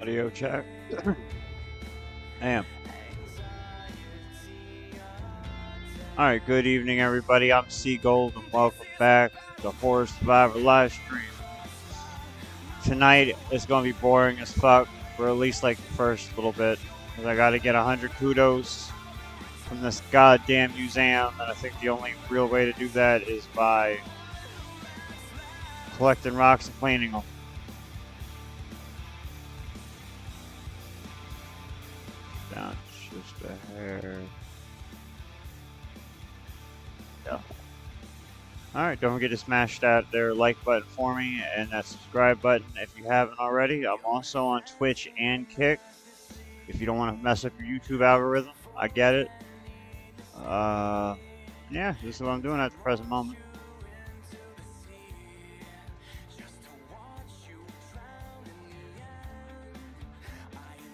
Audio check. Damn. Alright, good evening everybody. I'm Seagold and welcome back to Horror Survivor live stream. Tonight is going to be boring as fuck for at least like the first little bit. Because I got to get 100 kudos from this goddamn museum. And I think the only real way to do that is by collecting rocks and cleaning them. Down just a hair. Yeah. Alright, don't forget to smash that there like button for me and that subscribe button if you haven't already. I'm also on Twitch and Kick. If you don't want to mess up your YouTube algorithm, I get it. Yeah, this is what I'm doing at the present moment.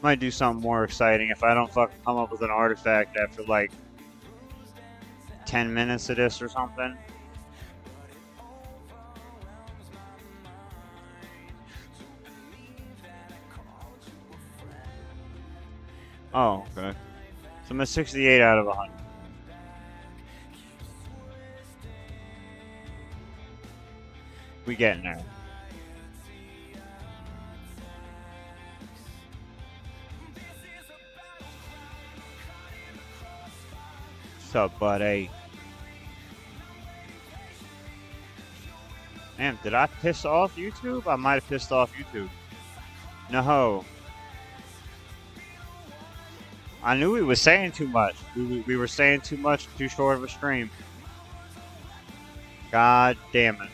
Might do something more exciting if I don't fucking come up with an artifact after like 10 minutes of this or something. Oh, okay. So I'm at 68 out of 100. We getting there. What's up, buddy? Damn, did I piss off YouTube? I might have pissed off YouTube. No. I knew we was saying too much. We were saying too much, too short of a stream. God damn it.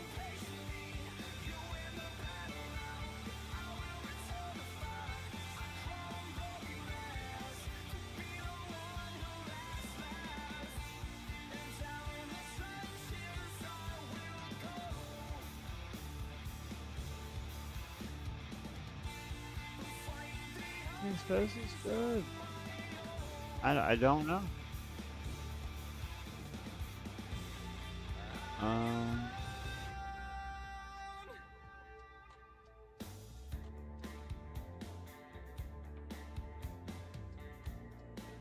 This is good. I don't know.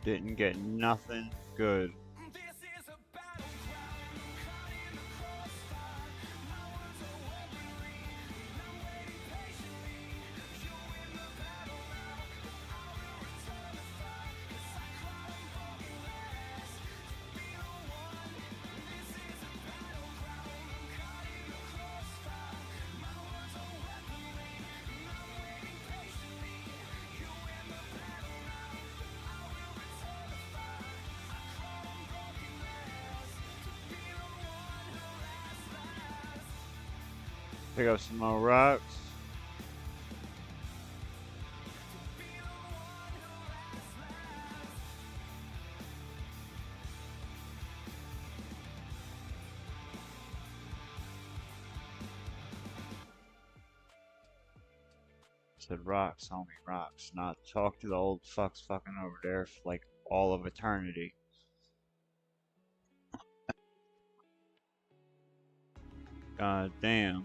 Didn't get nothing good. Pick up some more rocks. Said rocks, homie, rocks. Not talk to the old fucks fucking over there for like all of eternity. God damn.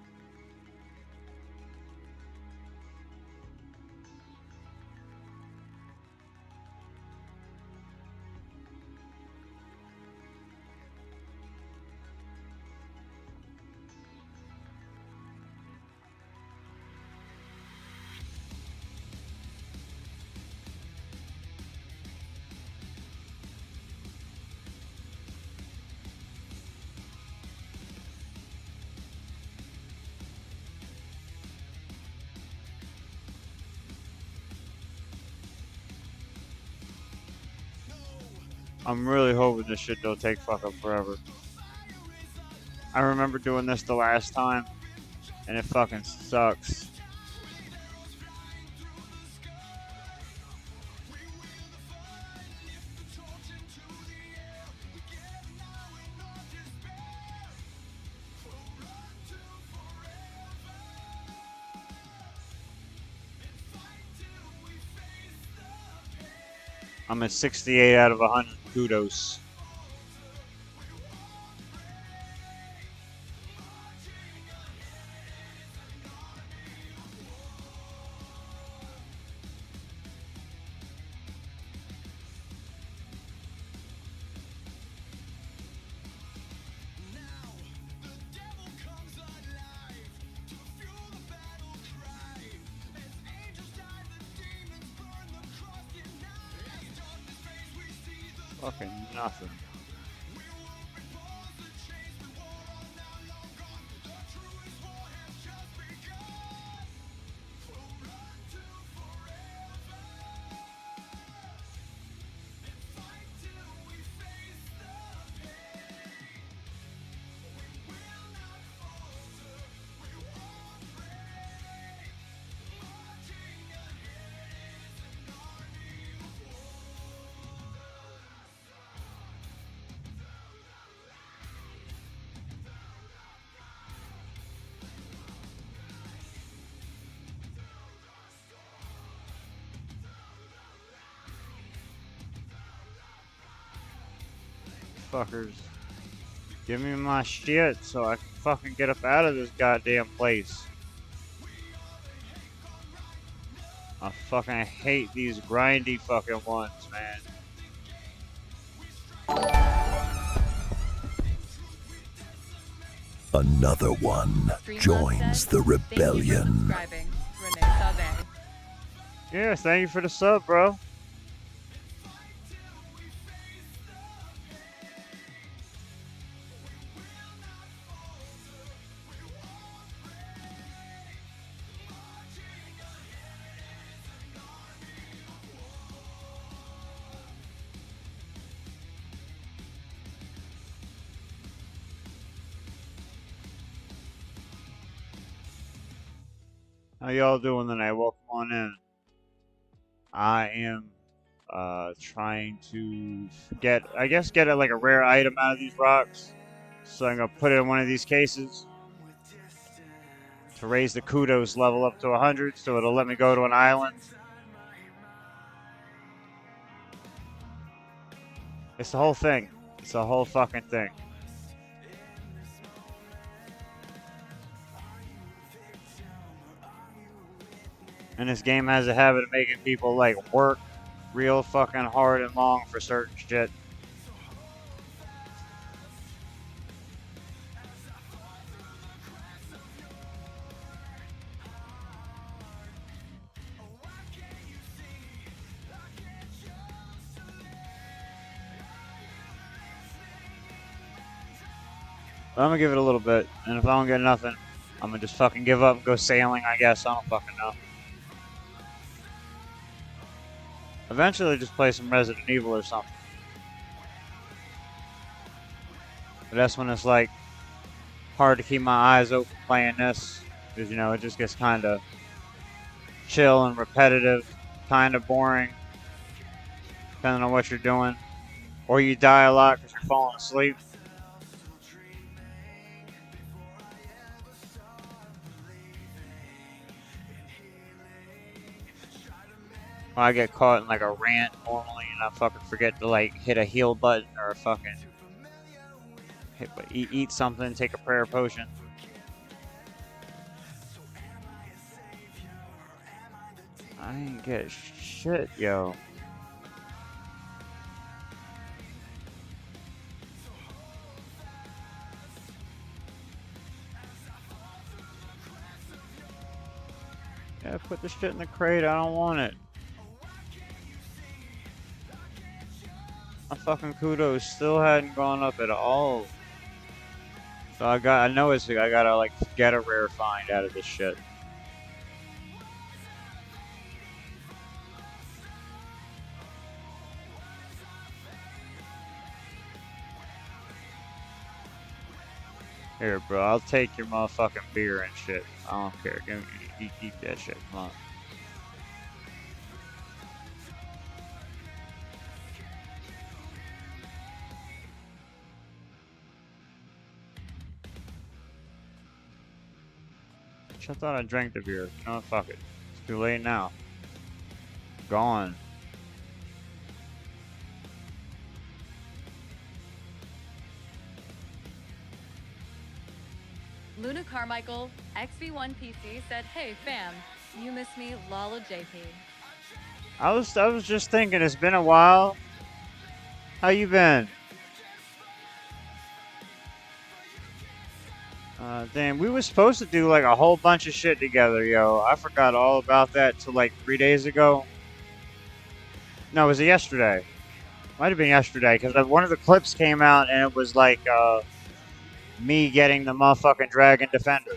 I'm really hoping this shit don't take fucking forever. I remember doing this the last time, and it fucking sucks. I'm at 68 out of 100. Kudos. Fucking nothing. Fuckers. Give me my shit so I can fucking get up out of this goddamn place. I fucking hate these grindy fucking ones, man. Another one joins the rebellion. Yeah, thank you for the sub, bro. How y'all doing tonight? Welcome on in. I am trying to get like a rare item out of these rocks. So I'm gonna put it in one of these cases to raise the kudos level up to 100, so it'll let me go to an island. It's the whole thing. It's the whole fucking thing. And this game has a habit of making people like work real fucking hard and long for certain shit. But I'm gonna give it a little bit, and if I don't get nothing, I'm gonna just fucking give up and go sailing, I guess. I don't fucking know. Eventually just play some Resident Evil or something. But that's when it's like hard to keep my eyes open playing this, because you know it just gets kind of chill and repetitive, kind of boring, depending on what you're doing, or you die a lot because you're falling asleep. Or I get caught in like a rant normally, and I fucking forget to like hit a heal button or a fucking eat something, take a prayer potion. I ain't get shit, yo. Yeah, put the shit in the crate. I don't want it. My fucking kudos still hadn't gone up at all. So I gotta like get a rare find out of this shit. Here, bro, I'll take your motherfucking beer and shit. I don't care. Give me, eat that shit. Come on. I thought I drank the beer. No, fuck it. It's too late now. Gone. Luna Carmichael, XV1PC said, "Hey fam, you miss me, lol JP." I was just thinking, it's been a while. How you been? Damn, we were supposed to do like a whole bunch of shit together, yo. I forgot all about that till like 3 days ago. No, was it yesterday? Might have been yesterday, because one of the clips came out and it was like me getting the motherfucking Dragon Defender.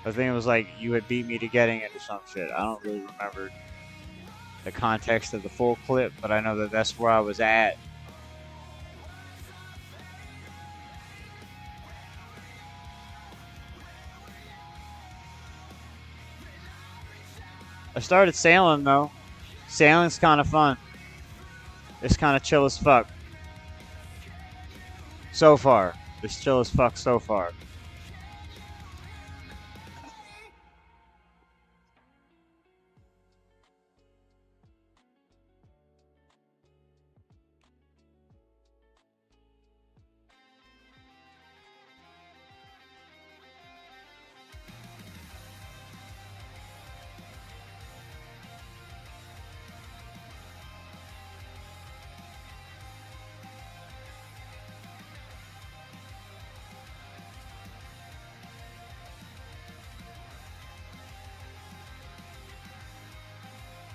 I think it was like you had beat me to getting it or some shit. I don't really remember the context of the full clip, but I know that that's where I was at. I started sailing though. Sailing's kind of fun. It's kind of chill as fuck. So far. It's chill as fuck so far.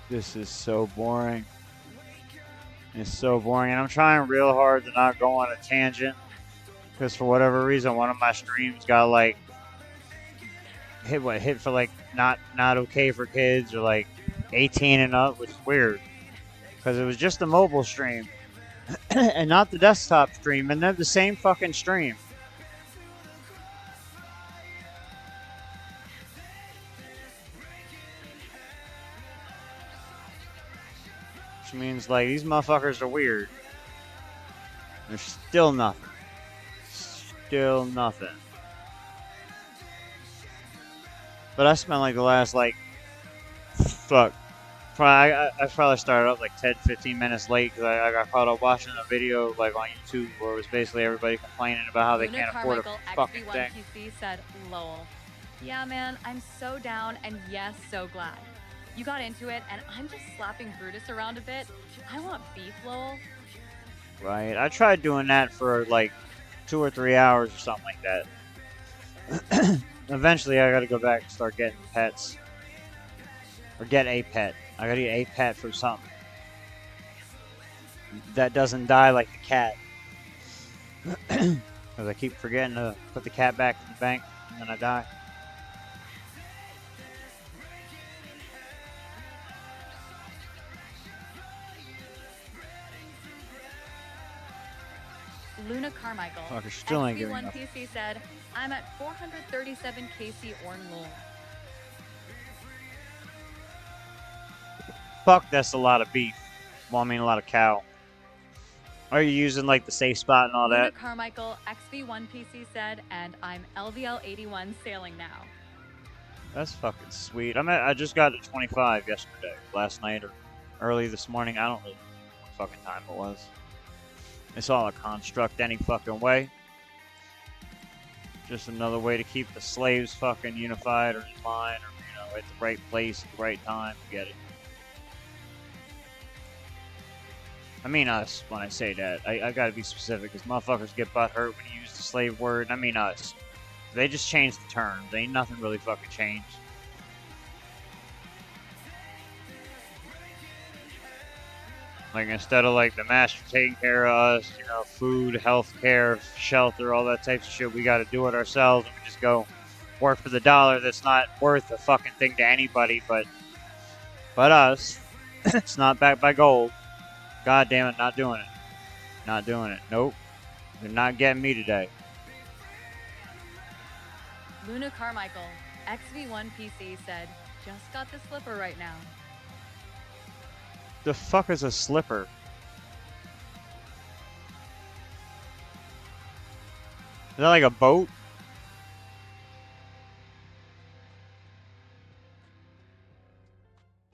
This is so boring. It's so boring, and I'm trying real hard to not go on a tangent, because for whatever reason, one of my streams got like hit for like not okay for kids, or like 18 and up, which is weird, because it was just the mobile stream and not the desktop stream, and they're the same fucking stream. Which means like these motherfuckers are weird. There's still nothing. Still nothing. But I spent like the last like fuck. I probably started up like 10, 15 minutes late because I got caught up watching a video like on YouTube where it was basically everybody complaining about how they can't afford a fucking thing. XV1PC said, "Lol. Yeah, man, I'm so down and yes, so glad. You got into it and I'm just slapping Brutus around a bit. I want beef, lol." Right. I tried doing that for like 2 or 3 hours or something like that. Eventually, I gotta go back and start getting pets. Or get a pet. I gotta get a pet for something that doesn't die like the cat. Because I keep forgetting to put the cat back in the bank and then I die. Luna Carmichael, Fucker still ain't giving enough. XV1PC said, "I'm at 437 KC Orn lol." Fuck, that's a lot of beef. Well, I mean a lot of cow. Are you using like the safe spot and all Luna that? Carmichael, XV1PC said, "And I'm LVL81 sailing now." That's fucking sweet. I just got to 25 yesterday, last night or early this morning. I don't really know what fucking time it was. It's all a construct any fucking way. Just another way to keep the slaves fucking unified or in line or, you know, at the right place at the right time. Get it? I mean us when I say that. I gotta be specific because motherfuckers get butthurt when you use the slave word. I mean us. They just changed the terms. Ain't nothing really fucking changed. Like, instead of like the master taking care of us, you know, food, health care, shelter, all that types of shit, we gotta do it ourselves, and we just go work for the dollar that's not worth a fucking thing to anybody but us. It's not backed by gold. God damn it, not doing it. Not doing it. Nope. You're not getting me today. Luna Carmichael, XV1PC said, "Just got the slipper right now." The fuck is a slipper? Is that like a boat?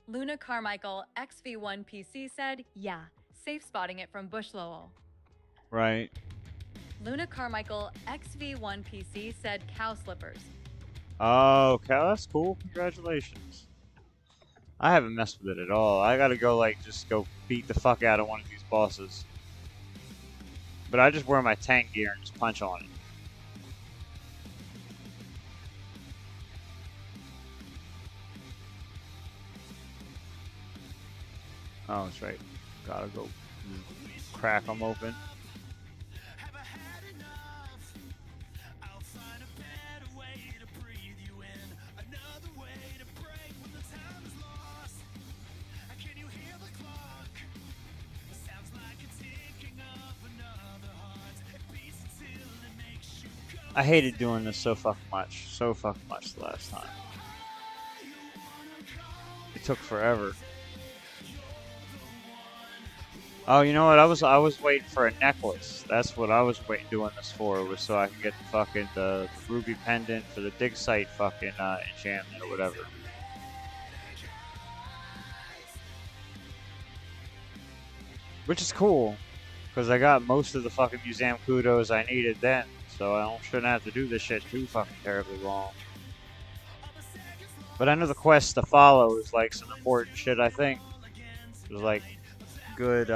Luna Carmichael, XV1PC said, "Yeah, safe spotting it from Bush Lowell." Right. Luna Carmichael XV1 PC said cow slippers. Oh, okay, that's cool. Congratulations. I haven't messed with it at all. I gotta go, like, just go beat the fuck out of one of these bosses. But I just wear my tank gear and just punch on it. Oh, that's right. Gotta go crack them open. I hated doing this so fucking much the last time. It took forever. Oh, you know what? I was waiting for a necklace. That's what I was doing this for, was so I could get the fucking the ruby pendant for the dig site fucking enchantment or whatever. Which is cool, because I got most of the fucking museum kudos I needed then, so I shouldn't have to do this shit too fucking terribly long. But I know the quest to follow is like some important shit, I think. There's like good,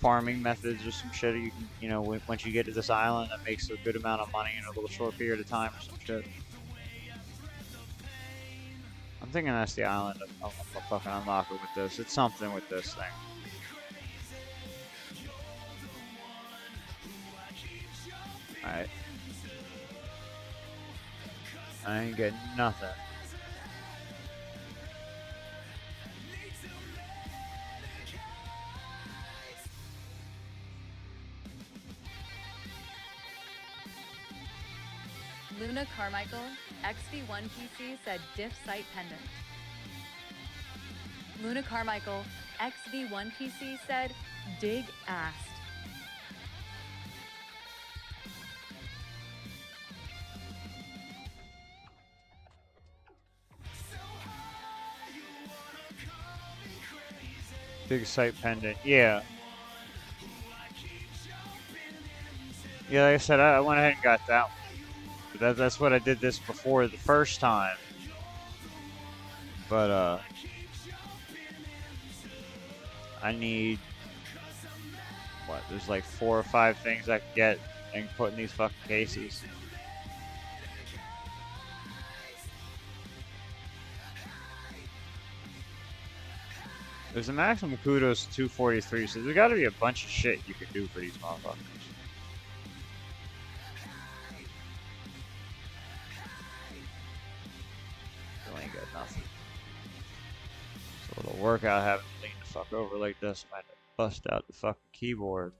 farming methods or some shit you can, you know, once you get to this island that makes a good amount of money in a little short period of time or some shit. I'm thinking that's the island I'm fucking unlocking with this. It's something with this thing. Alright. I ain't getting nothing. Luna Carmichael XV1 PC said diff site pendant. Luna Carmichael XV1 PC said dig ass. Big site pendant, yeah. Yeah, like I said, I went ahead and got that one. But that's what I did this before the first time. But, I need, what, there's like 4 or 5 things I can get and put in these fucking cases. There's a maximum kudos 243, so there's gotta be a bunch of shit you can do for these motherfuckers. Still ain't got nothing. It's a little workout having to lean the fuck over like this. I might have to bust out the fucking keyboard.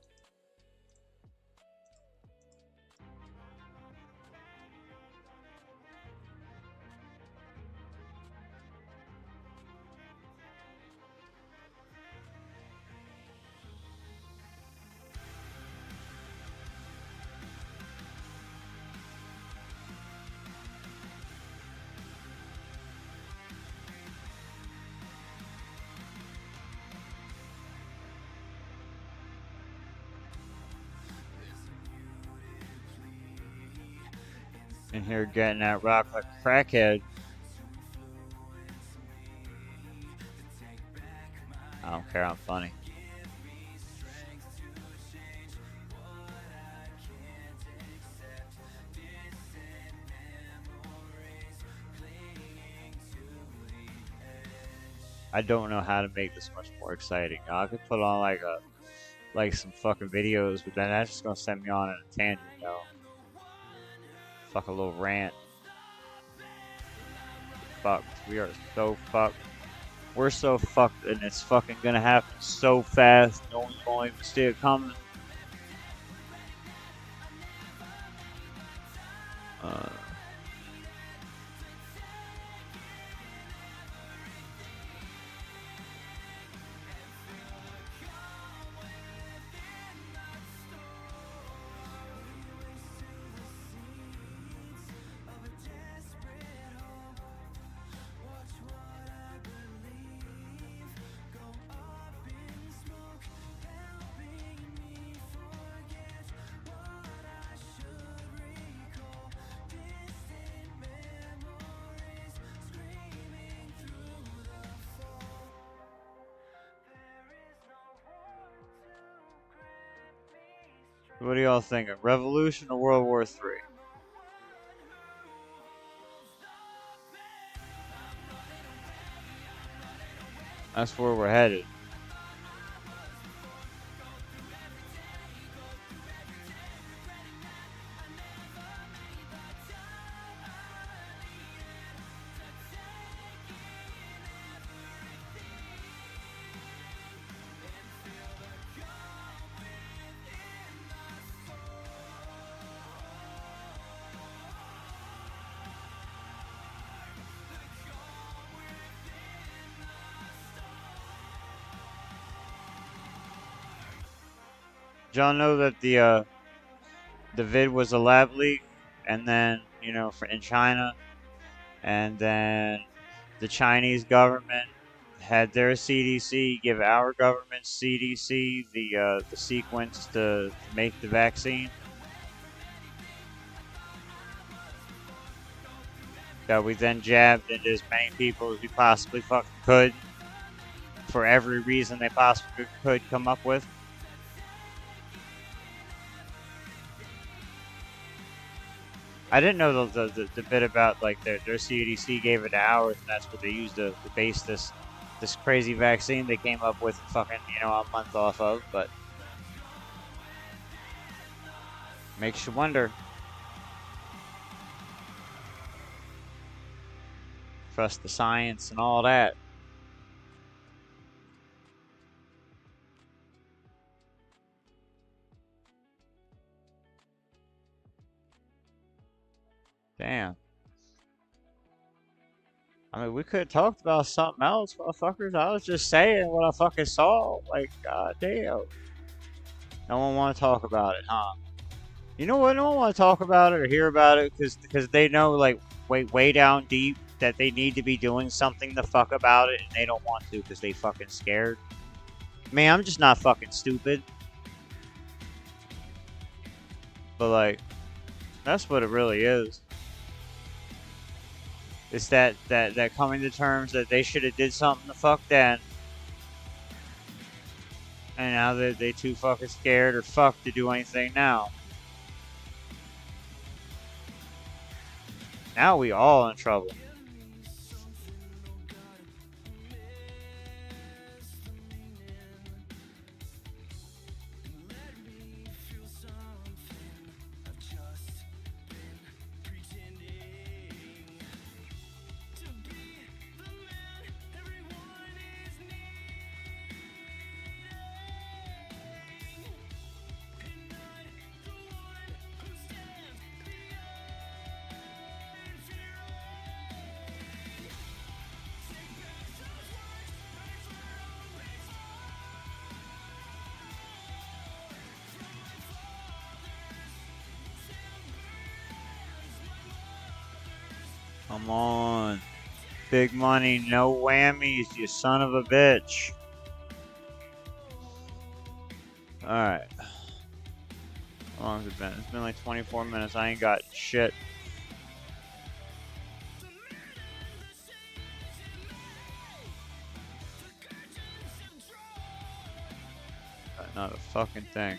In here getting that rock like a crackhead. I don't care, I'm funny. I don't know how to make this much more exciting. I could put on like some fucking videos, but then that's just gonna send me on a tangent, you know. Fuck a little rant. Fucked. We are so fucked. We're so fucked, and it's fucking gonna happen so fast. No one's gonna even see it coming. What do y'all think? A revolution or World War III? That's where we're headed. Did y'all know that the vid was a lab leak, and then in China, and then the Chinese government had their CDC give our government's CDC the sequence to make the vaccine that we then jabbed into as many people as we possibly fucking could for every reason they possibly could come up with. I didn't know the bit about like their CDC gave it to ours, and that's what they used to base this crazy vaccine they came up with fucking a month off of. But makes you wonder. Trust the science and all that. Damn. I mean, we could have talked about something else, motherfuckers. I was just saying what I fucking saw. Like, god damn. No one want to talk about it, huh? You know what? No one want to talk about it or hear about it because they know, like, way down deep that they need to be doing something the fuck about it, and they don't want to because they fucking scared. Man, I'm just not fucking stupid. But, like, that's what it really is. It's that coming to terms that they should have did something the fuck then. And now they too fucking scared or fucked to do anything now. Now we all in trouble. Come on. Big money, no whammies, you son of a bitch. Alright. How long has it been? It's been like 24 minutes. I ain't got shit. Not a fucking thing.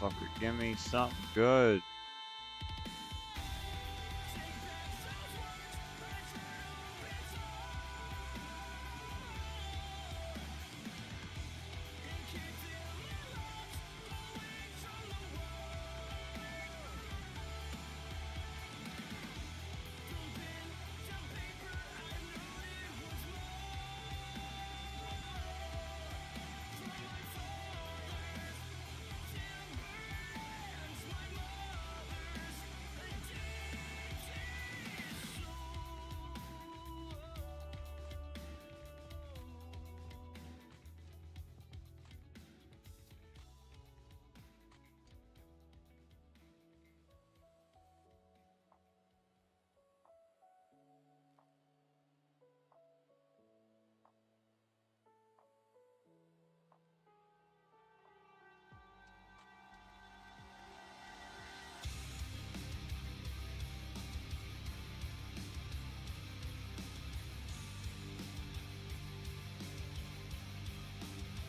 Motherfucker, give me something good.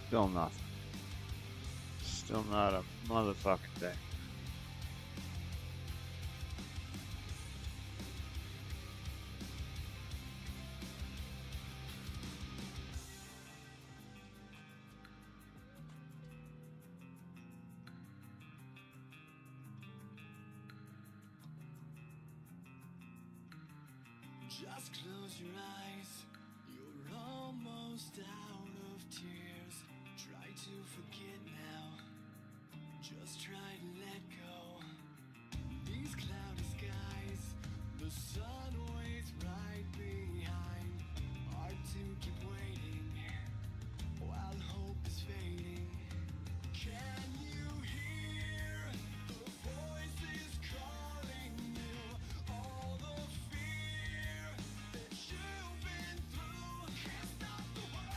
Still nothing. Still not a motherfucking thing. Just close your eyes, you're almost out of tears. Try to forget now, just try to let go. These cloudy skies, the sun waits right behind. Hard to keep waiting, while hope is fading. Can you hear the voices calling you? All the fear that you've been through can't stop the world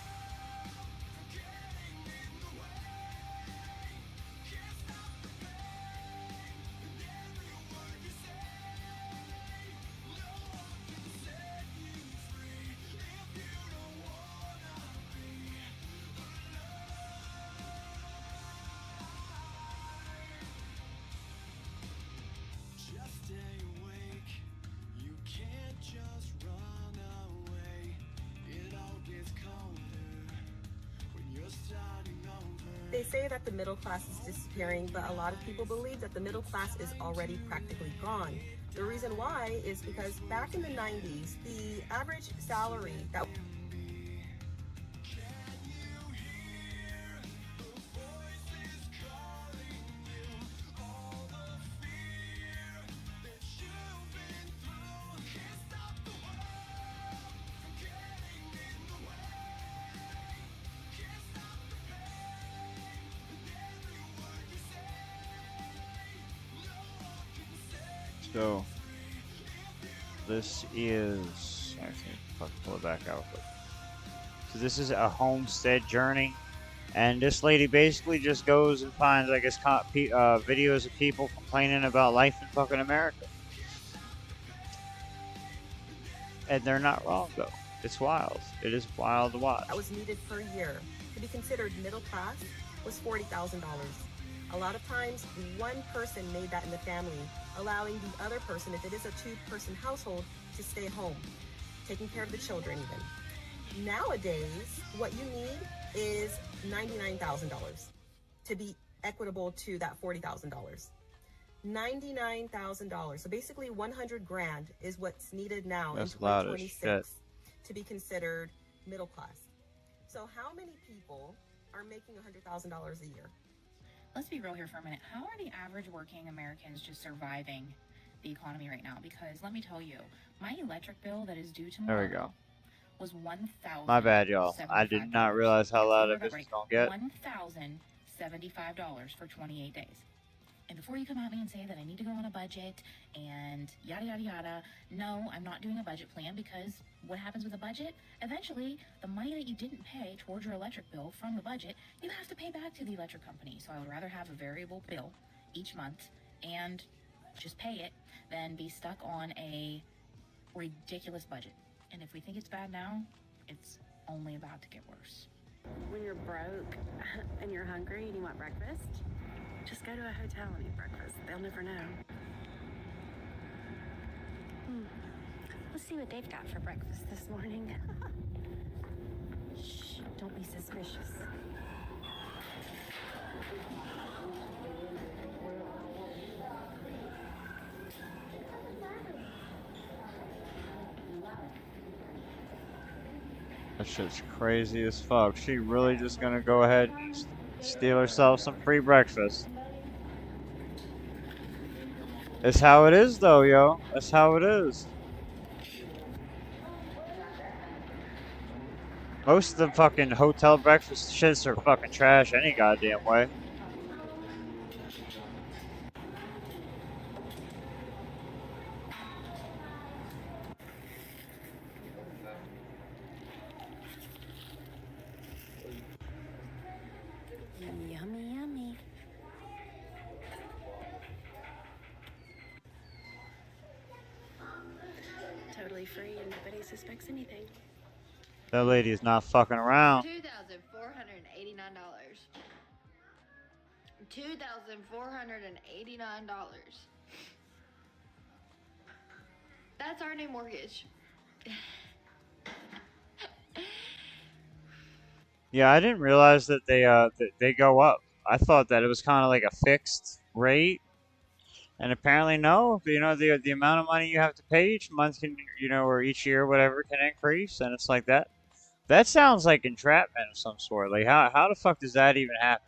from getting in the way. Can't stop the pain in every word you say. No one can set you free if you don't wanna be alone. Just stay awake. You can't just run away. It all gets colder when you're starting over. They say that the middle class is disappearing, but a lot of people believe that the middle class is already practically gone. The reason why is because back in the 90s, the average salary that So this is actually fucking pull it back out. But, so this is a homestead journey, and this lady basically just goes and finds, I guess, videos of people complaining about life in fucking America, and they're not wrong though. It's wild. It is wild to watch. was needed per year to be considered middle class was $40,000. A lot of times, one person made that in the family, allowing the other person, if it is a two-person household, to stay home, taking care of the children even. Nowadays, what you need is $99,000 to be equitable to that $40,000. $99,000. So basically 100 grand is what's needed now That's in loud as shit. 2026 to be considered middle class. So how many people are making $100,000 a year? Let's be real here for a minute. How are the average working Americans just surviving the economy right now? Because let me tell you, my electric bill that is due tomorrow There we go. was $1,075. My bad, y'all. I did not realize how loud You of heard this that is gonna get. $1,075 for 28 days. And before you come at me and say that I need to go on a budget and yada, yada, yada, no, I'm not doing a budget plan, because what happens with a budget? Eventually, the money that you didn't pay towards your electric bill from the budget, you have to pay back to the electric company. So I would rather have a variable bill each month and just pay it than be stuck on a ridiculous budget. And if we think it's bad now, it's only about to get worse. When you're broke and you're hungry and you want breakfast, Just go to a hotel and eat breakfast. They'll never know. Let's see what they've got for breakfast this morning. Shh, don't be suspicious. That shit's crazy as fuck. She really just gonna go ahead and steal herself some free breakfast. It's how it is though, yo. That's how it is. Most of the fucking hotel breakfast shits are fucking trash any goddamn way. Yummy, yummy. Totally free and nobody suspects anything. That lady is not fucking around. $2,489. $2,489. That's our new mortgage. Yeah, I didn't realize that they go up. I thought that it was kind of like a fixed rate, and apparently no. You know, the amount of money you have to pay each month can, you know, or each year, whatever, can increase, and it's like that. That sounds like entrapment of some sort. Like how the fuck does that even happen?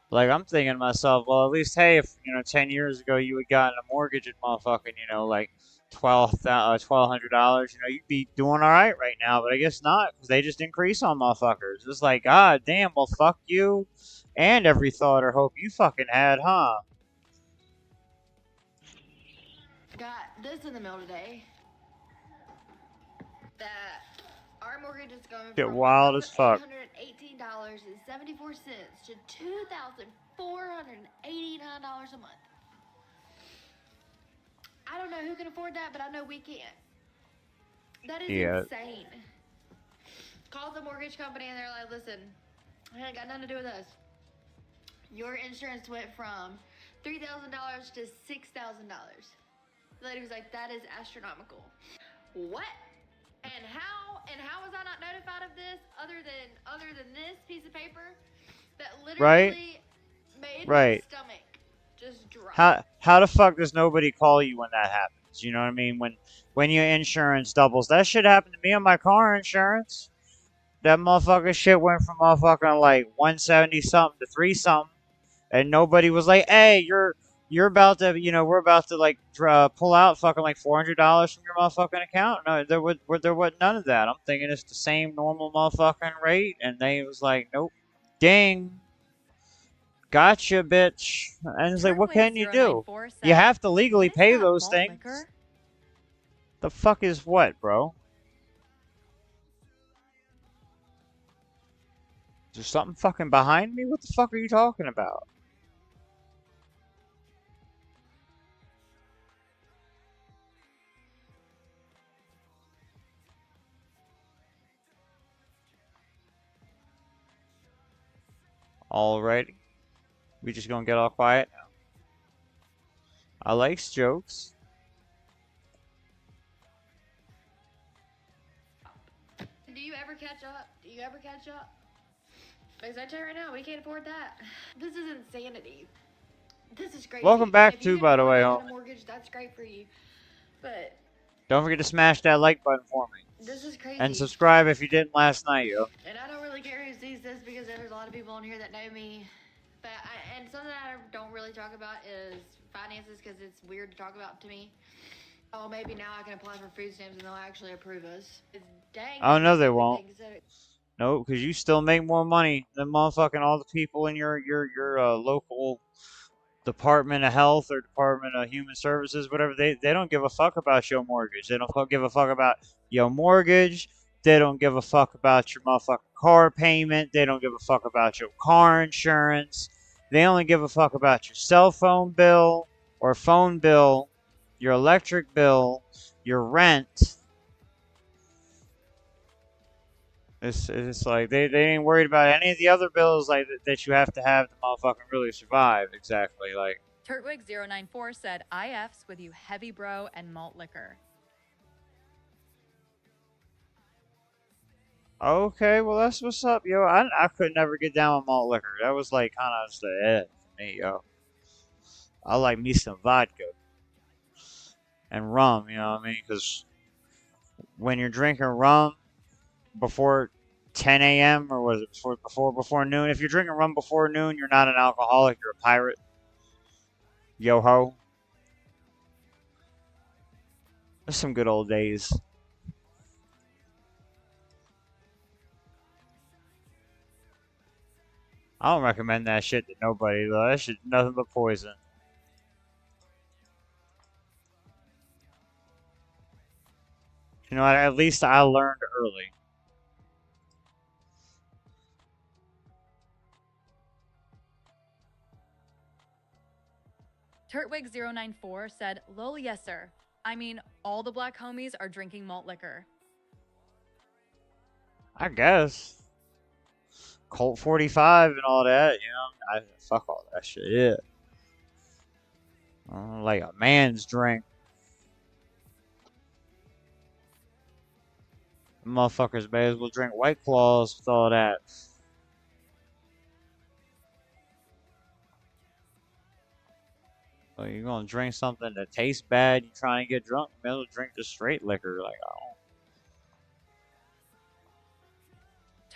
Like I'm thinking to myself, well, at least hey, if 10 years ago you had gotten a mortgage at motherfucking like $1,200, you'd be doing all right now. But I guess not, because they just increase on motherfuckers. It's like, god damn, well fuck you, and every thought or hope you fucking had, huh? Got this in the mail today. That our mortgage is going Get from wild as fuck. $818.74 to $2,489 a month. I don't know who can afford that, but I know we can. That is insane. Called the mortgage company and they're like, listen, it ain't got nothing to do with us. Your insurance went from $3,000 to $6,000. The lady was like, that is astronomical. What? And how was I not notified of this other than this piece of paper that literally made my stomach just drop? How the fuck does nobody call you when that happens? You know what I mean? When your insurance doubles. That shit happened to me on my car insurance. That motherfucking shit went from motherfucking like 170 something to 3 something, and nobody was like, hey, you're about to, we're about to like pull out fucking like $400 from your motherfucking account. No, there was none of that. I'm thinking it's the same normal motherfucking rate, and they was like, nope, ding, gotcha, bitch. And it's like, what can you do? You have to legally pay those things. Liquor? The fuck is what, bro? Is there something fucking behind me? What the fuck are you talking about? Alrighty. We just gonna get all quiet now. I likes jokes. Do you ever catch up? Because I tell you right now, we can't afford that. This is insanity. This is crazy. Welcome back If you too, can by the afford way, to get homie. a mortgage, that's great for you. But Don't forget to smash that like button for me. this is crazy. And subscribe if you didn't last night, yo. And I don't really care who sees this because there's a lot of people on here that know me. But and something that I don't really talk about is finances because it's weird to talk about to me. Oh, maybe now I can apply for food stamps and they'll actually approve us. It's dang. Oh, no, they won't. No, because you still make more money than motherfucking all the people in your local Department of Health or Department of Human Services, whatever. They don't give a fuck about your mortgage. They don't give a fuck about your mortgage. They don't give a fuck about your motherfucking car payment. They don't give a fuck about your car insurance. They only give a fuck about your cell phone bill or phone bill, your electric bill, your rent. It's like they ain't worried about any of the other bills like that you have to have to motherfucking really survive. Exactly. Like Turtwig094 said, IFs with you heavy bro and malt liquor. okay, well that's what's up, yo. I could never get down with malt liquor. That was like kind of just a for me, yo. I like me some vodka and rum. You know what I mean? Because when you're drinking rum before 10 a.m. or was it before noon? If you're drinking rum before noon, you're not an alcoholic. You're a pirate. Yo ho. There's some good old days. I don't recommend that shit to nobody though. That shit nothing but poison. You know what? At least I learned early. Turtwig094 said, lol, yes, sir. I mean, all the black homies are drinking malt liquor. I guess. Colt 45 and all that, you know. I fuck all that shit. Yeah. Like a man's drink. Motherfuckers may as well drink White Claws with all that. So you're gonna drink something that tastes bad, you're trying to get drunk, you may as well drink the straight liquor. Like,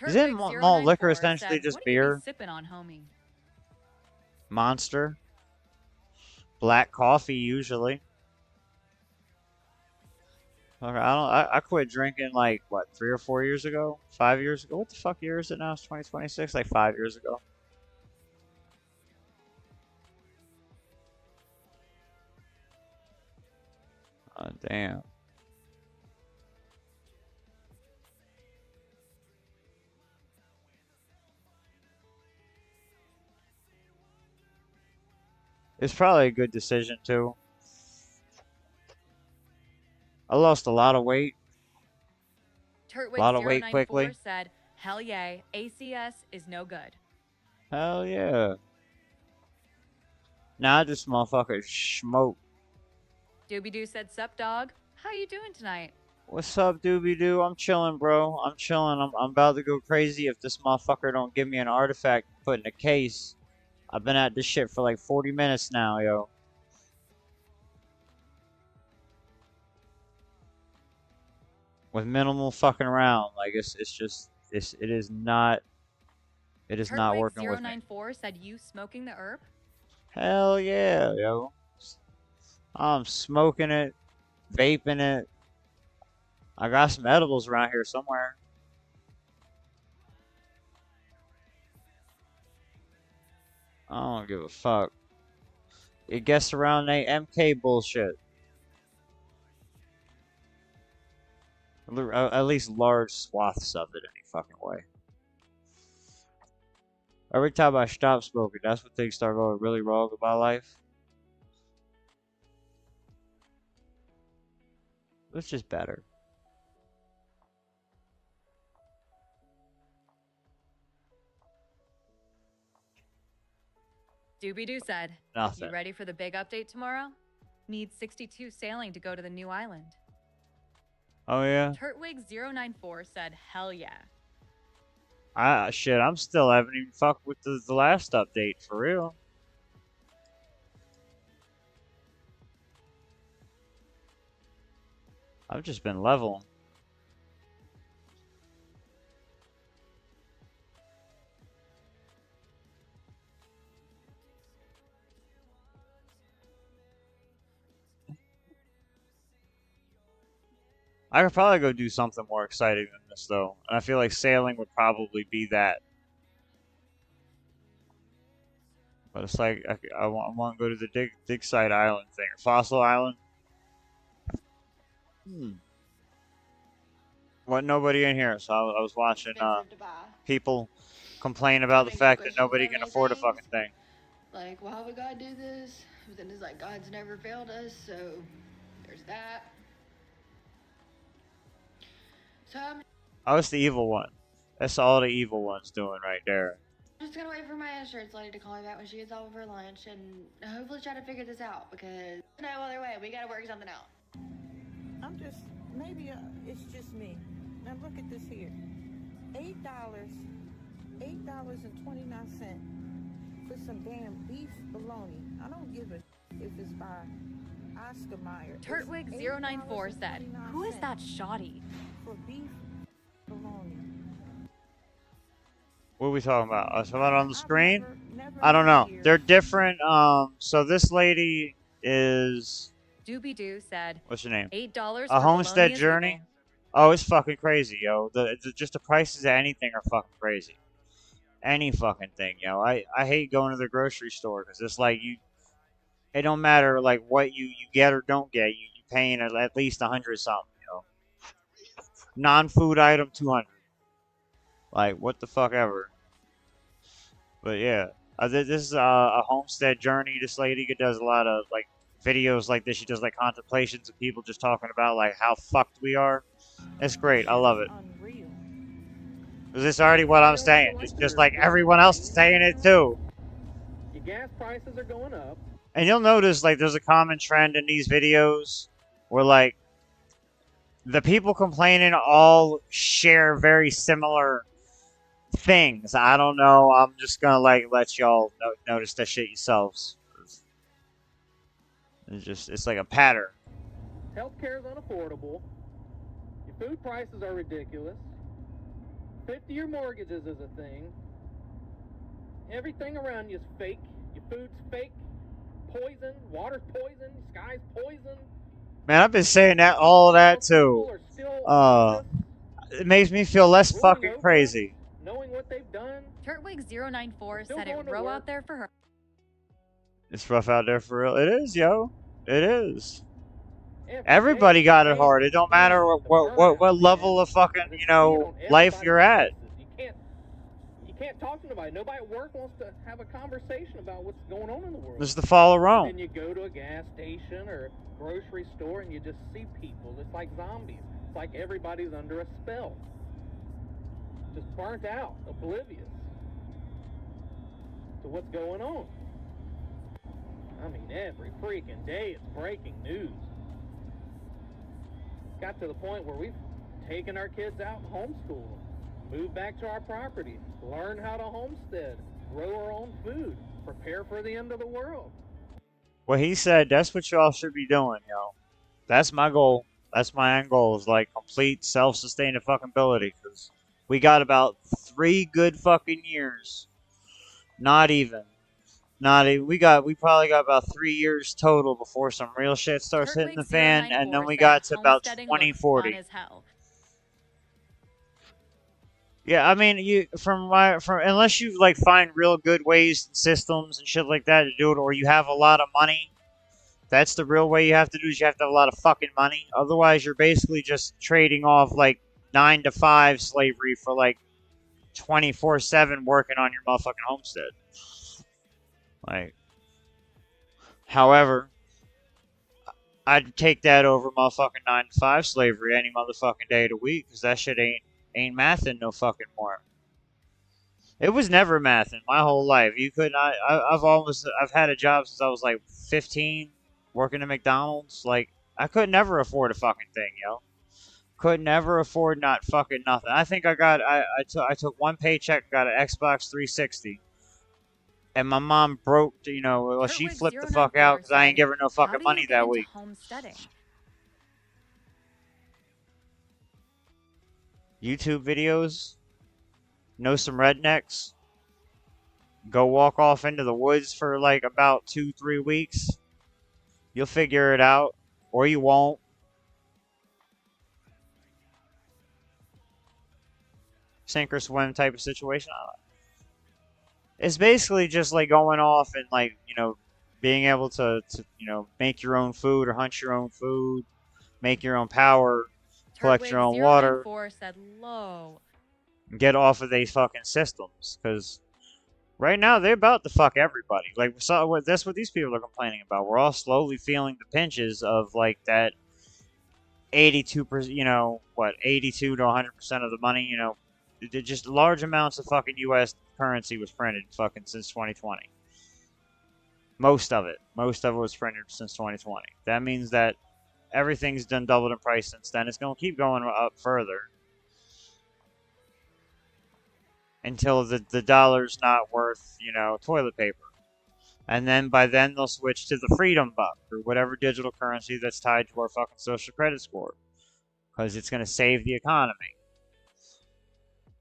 Isn't malt liquor essentially said, just what beer? Sipping on, homie. Monster. Black coffee usually. Okay, I quit drinking like what 3 or 4 years ago, 5 years ago. What the fuck year is it now? It's 2026. Like 5 years ago. Oh damn. It's probably a good decision too. I lost a lot of weight. A lot of weight quickly. Turtwig094 said, hell yeah, ACS is no good. Hell yeah. Now this motherfucker smoke. Doobie-Doo said, sup, dog? How you doing tonight? What's up, doobie doo? I'm chilling, bro. I'm chilling. I'm about to go crazy if this motherfucker don't give me an artifact to put in a case. I've been at this shit for like 40 minutes now, yo. With minimal fucking around. Like it is not working with me. Turtwig094 said, you smoking the herb? Hell yeah, yo. I'm smoking it, vaping it. I got some edibles around here somewhere. I don't give a fuck. It gets around that MK bullshit. At least large swaths of it any fucking way. Every time I stop smoking, that's when things start going really wrong in my life. It's just better. Doobie-Doo said, Nothing. you ready for the big update tomorrow? Need 62 sailing to go to the new island. Oh yeah? Turtwig094 said, hell yeah. Shit, I'm still haven't even fucked with the last update, for real. I've just been leveling. I could probably go do something more exciting than this, though. And I feel like sailing would probably be that. But it's like, I want to go to the dig site island thing. Or Fossil Island. What, nobody in here. So I was watching people complain about the fact that nobody can afford a fucking thing. Like, why would God do this? But then it's like, God's never failed us, so there's that. So I was the evil one. That's all the evil one's doing right there. I'm just gonna wait for my insurance lady to call me back when she gets off of her lunch and hopefully try to figure this out because no other way. We gotta work something out. I'm just, maybe it's just me. Now look at this here. $8.29 for some damn beef bologna. I don't give a if it's by Oscar Mayer. Turtwig094 said, "Who is that shoddy?" For beef bologna. What are we talking about? Us about on the screen? I don't know. They're different. So this lady is... Doobie Doo said, What's her name? $8 A for Homestead bologna is Journey? legal. Oh, it's fucking crazy, yo. Just the prices of anything are fucking crazy. Any fucking thing, yo. I hate going to the grocery store because it's like you... It don't matter like what you get or don't get. You paying at least 100 something, yo. Non-food item 200. Like, what the fuck ever. But yeah, this is a homestead journey. This lady does a lot of like videos like this. She does like contemplations of people just talking about like how fucked we are. It's great. I love it. Because it's already what I'm saying. It's just like everyone else is saying it too. Your gas prices are going up. And you'll notice like there's a common trend in these videos where like the people complaining all share very similar things. I don't know. I'm just gonna like let y'all notice that shit yourselves. It's like a pattern. Healthcare is unaffordable. Your food prices are ridiculous. 50-year mortgages is a thing. Everything around you is fake. Your food's fake. Poison. Water's poison. Sky's poison. Man, I've been saying that all that too. It makes me feel less fucking crazy. Knowing what they've done. Turtwig094 said it rough out there for her. It's rough out there for real. It is, yo. It is. Everybody got it hard. It don't matter what level of fucking, life you're at. You can't talk to nobody. Nobody at work wants to have a conversation about what's going on in the world. This is the fall of Rome. And you go to a gas station or a grocery store and you just see people. It's like zombies. It's like everybody's under a spell. Just burnt out, oblivious to what's going on. I mean, every freaking day it's breaking news. Got to the point where we've taken our kids out and homeschooled them, moved back to our property, learn how to homestead, grow our own food, prepare for the end of the world. Well, he said that's what y'all should be doing, yo. That's my goal. That's my end goal is like complete self-sustaining fucking ability because we got about 3 good fucking years. Not even. We probably got about 3 years total before some real shit starts hitting the fan, and then we got to about 2040. Yeah, I mean, unless you like find real good ways and systems and shit like that to do it, or you have a lot of money, that's the real way you have to do. Is you have to have a lot of fucking money. Otherwise, you're basically just trading off like 9 to 5 slavery for like 24/7 working on your motherfucking homestead. Like, however, I'd take that over motherfucking 9 to 5 slavery any motherfucking day of the week because that shit ain't mathing no fucking more. It was never mathing my whole life. You could not. I've had a job since I was like 15, working at McDonald's. Like, I could never afford a fucking thing, yo. Could never afford not fucking nothing. I think I took one paycheck, got an Xbox 360. And my mom broke, she flipped the fuck out because I ain't give her no fucking money that week. YouTube videos. Know some rednecks. Go walk off into the woods for like about 2-3 weeks. You'll figure it out. Or you won't. Sink or swim type of situation. It's basically just like going off and like, being able to make your own food or hunt your own food, make your own power, collect your own water, said low. and get off of these fucking systems. Because right now they're about to fuck everybody. Like, that's what these people are complaining about. We're all slowly feeling the pinches of like that 82%, 82 to 100% of the money, just large amounts of fucking U.S. currency was printed fucking since 2020. Most of it was printed since 2020. That means that everything's done doubled in price since then. It's going to keep going up further until the dollar's not worth, you know, toilet paper. And then by then they'll switch to the freedom buck or whatever digital currency that's tied to our fucking social credit score, because it's going to save the economy.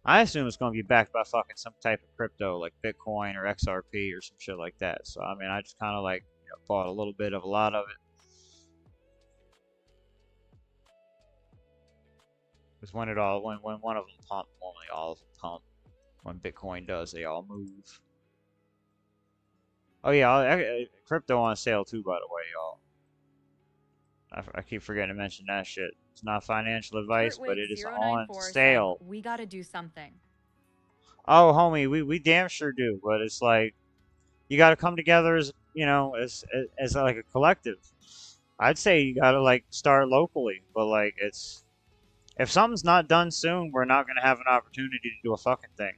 I assume it's going to be backed by fucking some type of crypto like Bitcoin or XRP or some shit like that. So I mean, I just kind of like, you know, bought a little bit of a lot of it. Because when one of them pump, normally all of them pump. When Bitcoin does, they all move. Oh yeah, crypto on sale too, by the way, y'all. I keep forgetting to mention that shit. It's not financial advice, but it is on sale. We gotta do something. Oh, homie, we damn sure do. But it's like, you gotta come together as, you know, as like a collective. I'd say you gotta like start locally, but like if something's not done soon, we're not gonna have an opportunity to do a fucking thing.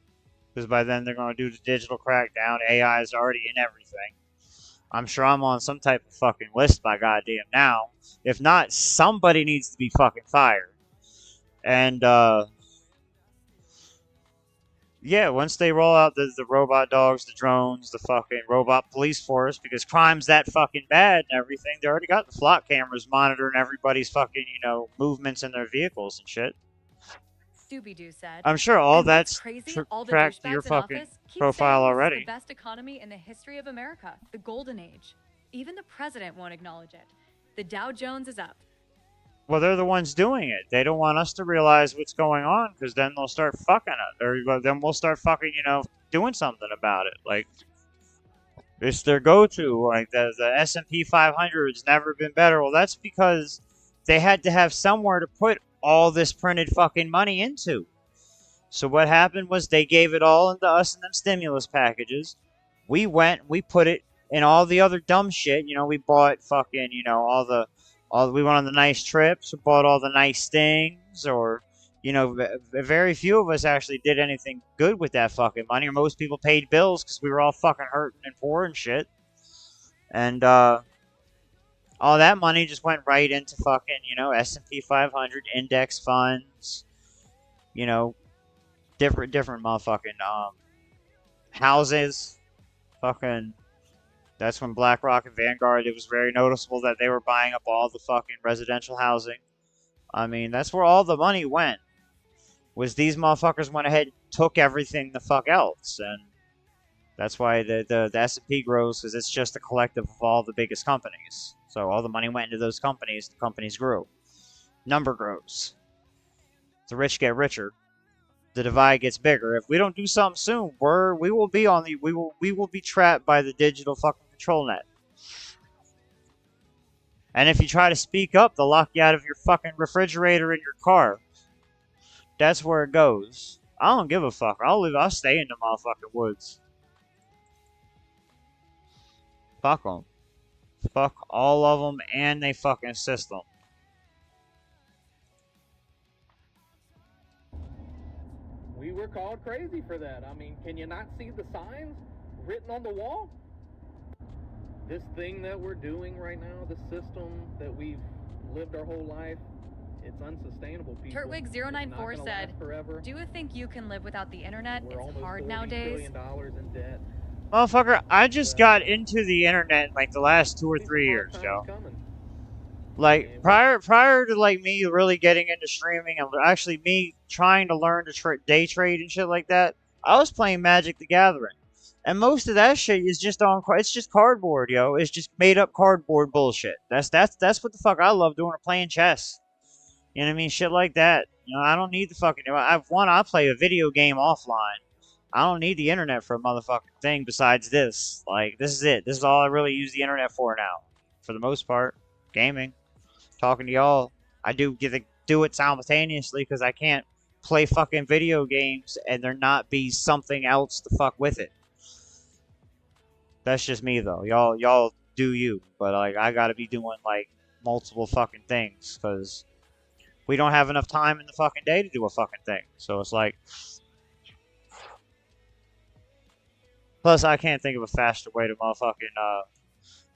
Because by then they're going to do the digital crackdown. AI is already in everything. I'm sure I'm on some type of fucking list by goddamn now. If not, somebody needs to be fucking fired. And, yeah, once they roll out the robot dogs, the drones, the fucking robot police force, because crime's that fucking bad and everything, they already got the flock cameras monitoring everybody's fucking, you know, movements in their vehicles and shit. Scooby-Doo said. I'm sure all and that's crazy, all the tracked to douchebags your in fucking office keep profile saying already. This is the best economy in the history of America, the golden age. Even the president won't acknowledge it. The Dow Jones is up. Well, they're the ones doing it. They don't want us to realize what's going on, because then they'll start fucking it. Or then we'll start fucking, you know, doing something about it. Like, it's their go-to. Like, the S&P 500 has never been better. Well, that's because they had to have somewhere to put all this printed fucking money into. So what happened was they gave it all into us in them stimulus packages. We went, we put it in all the other dumb shit. You know, we bought fucking, you know, we went on the nice trips, we bought all the nice things, or, you know, very few of us actually did anything good with that fucking money, or most people paid bills because we were all fucking hurting and poor and shit. And, all that money just went right into fucking, you know, S&P 500 index funds, you know, different motherfucking houses. Fucking, that's when BlackRock and Vanguard, it was very noticeable that they were buying up all the fucking residential housing. I mean, that's where all the money went. Was these motherfuckers went ahead and took everything the fuck else. And that's why the S&P grows, because it's just a collective of all the biggest companies. So all the money went into those companies, the companies grew. Number grows. The rich get richer. The divide gets bigger. If we don't do something soon, we will be trapped by the digital fucking control net. And if you try to speak up, they'll lock you out of your fucking refrigerator in your car. That's where it goes. I don't give a fuck. I'll stay in the motherfucking woods. Fuck them. Fuck all of them and they fucking system. We were called crazy for that. I mean, can you not see the signs written on the wall? This thing that we're doing right now, the system that we've lived our whole life, it's unsustainable, people. Turtwig094 said, do you think you can live without the internet? It's hard nowadays. $40 billion in debt. Motherfucker, I just got into the internet in like the last 2 or 3 years, yo. Like, prior to like me really getting into streaming and actually me trying to learn to day trade and shit like that, I was playing Magic the Gathering. And most of that shit is just it's just cardboard, yo. It's just made up cardboard bullshit. That's what the fuck I love doing, playing chess. You know what I mean? Shit like that. You know, I don't need the fucking, I play a video game offline. I don't need the internet for a motherfucking thing besides this. Like, this is it. This is all I really use the internet for now. For the most part. Gaming. Talking to y'all. I do get to do it simultaneously because I can't play fucking video games and there not be something else to fuck with it. That's just me though. Y'all do you. But like, I gotta be doing like multiple fucking things because we don't have enough time in the fucking day to do a fucking thing. So it's like, Plus, I can't think of a faster way to motherfucking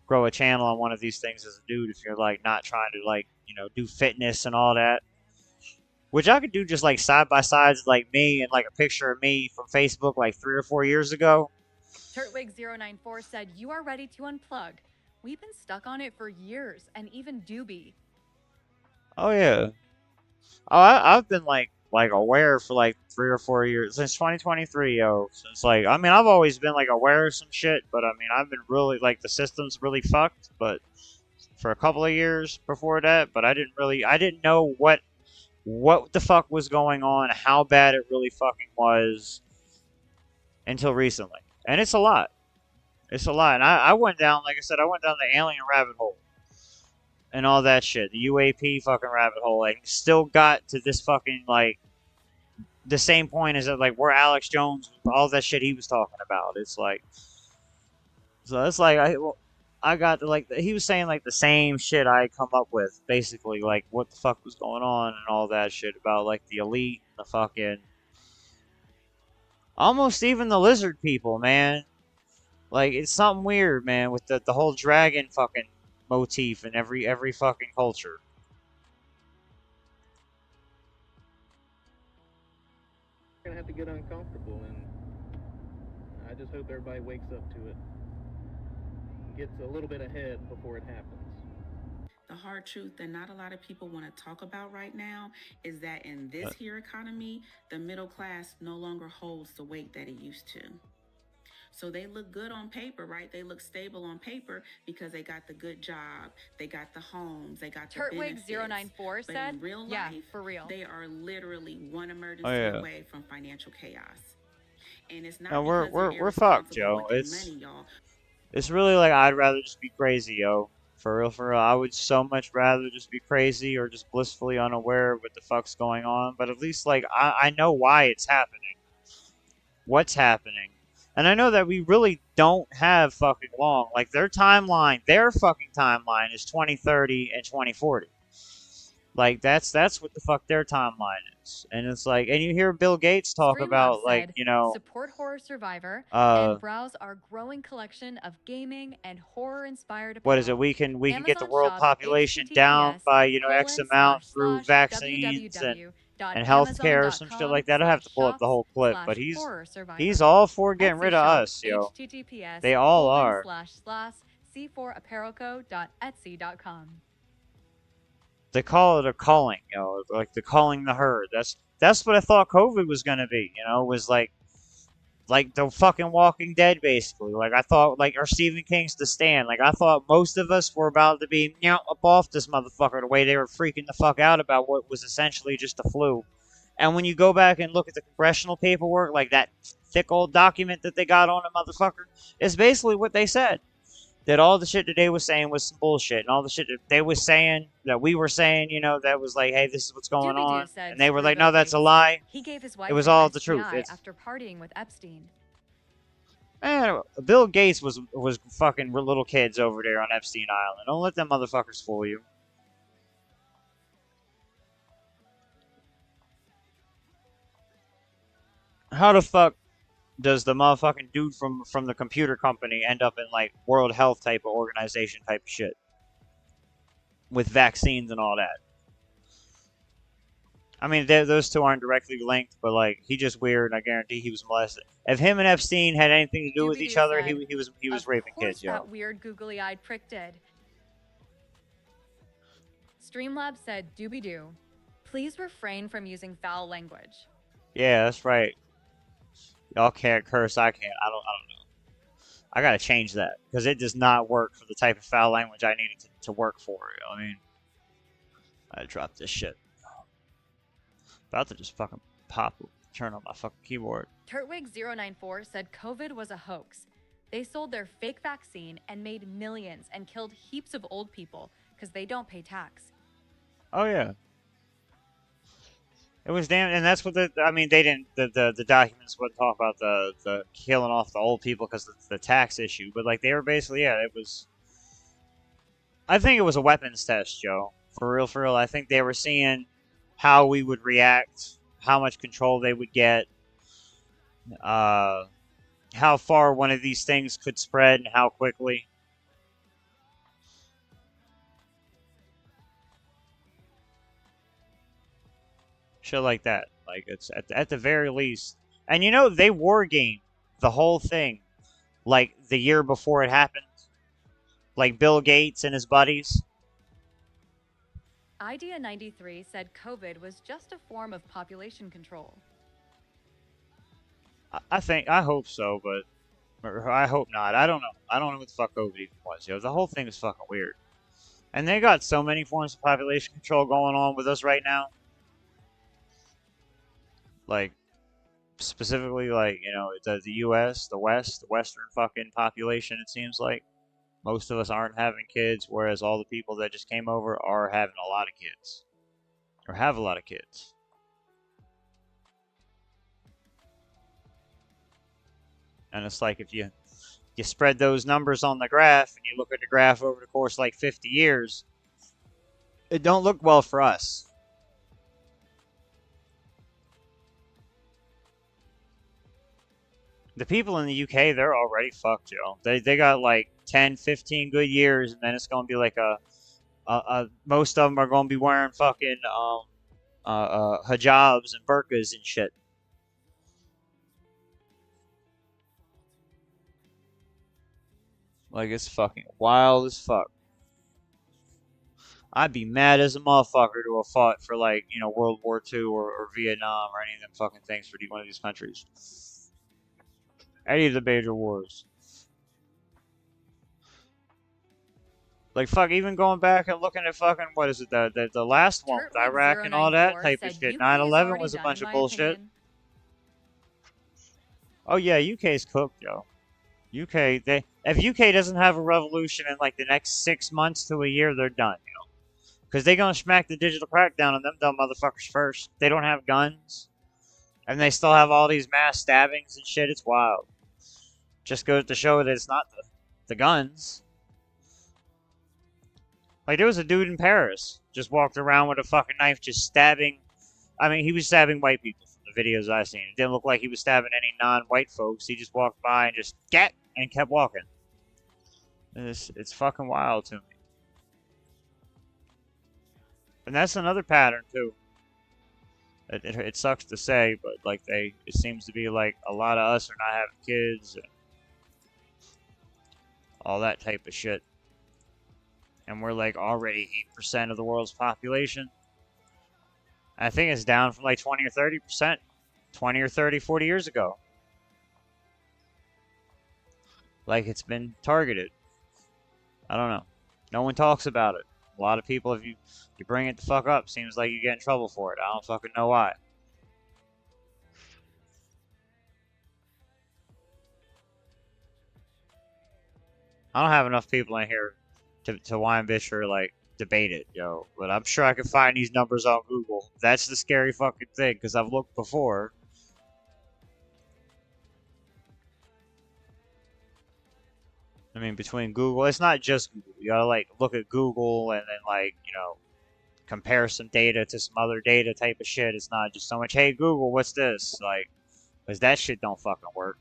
grow a channel on one of these things as a dude if you're like not trying to like, you know, do fitness and all that. Which I could do just like side by sides like me and like a picture of me from Facebook like 3 or 4 years ago. Turtwig094 said, "You are ready to unplug. We've been stuck on it for years, and even Doobie." Oh yeah. Oh, I've been like aware for like 3 or 4 years since 2023, yo. Since like I mean I've always been like aware of some shit, but I mean I've been really like the system's really fucked, but for a couple of years before that, but I didn't know what the fuck was going on, how bad it really fucking was until recently. And it's a lot. It's a lot. And I went down, like I said, I went down the alien rabbit hole and all that shit. The UAP fucking rabbit hole. And still got to this fucking, like, the same point as, like, where Alex Jones, all that shit he was talking about. It's like, so it's like, I got to, like, he was saying, like, the same shit I had come up with, basically, like, what the fuck was going on and all that shit about, like, the elite, the fucking, almost even the lizard people, man. Like, it's something weird, man, with the whole dragon fucking motif in every fucking culture. We're gonna have to get uncomfortable, and I just hope everybody wakes up to it. Gets a little bit ahead before it happens. The hard truth that not a lot of people want to talk about right now is that in this here economy, the middle class no longer holds the weight that it used to. So they look good on paper, right? They look stable on paper because they got the good job, they got the homes, they got the benefits. Turtwig094 but said, in real life, "Yeah, for real. They are literally one emergency away from financial chaos. And it's not No, because we're fucked, Joe. It's really like I'd rather just be crazy, yo. For real. I would so much rather just be crazy or just blissfully unaware of what the fuck's going on. But at least, like, I know why it's happening. What's happening. And I know that we really don't have fucking long. Like, their fucking timeline is 2030 and 2040. Like, that's what the fuck their timeline is. And it's like, and you hear Bill Gates talk Streamlabs about, like, said, you know... support Horror Survivor and browse our growing collection of gaming and horror-inspired apparel. What is it? We can get the Amazon world shop population down by, you know, X amount through vaccines www. and healthcare or some shit like that. I have to pull up the whole clip, but he's all for getting rid of us, yo. They all are. C4apparelco.etsy.com. They call it a culling, you know, like the culling the herd. That's what I thought COVID was gonna be, you know, was like the fucking Walking Dead, basically. Like I thought, like, or Stephen King's The Stand. Like I thought most of us were about to be up off this motherfucker the way they were freaking the fuck out about what was essentially just a flu. And when you go back and look at the congressional paperwork, like that thick old document that they got on a motherfucker, it's basically what they said. That all the shit that they was saying was some bullshit, and all the shit that they was saying, that we were saying, you know, that was like, hey, this is what's going on, and they were like, no, that's a lie. He gave his wife it was all the truth. After partying with Epstein. Man, Bill Gates was fucking little kids over there on Epstein Island. Don't let them motherfuckers fool you. How the fuck does the motherfucking dude from the computer company end up in, like, World Health type of organization type of shit? With vaccines and all that. I mean, those two aren't directly linked, but, like, he just weird, and I guarantee he was molested. If him and Epstein had anything to do with each other, he was raping kids, yo. That weird googly-eyed prick did. Streamlabs said, "Doobie-doo. Please refrain from using foul language." Yeah, that's right. Y'all can't curse, I can't. I don't know. I gotta change that, because it does not work for the type of foul language I needed to work for. I mean, I dropped this shit. About to just fucking turn on my fucking keyboard. Turtwig094 said COVID was a hoax. They sold their fake vaccine and made millions and killed heaps of old people because they don't pay tax. Oh, yeah. It was damn, and that's what they didn't, the documents wouldn't talk about the killing off the old people because of the tax issue, but, like, they were basically, yeah, it was, I think it was a weapons test, Joe. For real. I think they were seeing how we would react, how much control they would get, how far one of these things could spread and how quickly. Shit like that. Like, it's at the very least. And you know, they war game the whole thing, like, the year before it happened. Like, Bill Gates and his buddies. Idea 93 said COVID was just a form of population control. I hope so, but I hope not. I don't know. I don't know what the fuck COVID even was. Yo, the whole thing is fucking weird. And they got so many forms of population control going on with us right now. Like, specifically, like, you know, the U.S., the West, the Western fucking population, it seems like. Most of us aren't having kids, whereas all the people that just came over are having a lot of kids. Or have a lot of kids. And it's like, if you spread those numbers on the graph, and you look at the graph over the course of like 50 years, it don't look well for us. The people in the UK, they're already fucked, yo. They got like 10, 15 good years, and then it's gonna be like most of them are gonna be wearing fucking hijabs and burqas and shit. Like, it's fucking wild as fuck. I'd be mad as a motherfucker to have fought for, like, you know, World War II or Vietnam or any of them fucking things for one of these countries. Any of the major wars. Like, fuck, even going back and looking at fucking, what is it, the last one with Iraq and all that type of shit. 9/11 was a bunch of bullshit. Oh yeah, UK's cooked, yo. UK, if UK doesn't have a revolution in like the next 6 months to a year, they're done, you know. Because they're gonna smack the digital crackdown on them dumb motherfuckers first. They don't have guns. And they still have all these mass stabbings and shit. It's wild. Just goes to show that it's not the guns. Like, there was a dude in Paris. Just walked around with a fucking knife just stabbing. I mean, he was stabbing white people from the videos I've seen. It didn't look like he was stabbing any non-white folks. He just walked by and just get and kept walking. It's fucking wild to me. And that's another pattern too. It sucks to say, but like it seems to be like a lot of us are not having kids and all that type of shit. And we're like already 8% of the world's population. I think it's down from like 20 or 30%. 20 or 30, 40 years ago. Like, it's been targeted. I don't know. No one talks about it. A lot of people, if you bring it the fuck up, seems like you get in trouble for it. I don't fucking know why. I don't have enough people in here to whine bitch or like debate it, yo. But I'm sure I can find these numbers on Google. That's the scary fucking thing, because I've looked before. I mean, between Google, it's not just Google. You gotta like look at Google and then like, you know, compare some data to some other data type of shit. It's not just so much, hey Google, what's this? Like, because that shit don't fucking work.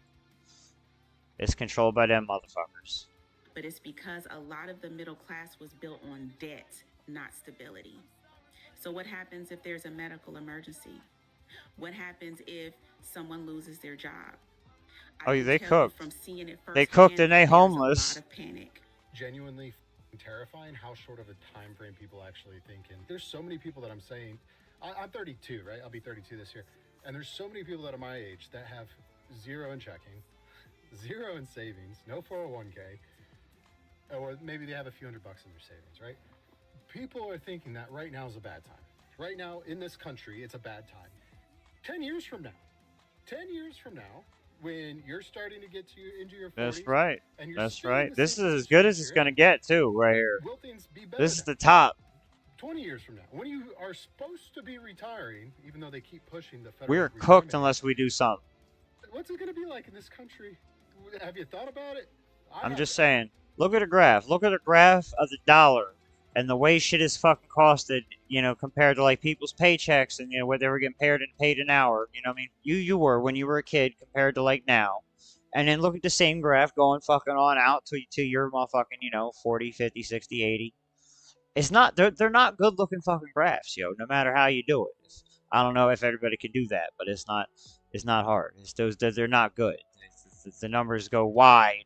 It's controlled by them motherfuckers. But it's because a lot of the middle class was built on debt, not stability. So what happens if there's a medical emergency? What happens if someone loses their job? Oh, they cooked. They cooked and they homeless. A lot of panic. Genuinely terrifying how short of a time frame people actually think in. There's so many people that I'm saying, I'm 32, right? I'll be 32 this year. And there's so many people that are my age that have zero in checking, zero in savings, no 401k, or maybe they have a few $100 in their savings, right? People are thinking that right now is a bad time. Right now in this country, it's a bad time. 10 years from now, when you're starting to get into your 40s. That's right. That's right. This is as good as it's going to get, too, right here. This is the top. 20 years from now, when you are supposed to be retiring, even though they keep pushing the federal We're cooked unless we do something. What's it going to be like in this country? Have you thought about it? I'm just saying. Look at a graph. Look at a graph of the dollar and the way shit is fucking costed, you know, compared to like people's paychecks and, you know, what they were getting paid an hour, you know what I mean? You were when you were a kid compared to like now. And then look at the same graph going fucking on out to your motherfucking, you know, 40, 50, 60, 80. It's not, they're not good looking fucking graphs, yo, no matter how you do it. I don't know if everybody can do that, but it's not hard. It's those, they're not good. The numbers go wide.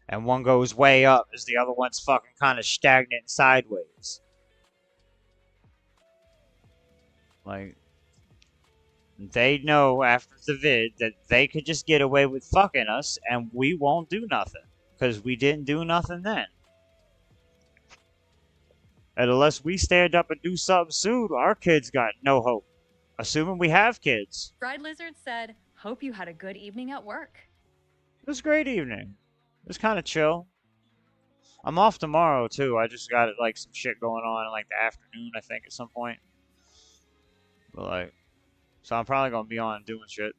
And one goes way up as the other one's fucking kind of stagnant and sideways. Like, they know after the vid that they could just get away with fucking us and we won't do nothing. Because we didn't do nothing then. And unless we stand up and do something soon, our kids got no hope. Assuming we have kids. Fried Lizard said, hope you had a good evening at work. It was a great evening. It was kind of chill. I'm off tomorrow, too. I just got, like, some shit going on in, like, the afternoon, I think, at some point. But, like, so I'm probably going to be on doing shit.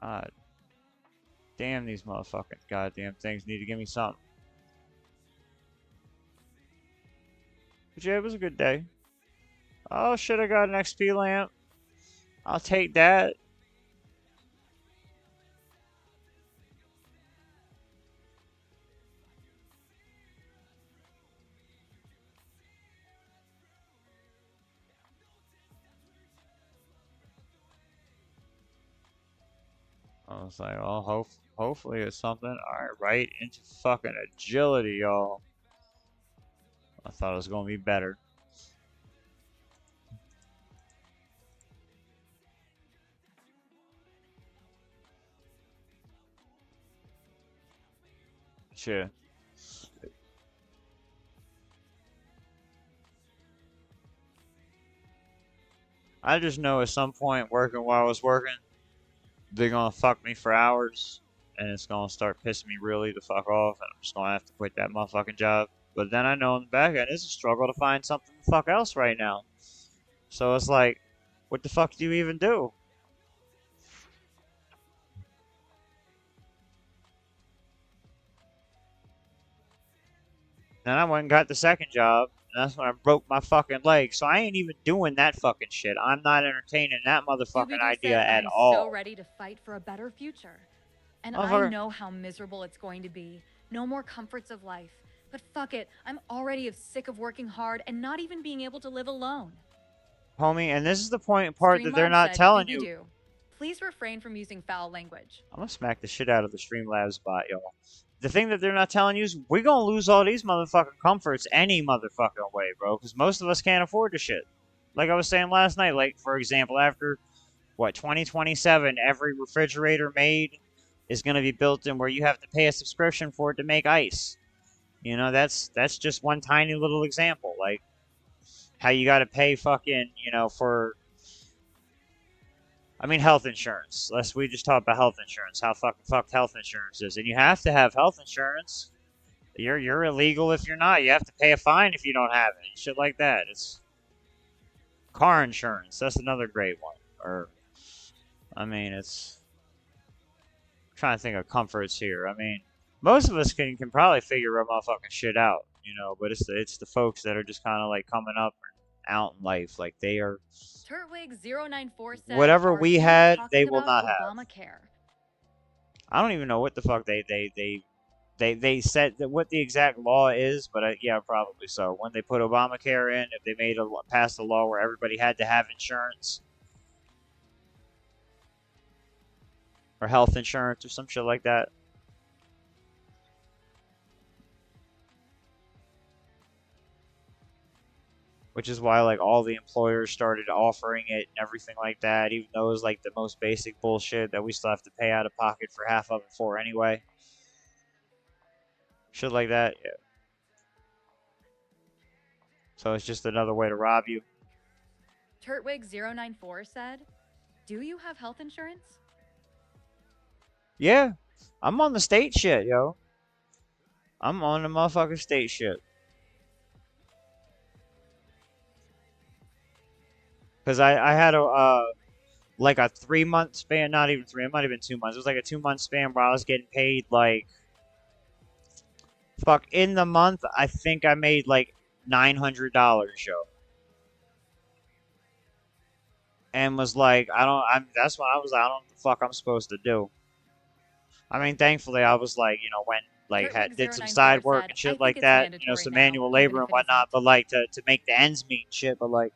God damn, these motherfucking goddamn things need to give me something. But yeah, it was a good day. Oh, shit, I got an XP lamp. I'll take that. I was like, oh, hopefully it's something. Alright, right into fucking agility, y'all. I thought it was going to be better. Shit. I just know at some point, working while I was working, they're gonna fuck me for hours, and it's gonna start pissing me really the fuck off, and I'm just gonna have to quit that motherfucking job. But then I know in the back end, it's a struggle to find something the fuck else right now. So it's like, what the fuck do you even do? Then I went and got the second job, and that's when I broke my fucking leg. So I ain't even doing that fucking shit. I'm not entertaining that motherfucking idea at all. I'm so ready to fight for a better future. And I know how miserable it's going to be. No more comforts of life. But fuck it, I'm already sick of working hard and not even being able to live alone. Homie, and this is the part that they're not telling you. Please refrain from using foul language. I'm gonna smack the shit out of the Streamlabs bot, y'all. The thing that they're not telling you is we're gonna lose all these motherfucking comforts any motherfucking way, bro. Because most of us can't afford the shit. Like I was saying last night, like, for example, after, what, 2027, every refrigerator made is gonna be built in where you have to pay a subscription for it to make ice. You know, that's just one tiny little example. Like, how you gotta pay fucking, you know, for... I mean, health insurance. We just talk about health insurance. How fucking fucked health insurance is. And you have to have health insurance. You're illegal if you're not. You have to pay a fine if you don't have it. Shit like that. It's... Car insurance. That's another great one. Or... I mean, it's... I'm trying to think of comforts here. I mean, most of us can probably figure a motherfucking shit out. You know, but it's the folks that are just kind of like coming up out in life. Like, they are... Turtwig094 said, whatever we had, they will not have. Obamacare? I don't even know what the fuck they they said that what the exact law is, but yeah, probably so. When they put Obamacare in, if they passed a law where everybody had to have insurance or health insurance or some shit like that. Which is why, like, all the employers started offering it and everything like that, even though it was, like, the most basic bullshit that we still have to pay out of pocket for half of it for anyway. Shit like that, yeah. So it's just another way to rob you. Turtwig094 said, do you have health insurance? Yeah. I'm on the state shit, yo. I'm on the motherfucking state shit. Because I had like a 3-month span, not even 3, it might have been 2 months. It was like a 2-month span where I was getting paid like, fuck, in the month, I think I made like $900, yo. And was like, that's when I was like, I don't know what the fuck I'm supposed to do. I mean, thankfully, I was like, you know, went, like, did some side work and shit like that, you know, some manual labor and whatnot, but like, to make the ends meet and shit, but like,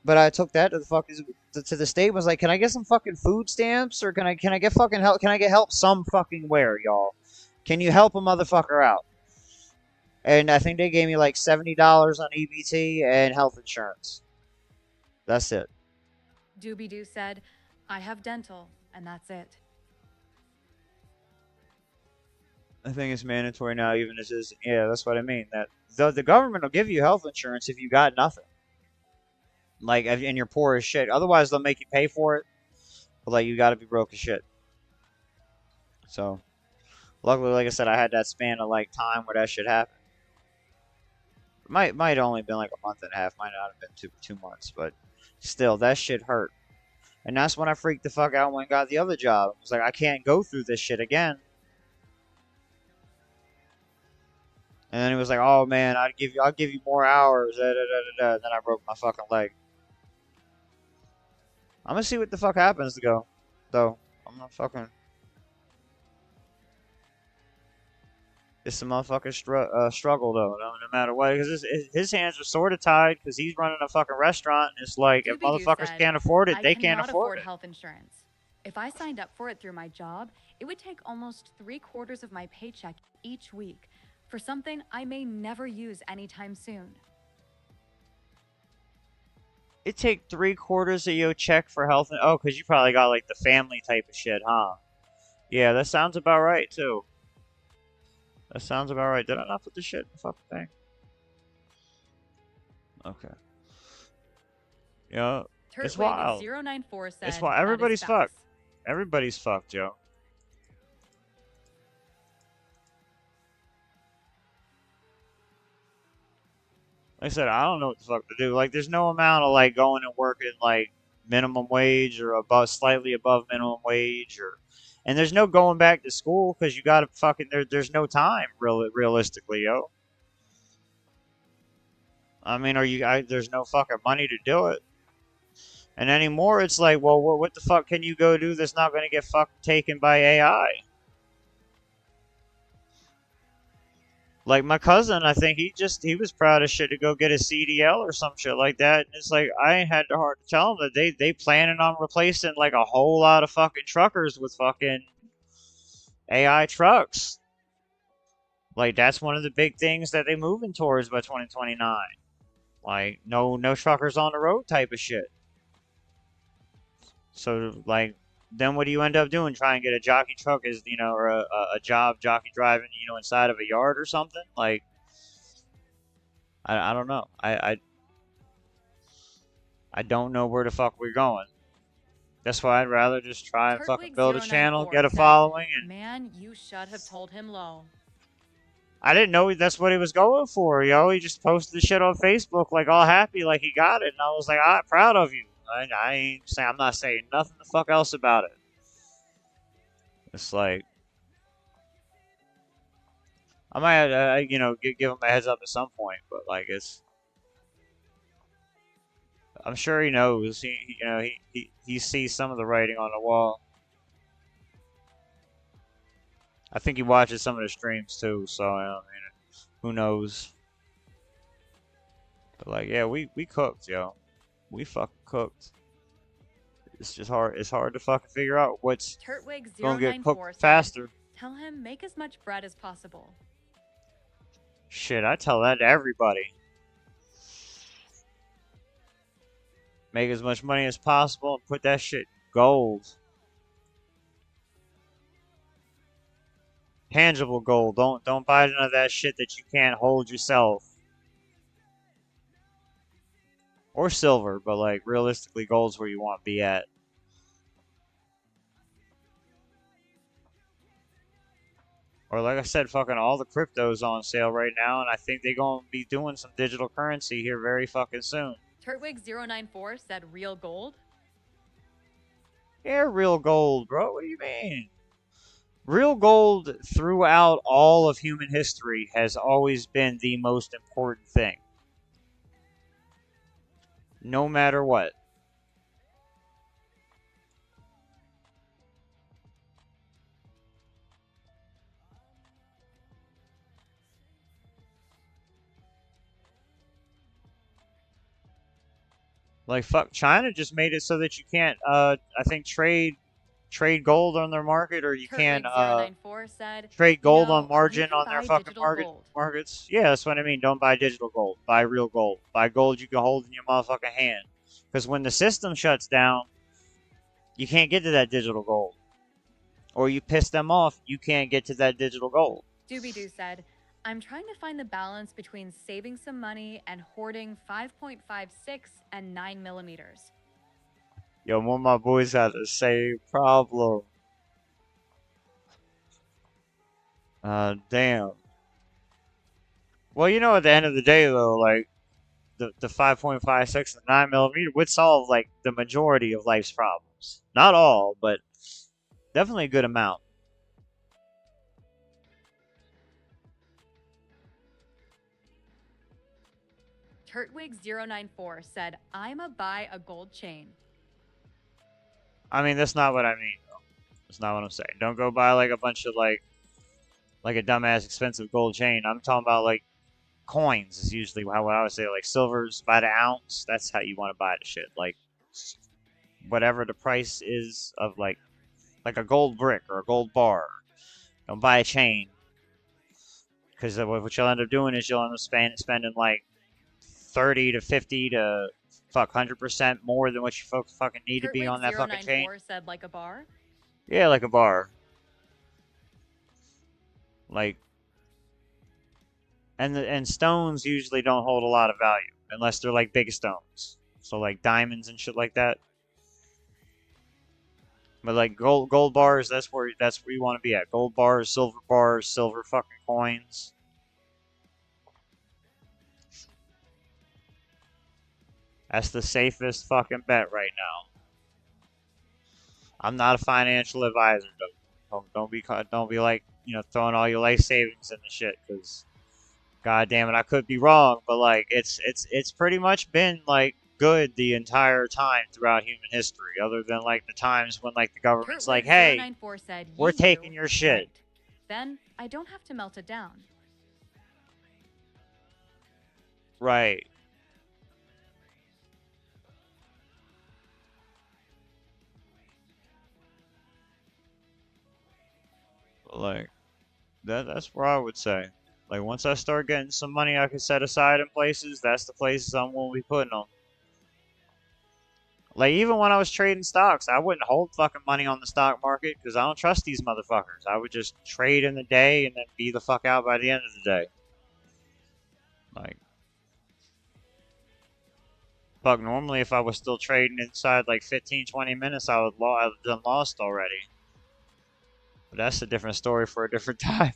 but I took that to the fucking, to the state, was like, can I get some fucking food stamps, or can I get fucking help, can I get help some fucking where, y'all? Can you help a motherfucker out? And I think they gave me like $70 on EBT and health insurance. That's it. Doobie-Doo said, I have dental, and that's it. I think it's mandatory now, even if it's, yeah, that's what I mean. That the government will give you health insurance if you got nothing. Like, and you're poor as shit. Otherwise, they'll make you pay for it. But, like, you got to be broke as shit. So, luckily, like I said, I had that span of, like, time where that shit happened. Might only been like a month and a half. Might not have been two months. But still, that shit hurt. And that's when I freaked the fuck out when I got the other job. I was like, I can't go through this shit again. And then he was like, "Oh man, I'll give you more hours." Da, da, da, da, da. And then I broke my fucking leg. I'm gonna see what the fuck happens though. I'm not fucking. It's a motherfucking struggle though, no matter what, because his hands are sort of tied because he's running a fucking restaurant, and it's like, if motherfuckers can't afford it, they can't afford it. Health insurance. If I signed up for it through my job, it would take almost 3/4 of my paycheck each week for something I may never use anytime soon. It take 3/4 of your check for health, oh, because you probably got like the family type of shit, huh? Yeah, that sounds about right too. That sounds about right. Did I not put the shit in the fucking thing? Okay. Yeah, it's wild. 094 said, it's wild. Everybody's fucked. Everybody's fucked, Joe. Like I said, I don't know what the fuck to do. Like, there's no amount of like going and working like minimum wage or slightly above minimum wage, and there's no going back to school because you got to fucking there's no time realistically, yo. I mean, there's no fucking money to do it. And anymore, it's like, well, what the fuck can you go do that's not going to get fucking taken by AI? Like, my cousin, I think he was proud as shit to go get a CDL or some shit like that. And it's like, I ain't had the heart to tell him that they planning on replacing, like, a whole lot of fucking truckers with fucking AI trucks. Like, that's one of the big things that they moving towards by 2029. Like, no truckers on the road type of shit. So, like, then what do you end up doing? Try and get a jockey truck as, you know, or a job jockey driving, you know, inside of a yard or something? Like, I don't know. I don't know where the fuck we're going. That's why I'd rather just try and fucking build a channel, get a following, and... Man, you should have told him low. I didn't know that's what he was going for, yo. He just posted the shit on Facebook, like, all happy, like he got it. And I was like, I'm proud of you. I ain't saying, I'm not saying nothing the fuck else about it. It's like, I might, you know, give him a heads up at some point, but like, I'm sure he knows. You know, he sees some of the writing on the wall. I think he watches some of the streams too, so I mean, who knows? But like, yeah, we cooked, yo. We fucking cooked. It's just hard. It's hard to fucking figure out what's gonna get cooked faster. Tell him make as much bread as possible. Shit, I tell that to everybody. Make as much money as possible and put that shit gold. Tangible gold. Don't buy none of that shit that you can't hold yourself. Or silver, but like realistically, gold's where you want to be at. Or like I said, fucking all the crypto's on sale right now, and I think they're gonna be doing some digital currency here very fucking soon. Turtwig094 said real gold. Yeah, real gold, bro. What do you mean? Real gold throughout all of human history has always been the most important thing. No matter what. Like, fuck, China just made it so that you can't, I think, trade gold on their market, or you can, Turtwig094 said, trade you gold on know, you margin can on their buy fucking digital gold. markets. Yeah, that's what I mean. Don't buy digital gold. Buy real gold. Buy gold you can hold in your motherfucking hand. Because when the system shuts down, you can't get to that digital gold. Or you piss them off, you can't get to that digital gold. Doobie-Doo said, I'm trying to find the balance between saving some money and hoarding 5.56 and 9 millimeters. Yo, one of my boys had the same problem. Damn. Well, you know, at the end of the day, though, like, the 5.56 and 9 millimeter would solve, like, the majority of life's problems. Not all, but definitely a good amount. Turtwig094 said, I'm a buy a gold chain. I mean, that's not what I mean, though. That's not what I'm saying. Don't go buy, like, a bunch of, like a dumbass expensive gold chain. I'm talking about, like, coins is usually how I would say, like, silver's by the ounce. That's how you want to buy the shit. Like, whatever the price is of, like a gold brick or a gold bar. Don't buy a chain. Because what you'll end up doing is you'll end up spending, like, 30 to 50 to, fuck, 100% more than what you fucking need to be on that fucking chain. Turtwig094 said, like a bar? Yeah, like a bar. Like, and stones usually don't hold a lot of value unless they're like big stones. So like diamonds and shit like that. But like gold bars, that's where you want to be at. Gold bars, silver fucking coins. That's the safest fucking bet right now. I'm not a financial advisor though. Don't be like, you know, throwing all your life savings in the shit, because God damn it, I could be wrong, but like it's pretty much been like good the entire time throughout human history, other than like the times when like the government's like, hey, said, we're taking your shit. Right. Then I don't have to melt it down. Right. Like that's where I would say. Like, once I start getting some money I can set aside in places, that's the places I'm going to be putting them. Like, even when I was trading stocks, I wouldn't hold fucking money on the stock market because I don't trust these motherfuckers. I would just trade in the day and then be the fuck out by the end of the day. Like, fuck, normally if I was still trading inside like 15, 20 minutes, I would have done lost already. But that's a different story for a different time.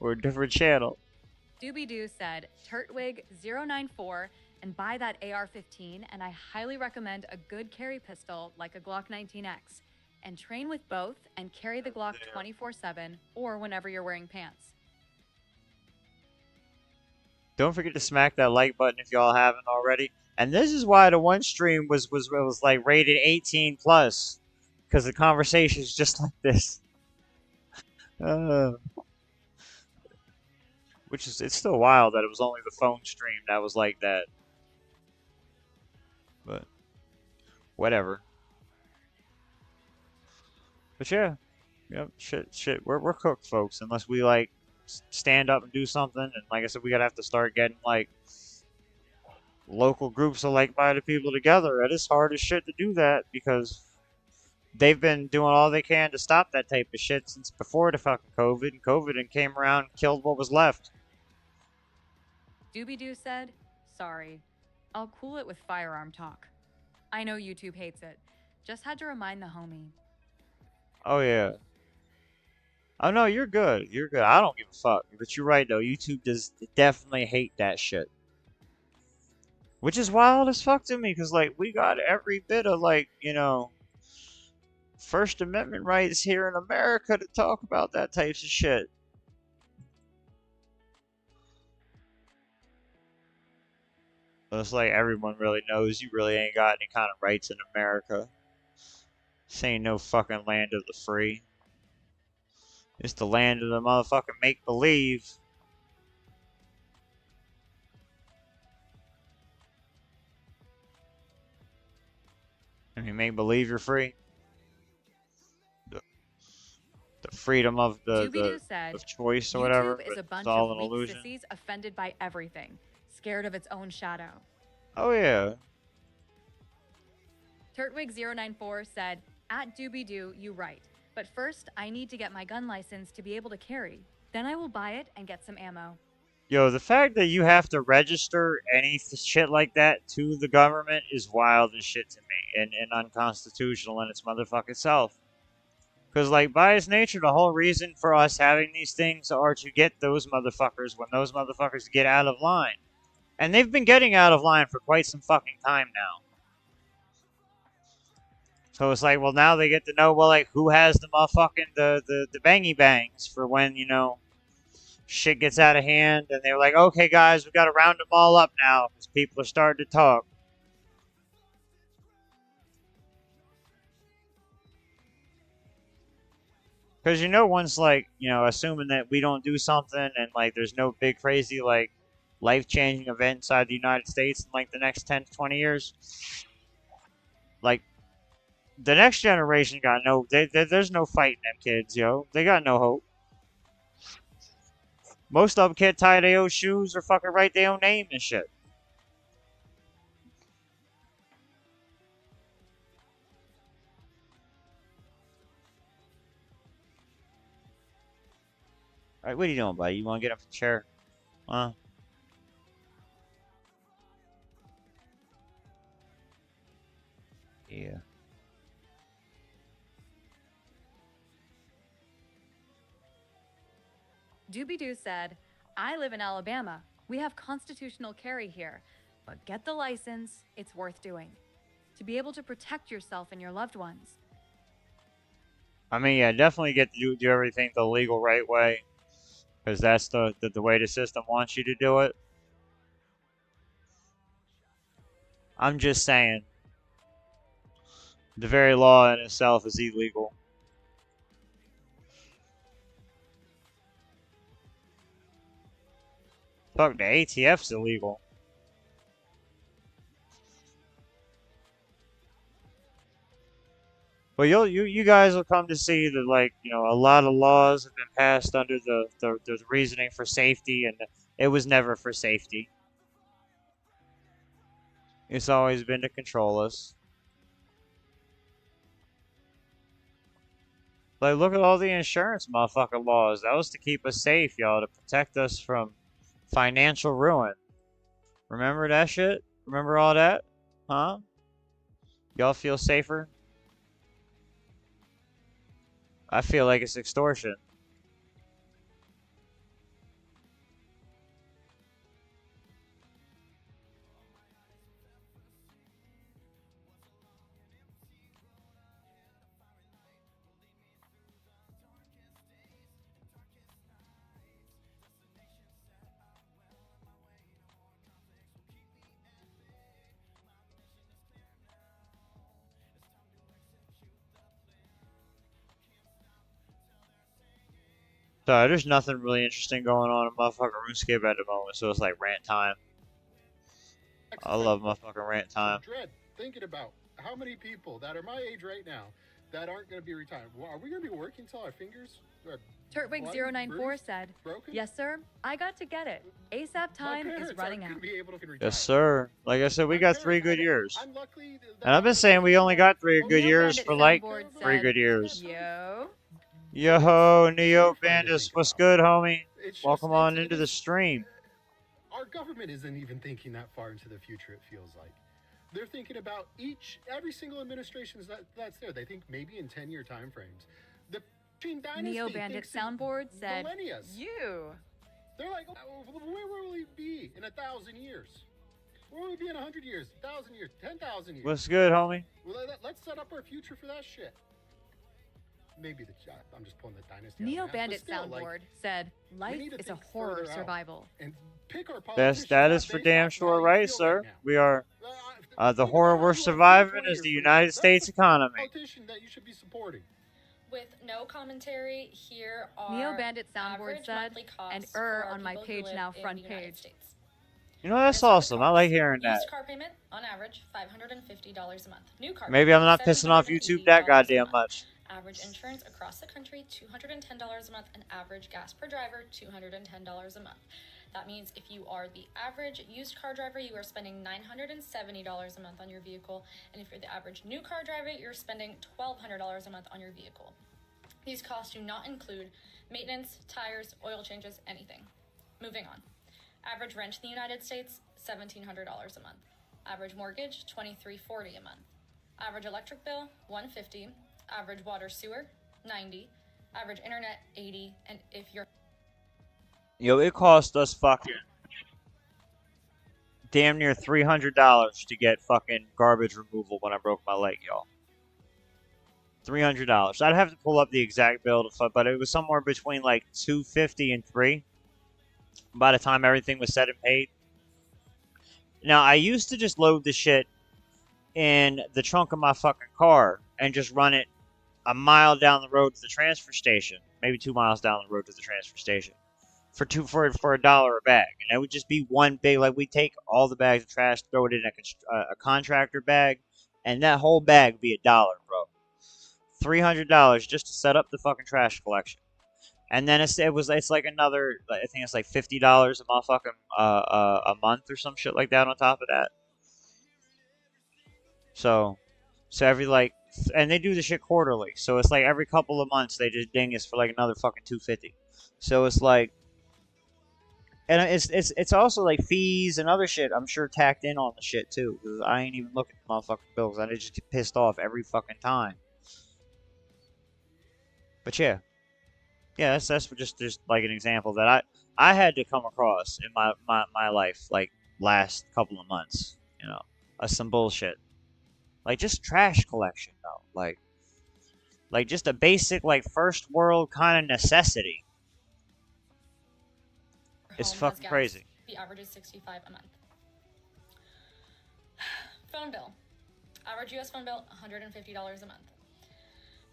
Or a different channel. Doobie-Doo said, Turtwig094 and buy that AR-15, and I highly recommend a good carry pistol like a Glock 19X, and train with both and carry the Glock 24/7 or whenever you're wearing pants. Don't forget to smack that like button if y'all haven't already. And this is why the one stream was like rated 18 plus, because the conversation is just like this. Which is, it's still wild that it was only the phone stream that was like that. But whatever. But yeah, yep, shit. We're cooked, folks. Unless we like stand up and do something, and like I said, we gotta have to start getting like local groups of like-minded people together. It is hard as shit to do that because they've been doing all they can to stop that type of shit since before the fucking COVID. And COVID came around and killed what was left. Doobie-Doo said, sorry, I'll cool it with firearm talk. I know YouTube hates it. Just had to remind the homie. Oh, yeah. Oh, no, you're good. You're good. I don't give a fuck. But you're right, though. YouTube does definitely hate that shit. Which is wild as fuck to me, because, like, we got every bit of, like, you know, First Amendment rights here in America to talk about that types of shit. But it's like everyone really knows you really ain't got any kind of rights in America. This ain't no fucking land of the free. It's the land of the motherfucking make-believe. I mean, make-believe you're free. The freedom of of choice or whatever. YouTube is a bunch It's all of an weak illusion. sissies offended by everything, scared of its own shadow. Oh yeah. Turtwig094 said, "At Doobie-Doo, you right. But first, I need to get my gun license to be able to carry. Then I will buy it and get some ammo." Yo, the fact that you have to register any shit like that to the government is wild as shit to me, and unconstitutional in its motherfucking self. Because, like, by its nature, the whole reason for us having these things are to get those motherfuckers when those motherfuckers get out of line. And they've been getting out of line for quite some fucking time now. So it's like, well, now they get to know, well, like, who has the motherfucking, the bangy bangs for when, you know, shit gets out of hand. And they're like, okay, guys, we got to round them all up now because people are starting to talk. Because, you know, once, like, you know, assuming that we don't do something and, like, there's no big, crazy, like, life-changing event inside the United States in, like, the next 10 to 20 years, like, the next generation got no, there's no fighting them kids, yo. They got no hope. Most of them can't tie their own shoes or fucking write their own name and shit. Alright, what are you doing, buddy? You want to get up the chair? Huh? Yeah. Doobie-Doo said, "I live in Alabama. We have constitutional carry here. But get the license, it's worth doing. To be able to protect yourself and your loved ones." I mean, yeah, definitely get to do everything the legal right way. Because that's the way the system wants you to do it. I'm just saying. The very law in itself is illegal. Fuck, the ATF's illegal. But you guys will come to see that, like, you know, a lot of laws have been passed under the reasoning for safety, and it was never for safety. It's always been to control us. Like, look at all the insurance motherfucking laws. That was to keep us safe, y'all, to protect us from financial ruin. Remember that shit? Remember all that? Huh? Y'all feel safer? I feel like it's extortion. So there's nothing really interesting going on in motherfucking RuneScape at the moment, so it's like rant time. I love motherfucking rant time. Dread, thinking about how many people that are my age right now that aren't going to be retired. Well, are we going to be working till our fingers are Turtwig094 said, broken? "Yes, sir. I got to get it. ASAP time is running out." Yes, sir. Like I said, we got 3 good years. And I've been saying we only got 3 good years for like 3 good years. Yo. Yo, Neo Bandits, what's good, homie? Welcome on into the stream. Our government isn't even thinking that far into the future, it feels like. They're thinking about every single administration that's there. They think maybe in 10-year time frames. The Neo Bandit soundboard said, "You." They're like, where will we be in 1,000 years? Where will we be in 100 years, 1,000 years, 10,000 years? What's good, homie? Well, let's set up our future for that shit. maybe I'm just pulling the dynasty. Neo out of my ass, Bandit but still, like, Soundboard said, "Life need to is a think horror further out survival." and pick our That politicians is not for based damn off of sure how you right, feel sir. right now. We are. The Think horror about how we're you wanna feel surviving 20 is years the from now. United That's States the economy. politician that you should be supporting. With no commentary, here are Neo Bandit Soundboard average said, monthly costs and for on my people who page live now in front the United page. States. You know, that's We're gonna start awesome. with I like cars. hearing that. Used car payment on average $550 a month. New car Maybe I'm payment, not pissing off YouTube that $780 a goddamn month. much. Average insurance across the country $210 a month, and average gas per driver $210 a month. That means if you are the average used car driver, you are spending $970 a month on your vehicle, and if you're the average new car driver, you're spending $1,200 a month on your vehicle. These costs do not include maintenance, tires, oil changes, anything. Moving on. Average rent in the United States, $1,700 a month. Average mortgage, $2,340 a month. Average electric bill, $150. Average water sewer, $90. Average internet, $80. And if you're... Yo, it cost us fucking damn near $300 to get fucking garbage removal when I broke my leg, y'all. $300. I'd have to pull up the exact bill, but it was somewhere between like $250 and $300 by the time everything was said and paid. Now, I used to just load the shit in the trunk of my fucking car and just run it a mile down the road to the transfer station, maybe 2 miles down the road to the transfer station, for $1 a bag, and it would just be one big, like, we take all the bags of trash, throw it in a contractor bag, and that whole bag would be $1, bro. $300 just to set up the fucking trash collection, and then it's like another, I think it's like $50 a motherfucking a month or some shit like that on top of that. So every, like, and they do the shit quarterly, so it's like every couple of months they just ding us for like another fucking $250. So it's like, and it's also like fees and other shit, I'm sure, tacked in on the shit too, because I ain't even looking at the motherfucking bills. I just get pissed off every fucking time. But yeah, that's just like an example that I had to come across in my life, like, last couple of months, you know, some bullshit. Like, just trash collection, though. Like just a basic, like, first world kind of necessity. It's fucking crazy. The average is $65 a month. Phone bill. Average US phone bill, $150 a month.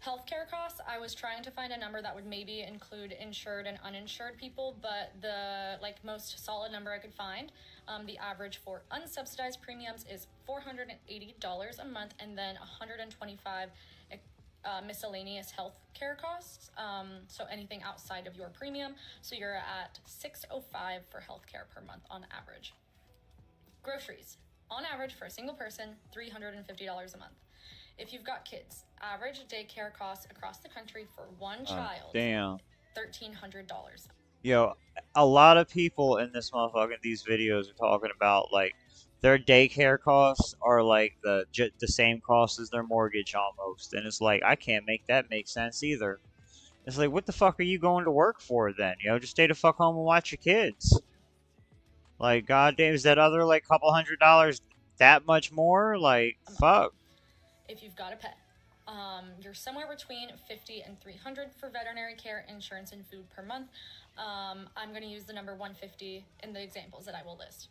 Healthcare costs, I was trying to find a number that would maybe include insured and uninsured people, but the most solid number I could find, the average for unsubsidized premiums is $480 a month, and then $125 miscellaneous health care costs, so anything outside of your premium, so you're at $605 for healthcare per month on average. Groceries, on average for a single person, $350 a month. If you've got kids, average daycare costs across the country for one child, damn, $1,300. Yo, a lot of people in this motherfucking, these videos are talking about, like, their daycare costs are like the same cost as their mortgage almost, and it's like, I can't make that make sense either. It's like, what the fuck are you going to work for then? You know, just stay the fuck home and watch your kids. Like, goddamn, is that other like couple $100 that much more? Like, fuck. If you've got a pet, you're somewhere between $50 and $300 for veterinary care, insurance, and food per month. I'm going to use the number $150 in the examples that I will list.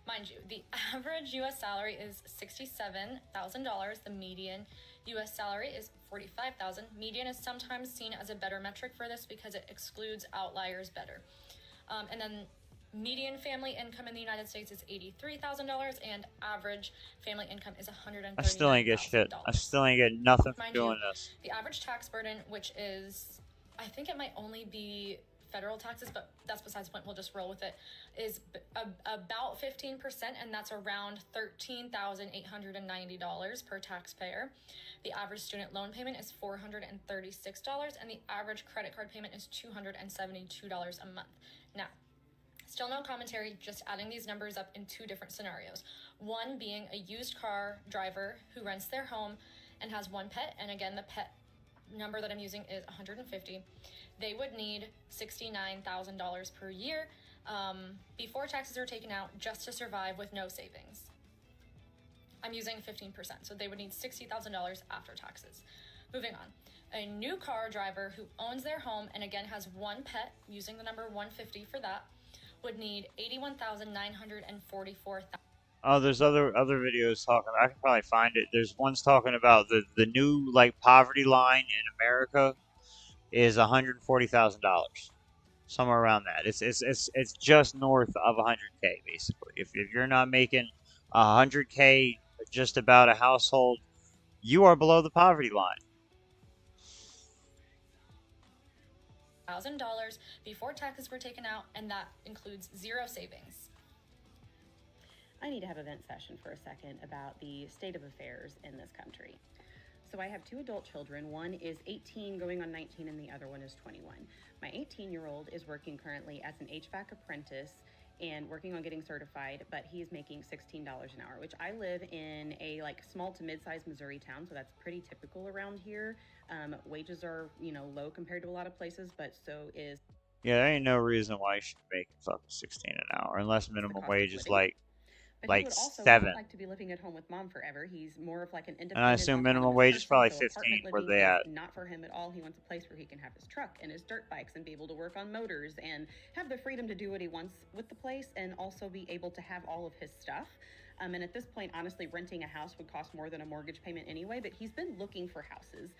Mind you, the average U.S. salary is $67,000. The median U.S. salary is $45,000. Median is sometimes seen as a better metric for this because it excludes outliers better. And then median family income in the United States is $83,000, and average family income is $139,000. I still ain't get shit. I still ain't get nothing from doing this. The average tax burden, which is, I think it might only be federal taxes, but that's besides the point, we'll just roll with it, is about 15%, and that's around $13,890 per taxpayer. The average student loan payment is $436, and the average credit card payment is $272 a month. Now, still no commentary, just adding these numbers up in two different scenarios. One being a used car driver who rents their home and has one pet, and again, the pet number that I'm using is 150. They would need $69,000 per year before taxes are taken out just to survive with no savings. I'm using 15%, so they would need $60,000 after taxes. Moving on. A new car driver who owns their home and again has one pet, using the number 150 for that, would need $81,944. Oh, there's other videos talking. I can probably find it. There's ones talking about the new like poverty line in America is $140,000, somewhere around that. It's just north of 100K basically. If you're not making 100K just about a household, you are below the poverty line. $1,000 before taxes were taken out, and that includes zero savings. I need to have a vent session for a second about the state of affairs in this country. So I have two adult children. One is 18 going on 19 and the other one is 21. My 18-year-old is working currently as an HVAC apprentice and working on getting certified, but he's making $16 an hour, which I live in a like small to mid-sized Missouri town, so that's pretty typical around here. Wages are, you know, low compared to a lot of places, but so is... Yeah, there ain't no reason why you should be making fucking 16 an hour, unless minimum wage is like But he would also 7. not like to be living at home with mom forever. He's more of like an independent. And I assume minimum autonomous wage is person, probably so 15. apartment Where living they is at? not for him at all. He wants a place where he can have his truck and his dirt bikes and be able to work on motors and have the freedom to do what he wants with the place and also be able to have all of his stuff. And at this point, honestly, renting a house would cost more than a mortgage payment anyway, but he's been looking for houses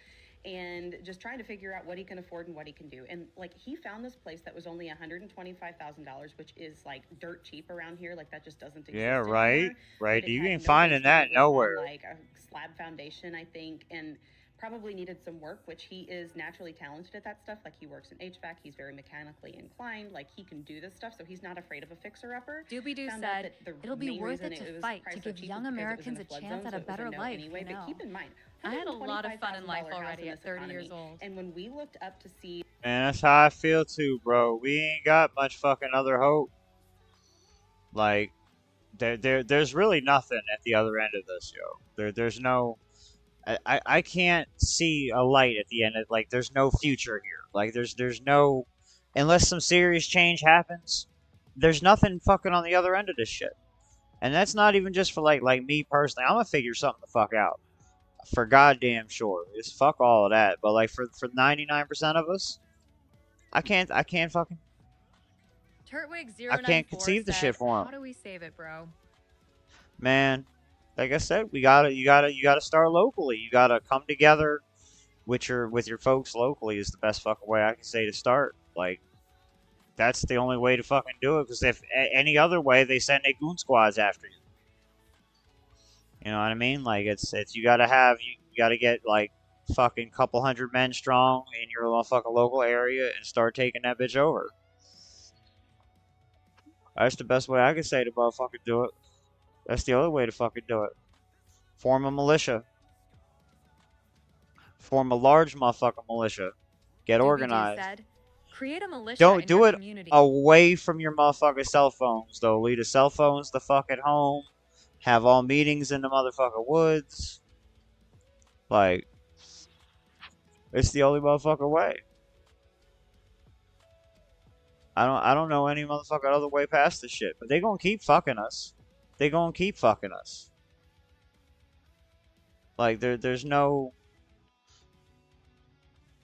and just trying to figure out what he can afford and what he can do. And like he found this place that was only $125,000, which is like dirt cheap around here. Like that just doesn't exist. Yeah, right, anymore. right. But it You had ain't no finding that basement. It was on, nowhere. like a slab foundation, I think, and probably needed some work, which he is naturally talented at that stuff. Like he works in HVAC, he's very mechanically inclined, like he can do this stuff, so he's not afraid of a fixer-upper. Doobie-doo Found out said, that the it'll be main worth reason it to was fight to priced so give cheap young was because it was Americans in a flood chance zone, at so a it was better no life, anyway. you know. But keep in mind, I had a lot of fun in $125,000 life house already in at this 30 economy. years old. And when we looked up to see... And that's how I feel too, bro. We ain't got much fucking other hope. Like, there's really nothing at the other end of this, yo. There's no... I can't see a light at the end. Like, there's no future here. Like, there's no... Unless some serious change happens, there's nothing fucking on the other end of this shit. And that's not even just for, like me personally. I'm gonna figure something the fuck out. For goddamn sure. Just fuck all of that. But, like, for 99% of us, I can't fucking... Turtwig094 I can't conceive the shit for him. How do we save it, bro? Man, like I said, you gotta start locally. You gotta come together with your folks locally is the best fucking way I can say to start. Like, that's the only way to fucking do it. Because if any other way, they send their goon squads after you. You know what I mean? Like, it's you gotta get like fucking couple hundred men strong in your little fucking local area and start taking that bitch over. That's the best way I can say to motherfucking do it. That's the only way to fucking do it. Form a militia. Form a large motherfucking militia. Get organized. Said, create a militia Don't in do your it community. away from your motherfucking cell phones, though. Leave the cell phones the fuck at home. Have all meetings in the motherfucking woods. Like, it's the only motherfucking way. I don't know any motherfucking other way past this shit. But they gonna keep fucking us. They gonna keep fucking us. Like, there's no...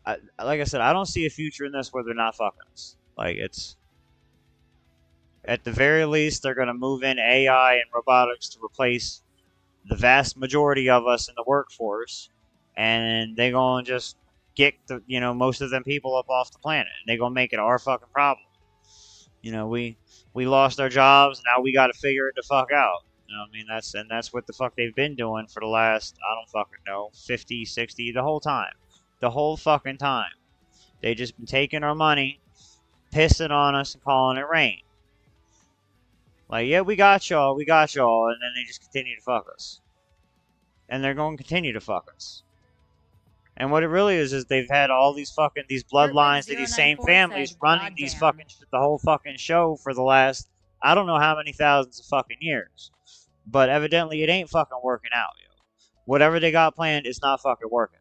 like I said, I don't see a future in this where they're not fucking us. Like, it's... At the very least, they're gonna move in AI and robotics to replace the vast majority of us in the workforce. And they gonna just get most of them people up off the planet. And they gonna make it our fucking problem. You know, we lost our jobs, now we gotta figure it the fuck out. You know what I mean? That's what the fuck they've been doing for the last, I don't fucking know, 50, 60, the whole time. The whole fucking time. They just been taking our money, pissing on us, and calling it rain. Like, yeah, we got y'all, and then they just continue to fuck us. And they're going to continue to fuck us. And what it really is they've had all these bloodlines to these same families running these fucking the whole fucking show for the last, I don't know how many thousands of fucking years. But evidently it ain't fucking working out, yo. Whatever they got planned, it's not fucking working.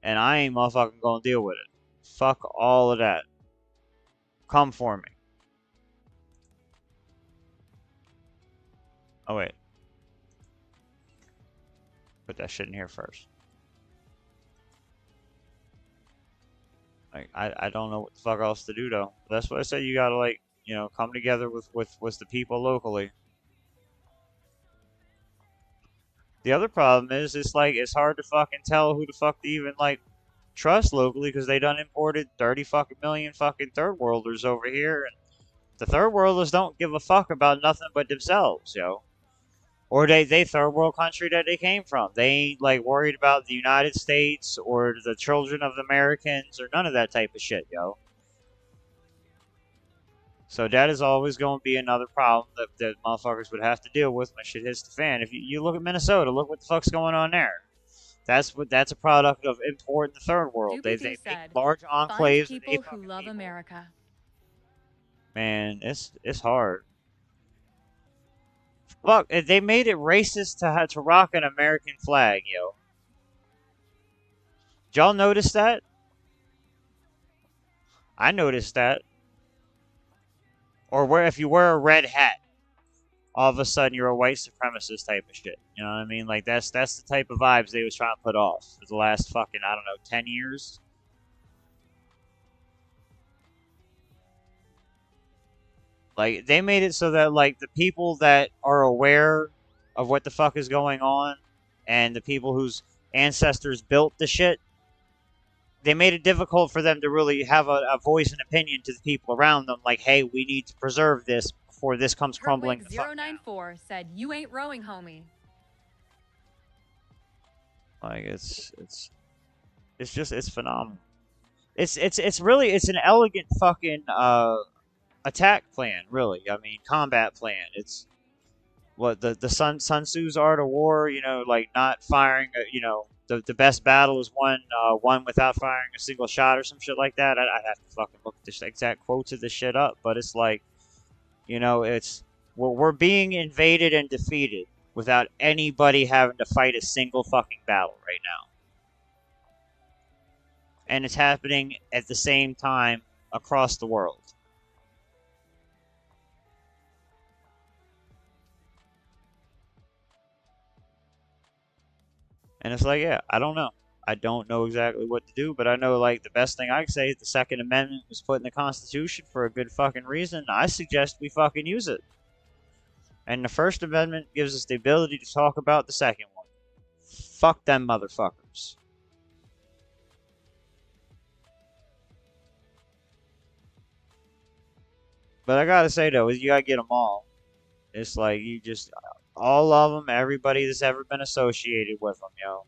And I ain't motherfucking gonna deal with it. Fuck all of that. Come for me. Oh, wait. Put that shit in here first. Like, I don't know what the fuck else to do, though. That's what I said. You gotta, like, you know, come together with the people locally. The other problem is, it's like, it's hard to fucking tell who the fuck to even, like, trust locally, because they done imported 30 fucking million fucking third worlders over here, and the third worlders don't give a fuck about nothing but themselves, yo. Or they third world country that they came from. They ain't, like, worried about the United States or the children of Americans or none of that type of shit, yo. So that is always going to be another problem that motherfuckers would have to deal with when shit hits the fan. If you look at Minnesota, look what the fuck's going on there. That's a product of importing the third world. They make large enclaves. Find people who love America. Man, it's hard. Fuck, they made it racist to rock an American flag, yo. Did y'all notice that? I noticed that. Or if you wear a red hat, all of a sudden you're a white supremacist type of shit. You know what I mean? Like, that's the type of vibes they was trying to put off for the last fucking, I don't know, 10 years. Like, they made it so that, like, the people that are aware of what the fuck is going on and the people whose ancestors built the shit, they made it difficult for them to really have a voice and opinion to the people around them. Like, hey, we need to preserve this before this comes crumbling the fuck down. 094 said, "You ain't rowing, homie." Like, it's phenomenal. It's really an elegant fucking attack plan, really. I mean, combat plan. It's what the Sun Tzu's art of war. You know, like not firing. You know, the best battle is won without firing a single shot or some shit like that. I'd have to fucking look the exact quotes of this shit up, but it's like, you know, we're being invaded and defeated without anybody having to fight a single fucking battle right now. And it's happening at the same time across the world. And it's like, yeah, I don't know. I don't know exactly what to do, but I know, like, the best thing I can say is the Second Amendment was put in the Constitution for a good fucking reason. I suggest we fucking use it. And the First Amendment gives us the ability to talk about the second one. Fuck them motherfuckers. But I gotta say, though, you gotta get them all. It's like, you just, all of them, everybody that's ever been associated with them, yo.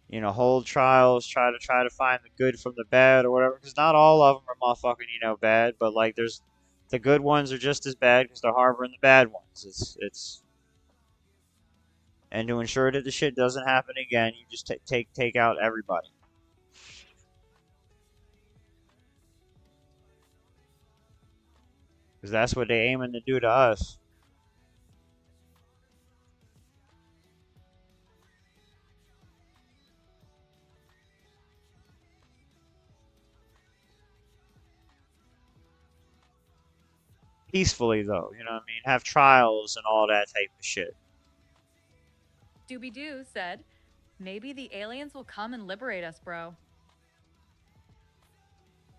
You know, hold trials, try to find the good from the bad or whatever, because not all of them are motherfucking, you know, bad, but, like, there's, the good ones are just as bad because they're harboring the bad ones. And to ensure that the shit doesn't happen again, you just take out everybody. Because that's what they aiming to do to us. Peacefully, though, you know what I mean? Have trials and all that type of shit. Doobie-Doo said, "Maybe the aliens will come and liberate us, bro."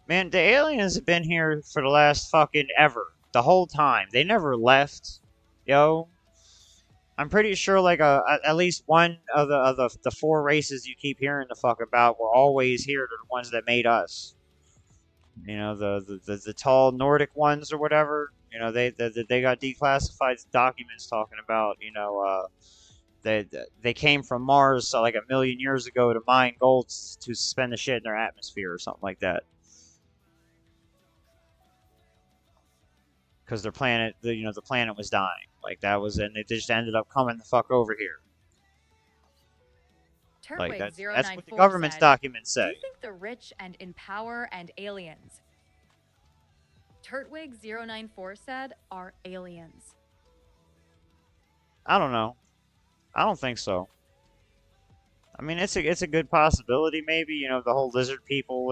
Man, the aliens have been here for the last fucking ever. The whole time. They never left. Yo. I'm pretty sure, like, at least one of the four races you keep hearing the fuck about were always here. They're the ones that made us. You know, the tall Nordic ones or whatever. You know, they got declassified documents talking about, you know, they came from Mars like 1 million years ago to mine gold to suspend the shit in their atmosphere or something like that. Because their planet, the planet was dying. Like, that was, and they just ended up coming the fuck over here. Like, that's what the government's documents say. Do you think the rich and in power and aliens? Turtwig094 said, are aliens. I don't know. I don't think so. I mean, it's a good possibility, maybe, you know, the whole lizard people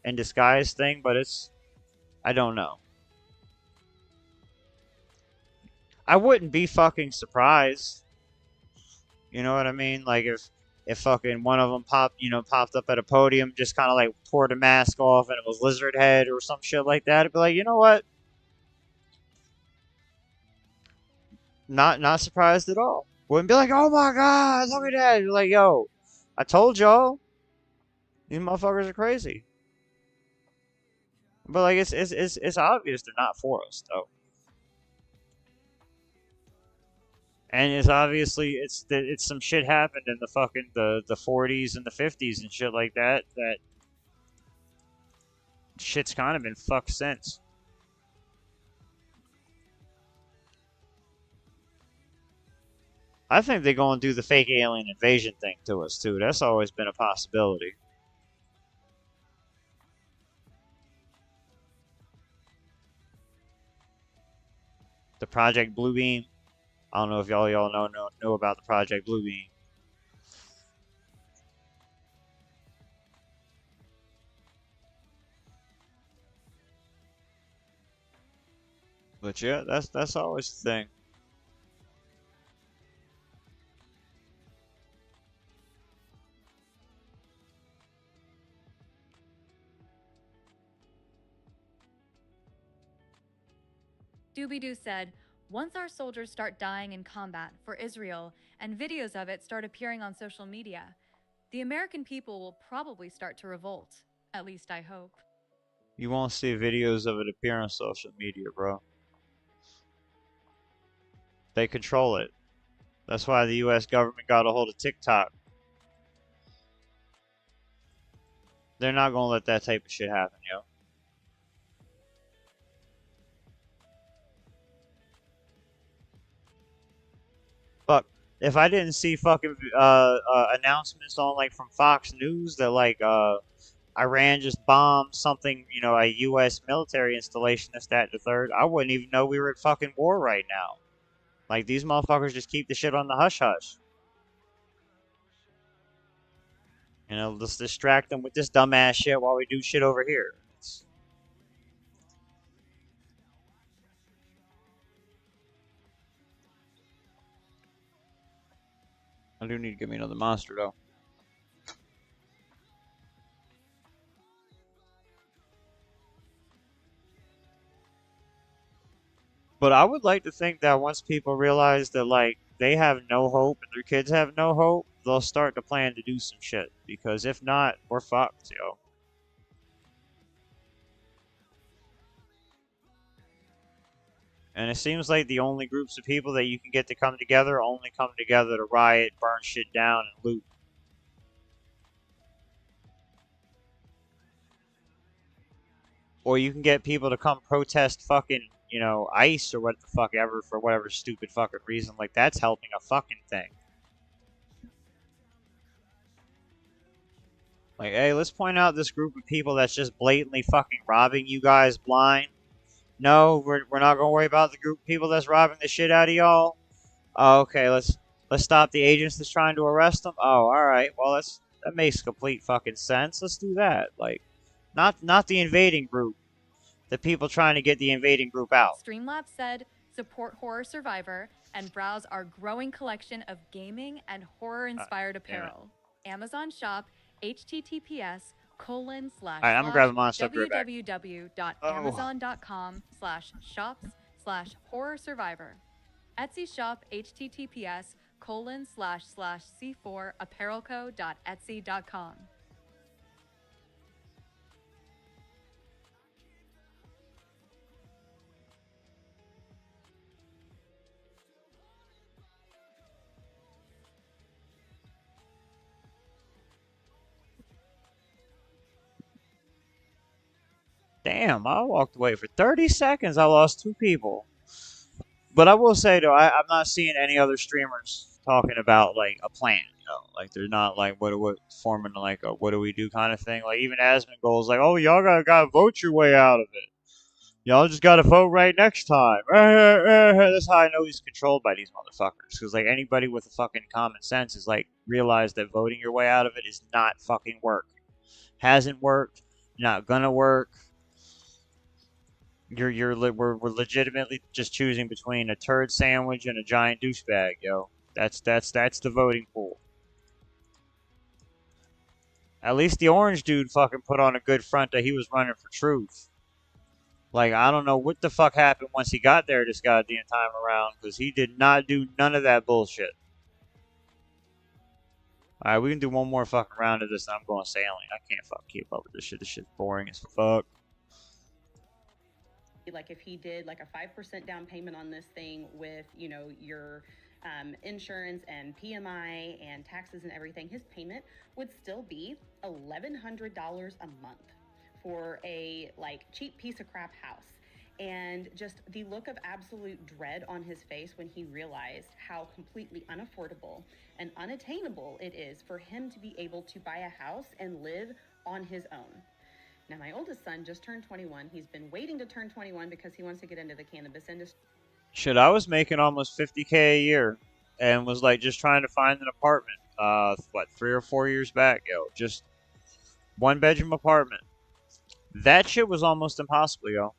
in disguise thing, but I don't know. I wouldn't be fucking surprised. You know what I mean? Like if fucking one of them popped up at a podium, just kind of like tore the mask off, and it was Lizard Head or some shit like that, I'd be like, you know what? Not surprised at all. Wouldn't be like, oh my god, look at that. You're like, yo, I told y'all, these motherfuckers are crazy. But like, it's obvious they're not for us though. And it's obviously it's some shit happened in the fucking the 40s and the 50s and shit like that. That shit's kind of been fucked since. I think they're going to do the fake alien invasion thing to us too. That's always been a possibility. The Project Bluebeam. I don't know if y'all know about the Project Bluebeam. But yeah, that's always the thing. Doobie-Doo said, once our soldiers start dying in combat for Israel and videos of it start appearing on social media, the American people will probably start to revolt. At least I hope. You won't see videos of it appear on social media, bro. They control it. That's why the U.S. government got a hold of TikTok. They're not gonna let that type of shit happen, yo. Fuck. If I didn't see fucking announcements on like from Fox News that like Iran just bombed something, a U.S. military installation, this, that, and the third, I wouldn't even know we were at fucking war right now. Like, these motherfuckers just keep the shit on the hush-hush. Let's distract them with this dumbass shit while we do shit over here. I do need to get me another monster, though. But I would like to think that once people realize that, like, they have no hope and their kids have no hope, they'll start to plan to do some shit. Because if not, we're fucked, yo. And it seems like the only groups of people that you can get to come together only come together to riot, burn shit down, and loot. Or you can get people to come protest fucking, ICE or what the fuck ever for whatever stupid fucking reason. Like, that's helping a fucking thing. Like, hey, let's point out this group of people that's just blatantly fucking robbing you guys blind. No, we're not gonna worry about the group of people that's robbing the shit out of y'all. Oh, okay, let's stop the agents that's trying to arrest them. Oh, all right. Well, that makes complete fucking sense. Let's do that. Like, not the invading group. The people trying to get the invading group out. Streamlabs said, support Horror Survivor and browse our growing collection of gaming and horror-inspired apparel. Amazon shop, https:// I'm gonna grab a monster www.amazon.com/shops/horror survivor. Etsy shop, https://c4apparelco.etsy.com. Damn, I walked away for 30 seconds. I lost 2 people. But I will say, though, I'm not seeing any other streamers talking about, like, a plan, Like, they're not, like, what forming, like, a what do we do kind of thing. Like, even Asmongold's like, oh, y'all gotta vote your way out of it. Y'all just gotta vote right next time. That's how I know he's controlled by these motherfuckers. Because, like, anybody with a fucking common sense is, like, realize that voting your way out of it is not fucking work. Hasn't worked. Not gonna work. We're legitimately just choosing between a turd sandwich and a giant douchebag, yo. That's the voting pool. At least the orange dude fucking put on a good front that he was running for truth. Like, I don't know what the fuck happened once he got there this goddamn time around, because he did not do none of that bullshit. Alright, we can do one more fucking round of this, and I'm going sailing. I can't fucking keep up with this shit. This shit's boring as fuck. Like if he did like a 5% down payment on this thing with, you know, your insurance and PMI and taxes and everything, his payment would still be $1,100 a month for a like cheap piece of crap house. And just the look of absolute dread on his face when he realized how completely unaffordable and unattainable it is for him to be able to buy a house and live on his own. Now, my oldest son just turned 21. He's been waiting to turn 21 because he wants to get into the cannabis industry. Shit, I was making almost $50K a year and was like just trying to find an apartment. 3 or 4 years back, yo. Just 1-bedroom apartment. That shit was almost impossible, yo.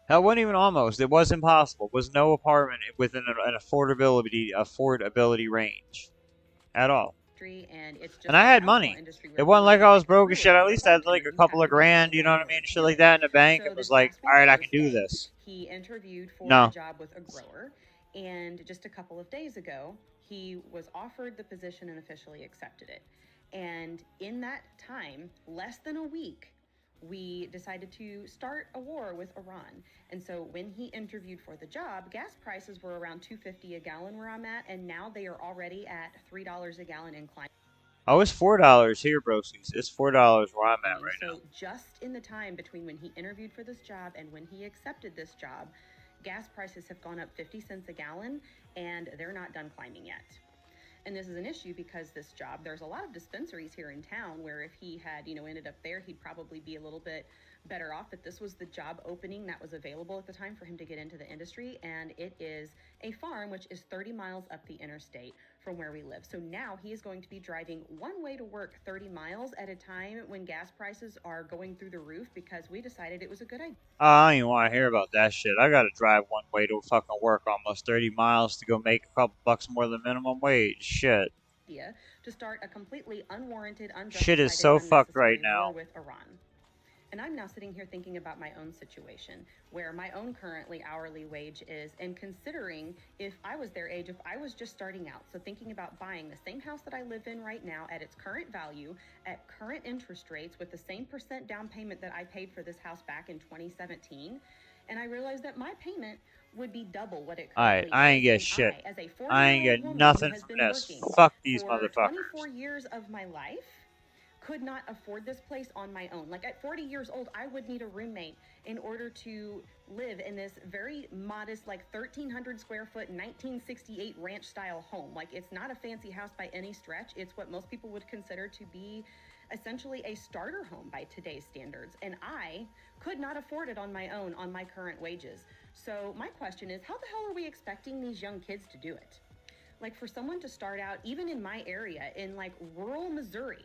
Hell, it wasn't even almost. It was impossible. It was no apartment within an affordability range at all. And I had money. It wasn't like I was broke and shit. At least I had like a couple of grand, you know what I mean? Shit like that in the bank. It was like, all right, I can do this. He interviewed for a job with a grower, and just a couple of days ago, he was offered the position and officially accepted it. And in that time, less than a week, we decided to start a war with Iran. And so when he interviewed for the job, gas prices were around $2.50 a gallon where I'm at, and now they are already at $3 a gallon in climate. Oh, it's $4 here, broskies. It's $4 where I'm at right now. So just in the time between when he interviewed for this job and when he accepted this job, gas prices have gone up 50 cents a gallon, and they're not done climbing yet. And this is an issue because this job, there's a lot of dispensaries here in town where if he had, you know, ended up there, he'd probably be a little bit better off. But this was the job opening that was available at the time for him to get into the industry. And it is a farm, which is 30 miles up the interstate from where we live. So now he is going to be driving one way to work 30 miles at a time when gas prices are going through the roof because we decided it was a good idea. I don't even want to hear about that shit. I gotta drive one way to fucking work almost 30 miles to go make a couple bucks more than minimum wage. Shit. To start a completely unwarranted, unjustified, shit is so fucked right now. With Iran. And I'm now sitting here thinking about my own situation, where my own currently hourly wage is, and considering if I was their age, if I was just starting out, so thinking about buying the same house that I live in right now at its current value, at current interest rates, with the same % down payment that I paid for this house back in 2017, and I realized that my payment would be double what it currently is. I ain't get shit. I ain't get nothing from this. Fuck these motherfuckers. 24 years of my life, could not afford this place on my own. Like at 40 years old, I would need a roommate in order to live in this very modest, like 1,300 square foot, 1968 ranch style home. Like it's not a fancy house by any stretch. It's what most people would consider to be essentially a starter home by today's standards. And I could not afford it on my own on my current wages. So my question is, how the hell are we expecting these young kids to do it? Like for someone to start out, even in my area, in like rural Missouri,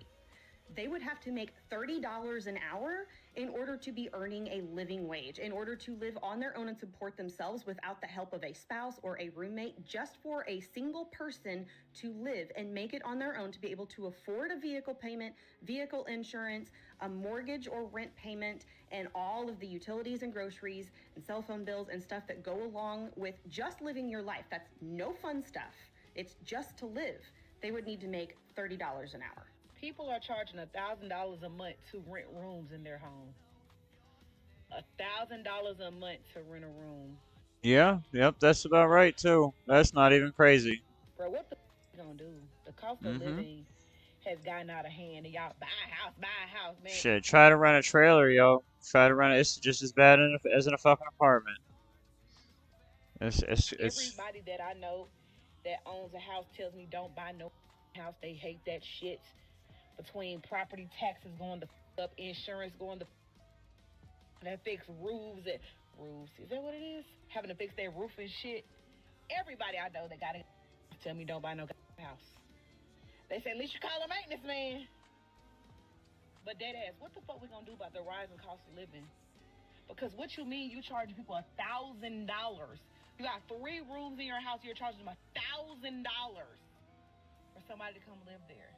they would have to make $30 an hour in order to be earning a living wage, in order to live on their own and support themselves without the help of a spouse or a roommate, just for a single person to live and make it on their own, to be able to afford a vehicle payment, vehicle insurance, a mortgage or rent payment, and all of the utilities and groceries and cell phone bills and stuff that go along with just living your life. That's no fun stuff. It's just to live. They would need to make $30 an hour. People are charging $1,000 a month to rent rooms in their home. $1,000 a month to rent a room. Yeah, yep, that's about right too. That's not even crazy. Bro, what the you gonna do? The cost of living has gotten out of hand, and y'all buy a house, man. Shit, try to rent a trailer, yo. Try to rent it. It's just as bad as in a fucking apartment. Everybody that I know that owns a house tells me don't buy no house. They hate that shit. Between property taxes going to up, insurance going to and fix roofs. Is that what it is? Having to fix their roof and shit. Everybody I know that gotta tell me don't buy no house. They say at least you call a maintenance man. But dead ass, what the fuck we gonna do about the rising cost of living? Because what you mean you charge people $1,000 You got 3 rooms in your house, you're charging them $1,000 for somebody to come live there.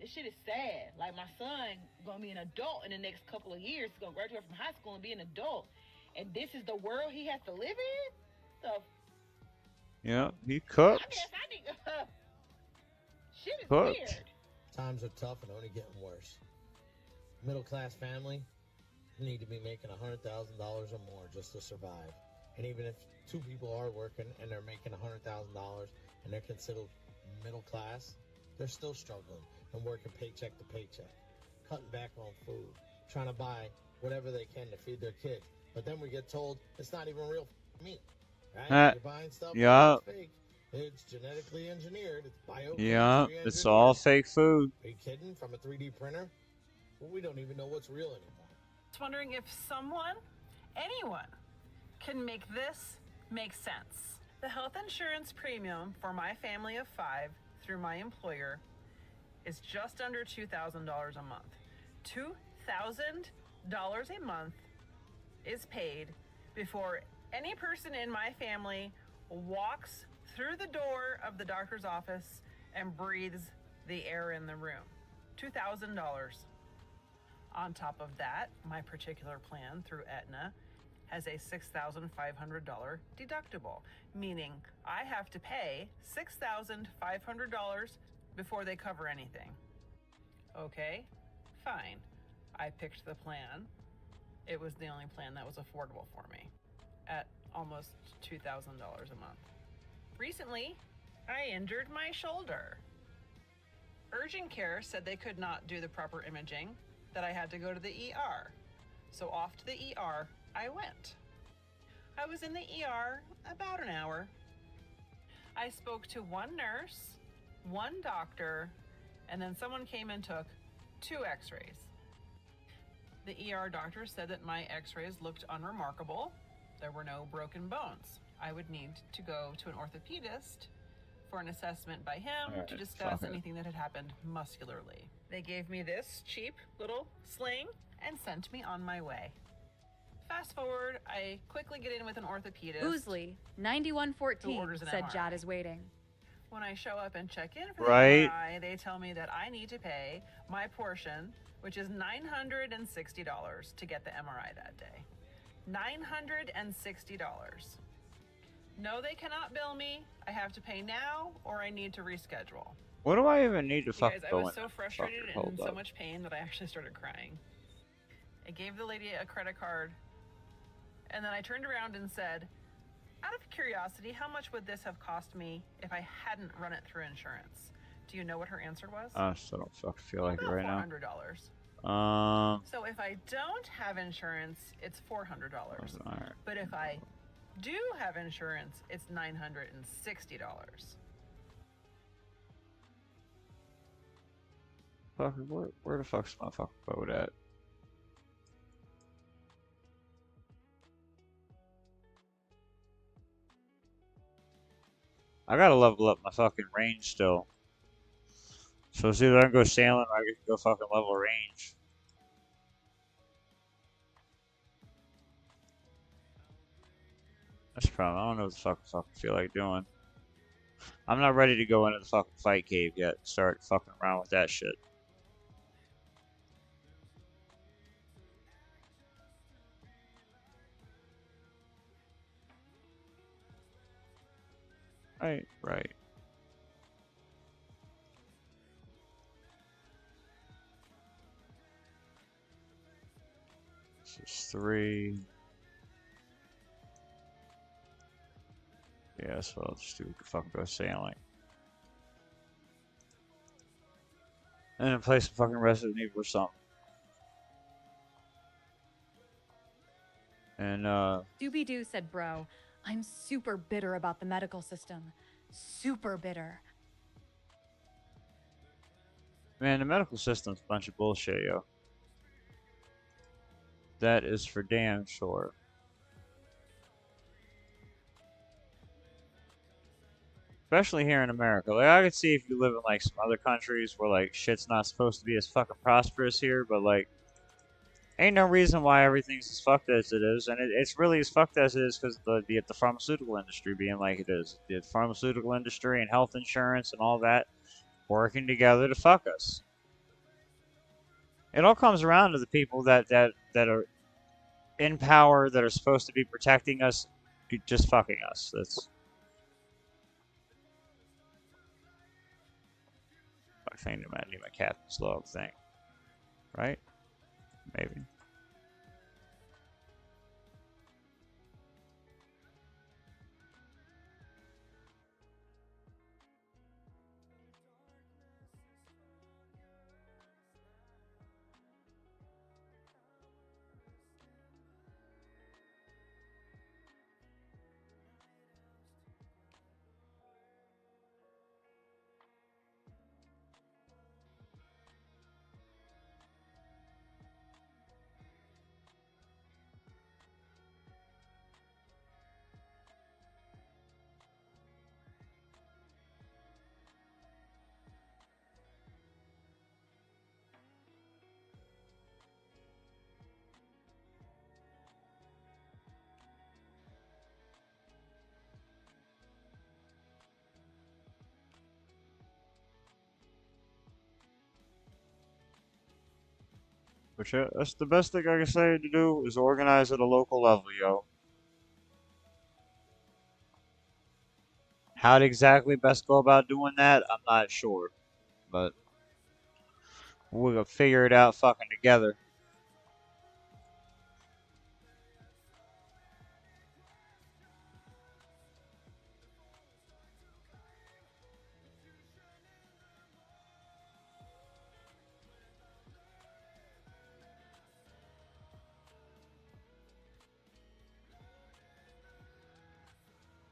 This shit is sad. Like, my son gonna be an adult in the next couple of years. He's gonna graduate from high school and be an adult. And this is the world he has to live in? So, yeah, he cooked. I guess I need shit is Cooked. weird. Times are tough and only getting worse. Middle class family need to be making $100,000 or more just to survive. And even if 2 people are working and they're making $100,000 and they're considered middle class, they're still struggling and working paycheck to paycheck, cutting back on food, trying to buy whatever they can to feed their kids. But then we get told it's not even real meat, right? You're buying stuff that's fake. It's genetically engineered. It's Yeah, it's all fake food. Are you kidding? From a 3D printer? Well, we don't even know what's real anymore. Just wondering if someone, anyone, can make this make sense. The health insurance premium for my family of 5 through my employer is just under $2,000 a month. $2,000 a month is paid before any person in my family walks through the door of the doctor's office and breathes the air in the room. $2,000. On top of that, my particular plan through Aetna has a $6,500 deductible, meaning I have to pay $6,500 before they cover anything. Okay, fine. I picked the plan. It was the only plan that was affordable for me at almost $2,000 a month. Recently, I injured my shoulder. Urgent care said they could not do the proper imaging, that I had to go to the ER. So off to the ER I went. I was in the ER about an hour. I spoke to one nurse, one doctor, and then someone came and took 2 x-rays. The ER doctor said that my x-rays looked unremarkable. There were no broken bones. I would need to go to an orthopedist for an assessment by him to discuss anything that had happened muscularly. They gave me this cheap little sling and sent me on my way. Fast forward, I quickly get in with an orthopedist. Boozley, 9114, said MRI. Jad is waiting. When I show up and check in for the Right. MRI, they tell me that I need to pay my portion, which is $960 to get the MRI that day. $960. No, they cannot bill me. I have to pay now, or I need to reschedule. What do I even need to You fucking guys, I go was in? so frustrated and Hold in so up. much pain that I actually started crying. I gave the lady a credit card, and then I turned around and said, out of curiosity, how much would this have cost me if I hadn't run it through insurance? Do you know what her answer was? I still don't fucking feel like it About right now. $400. So if I don't have insurance, it's $400. Alright. But if I do have insurance, it's $960. Fucker, where the fuck's my fucking boat at? I gotta level up my fucking range still. So it's either I can go sailing or I can go fucking level range. That's the problem. I don't know what the fuck I fucking feel like doing. I'm not ready to go into the fucking fight cave yet. Start fucking around with that shit. Right. This is 3. Yeah, so I'll just do fucking go sailing. And then play some fucking Resident Evil or something. And Doobie Doo said, bro, I'm super bitter about the medical system. Super bitter. man, the medical system's a bunch of bullshit, yo. That is for damn sure. Especially here in America. Like, I could see if you live in, like, some other countries where, like, shit's not supposed to be as fucking prosperous here, but, like, Ain't no reason why everything's as fucked as it is, and it's really as fucked as it is because the pharmaceutical industry being like it is. The pharmaceutical industry and health insurance and all that working together to fuck us. It all comes around to the people that are in power that are supposed to be protecting us, just fucking us. That's. I think I need my captain's log thing, right? Maybe. Which that's the best thing I can say to do is organize at a local level, yo. How to exactly best go about doing that, I'm not sure, but we'll figure it out fucking together.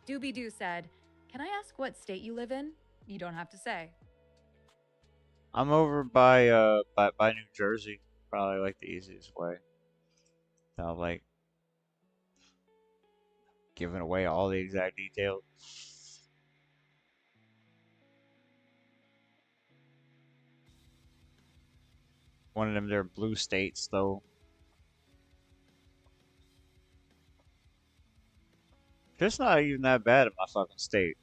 Doobie Doo said, "Can I ask what state you live in? You don't have to say." I'm over by New Jersey, probably like the easiest way. Without like giving away all the exact details. One of them, they're blue states though. It's not even that bad in my fucking state.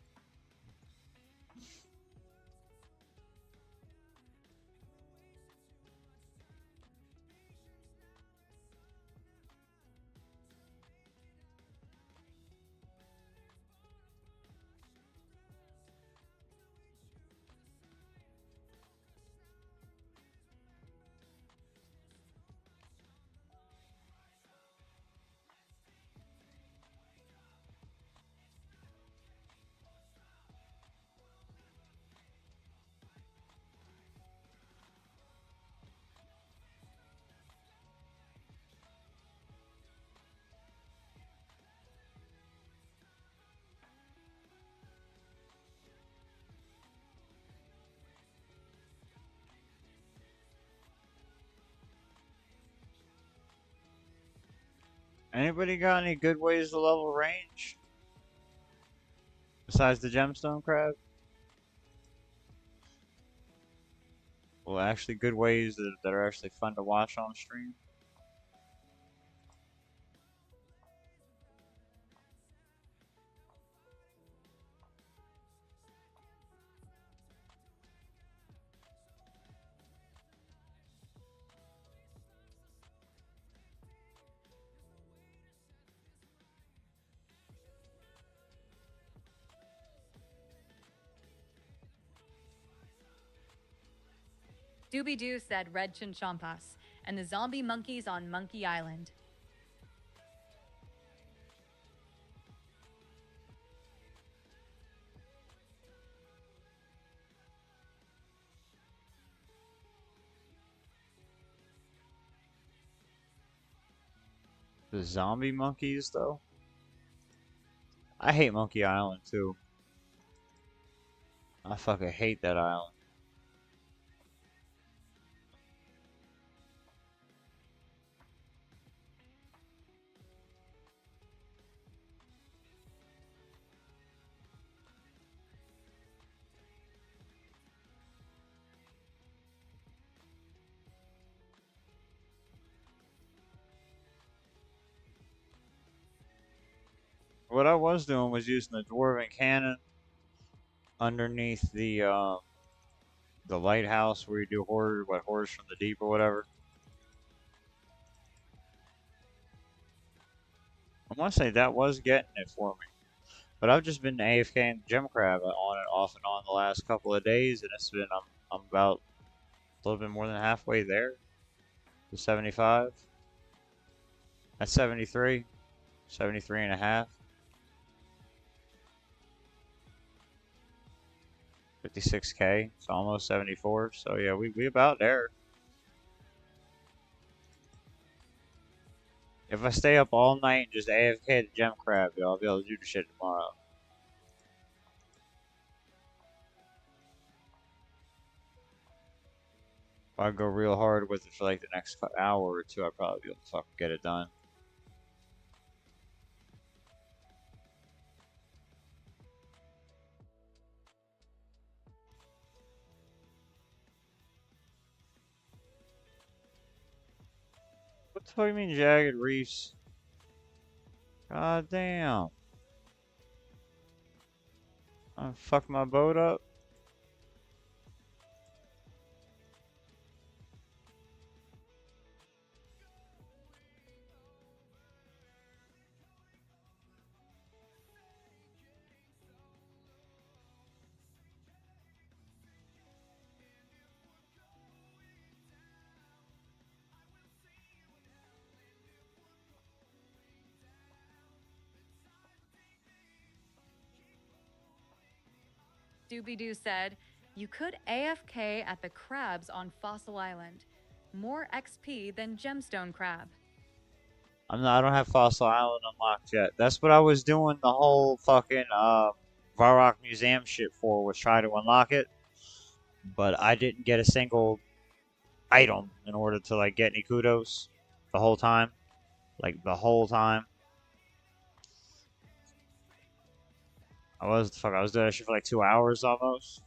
Anybody got any good ways to level range? Besides the gemstone crab? Well, actually good ways that are actually fun to watch on stream. Doobie Doo said Red Chinchompas and the zombie monkeys on Monkey Island. The zombie monkeys though? I hate Monkey Island too. I fucking hate that island. what I was doing was using the dwarven cannon underneath the lighthouse where you do horrors from the deep or whatever. I want to say that was getting it for me. But I've just been AFK in Gem Crab on and off and on the last couple of days, and it's been I'm about a little bit more than halfway there to 75. That's 73, 73 and a half. 56K, so almost 74. So yeah, we about there. If I stay up all night and just AFK the Gem Crab, yo, I'll be able to do the shit tomorrow. If I go real hard with it for like the next hour or two, I'll probably be able to fucking get it done. What the fuck do you mean jagged reefs? God damn. I fucked my boat up. Doobie-Doo said, you could AFK at the crabs on Fossil Island. More XP than Gemstone Crab. I don't have Fossil Island unlocked yet. That's what I was doing the whole fucking Varrock Museum shit for, was trying to unlock it. But I didn't get a single item in order to like get any kudos the whole time. Like the whole time. I was doing that shit for like 2 hours almost.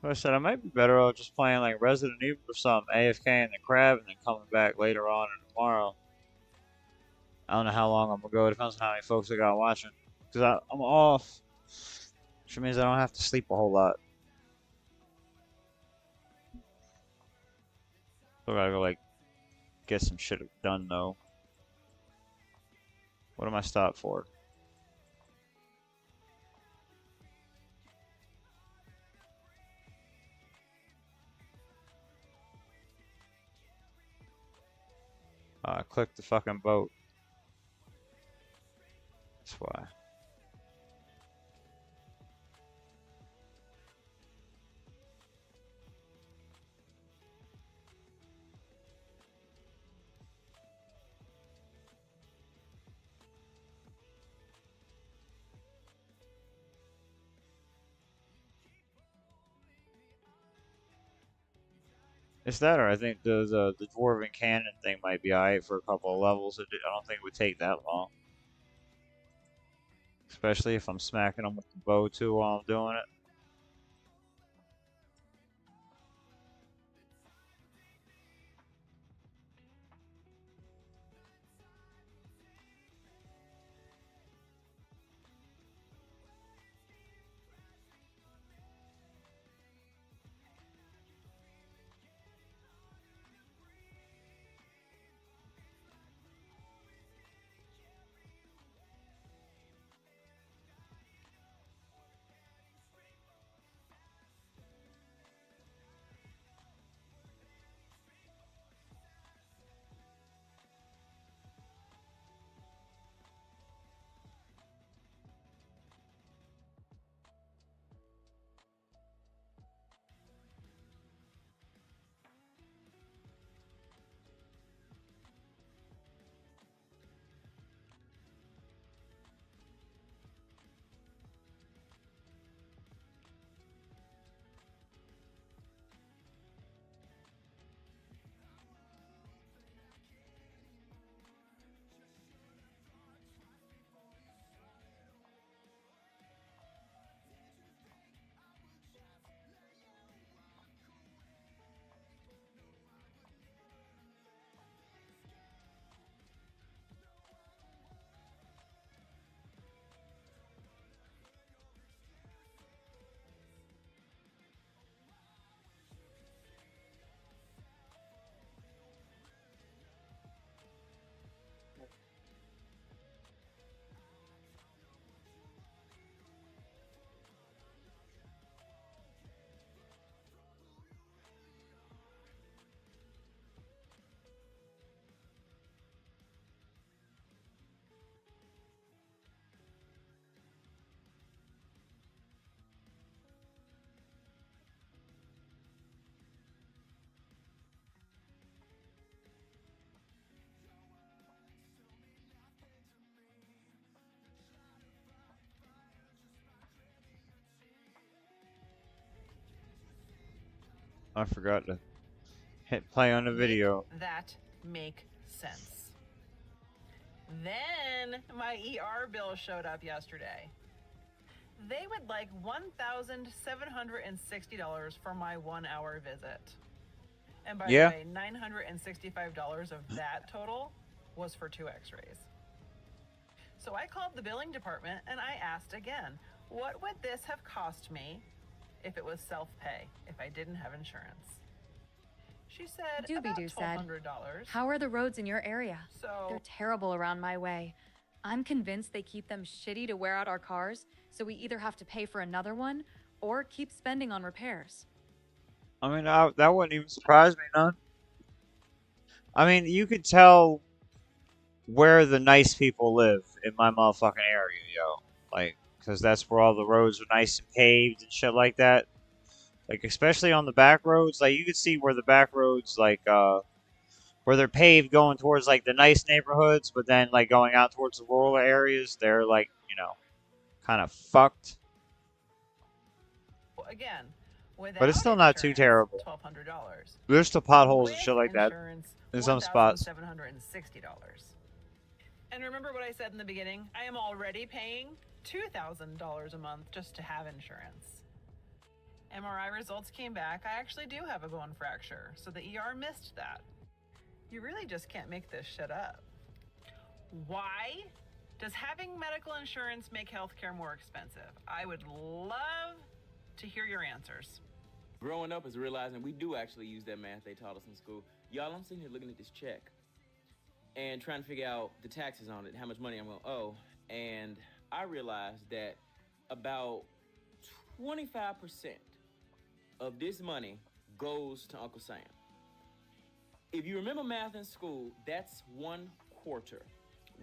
Like I said, I might be better off just playing like Resident Evil or something, AFK in the crab, and then coming back later on and tomorrow. I don't know how long I'm gonna go. It depends on how many folks I got watching. Because I'm off, which means I don't have to sleep a whole lot. So I gotta go like get some shit done though. What am I stopped for? Click the fucking boat. That's why. It's that, or I think the dwarven cannon thing might be alright for a couple of levels. I don't think it would take that long, especially if I'm smacking them with the bow too while I'm doing it. I forgot to hit play on the video. That make sense. Then my ER bill showed up yesterday. They would like $1,760 for my 1 hour visit. And by the way, $965 of that total was for 2 x-rays. So I called the billing department and I asked again, what would this have cost me if it was self-pay, if I didn't have insurance? She said about $1,200. How are the roads in your area? So They're terrible around my way. I'm convinced they keep them shitty to wear out our cars, so we either have to pay for another one or keep spending on repairs. I mean, that wouldn't even surprise me none. I mean, you could tell where the nice people live in my motherfucking area, yo. Like, because that's where all the roads are nice and paved and shit like that. Like, especially on the back roads, like, you could see where the back roads, like, where they're paved going towards, like, the nice neighborhoods, but then, like, going out towards the rural areas, they're, like, you know, kind of fucked. again, But it's still not too terrible. $1,200. There's still potholes and shit like that in some spots. $1,760. And remember what I said in the beginning? I am already paying $2,000 a month just to have insurance. MRI results came back. I actually do have a bone fracture, so the ER missed that. You really just can't make this shit up. Why does having medical insurance make healthcare more expensive? I would love to hear your answers. Growing up is realizing we do actually use that math they taught us in school. Y'all, I'm sitting here looking at this check and trying to figure out the taxes on it, how much money I'm going to owe. And I realized that about 25% of this money goes to Uncle Sam. If you remember math in school, that's 1/4,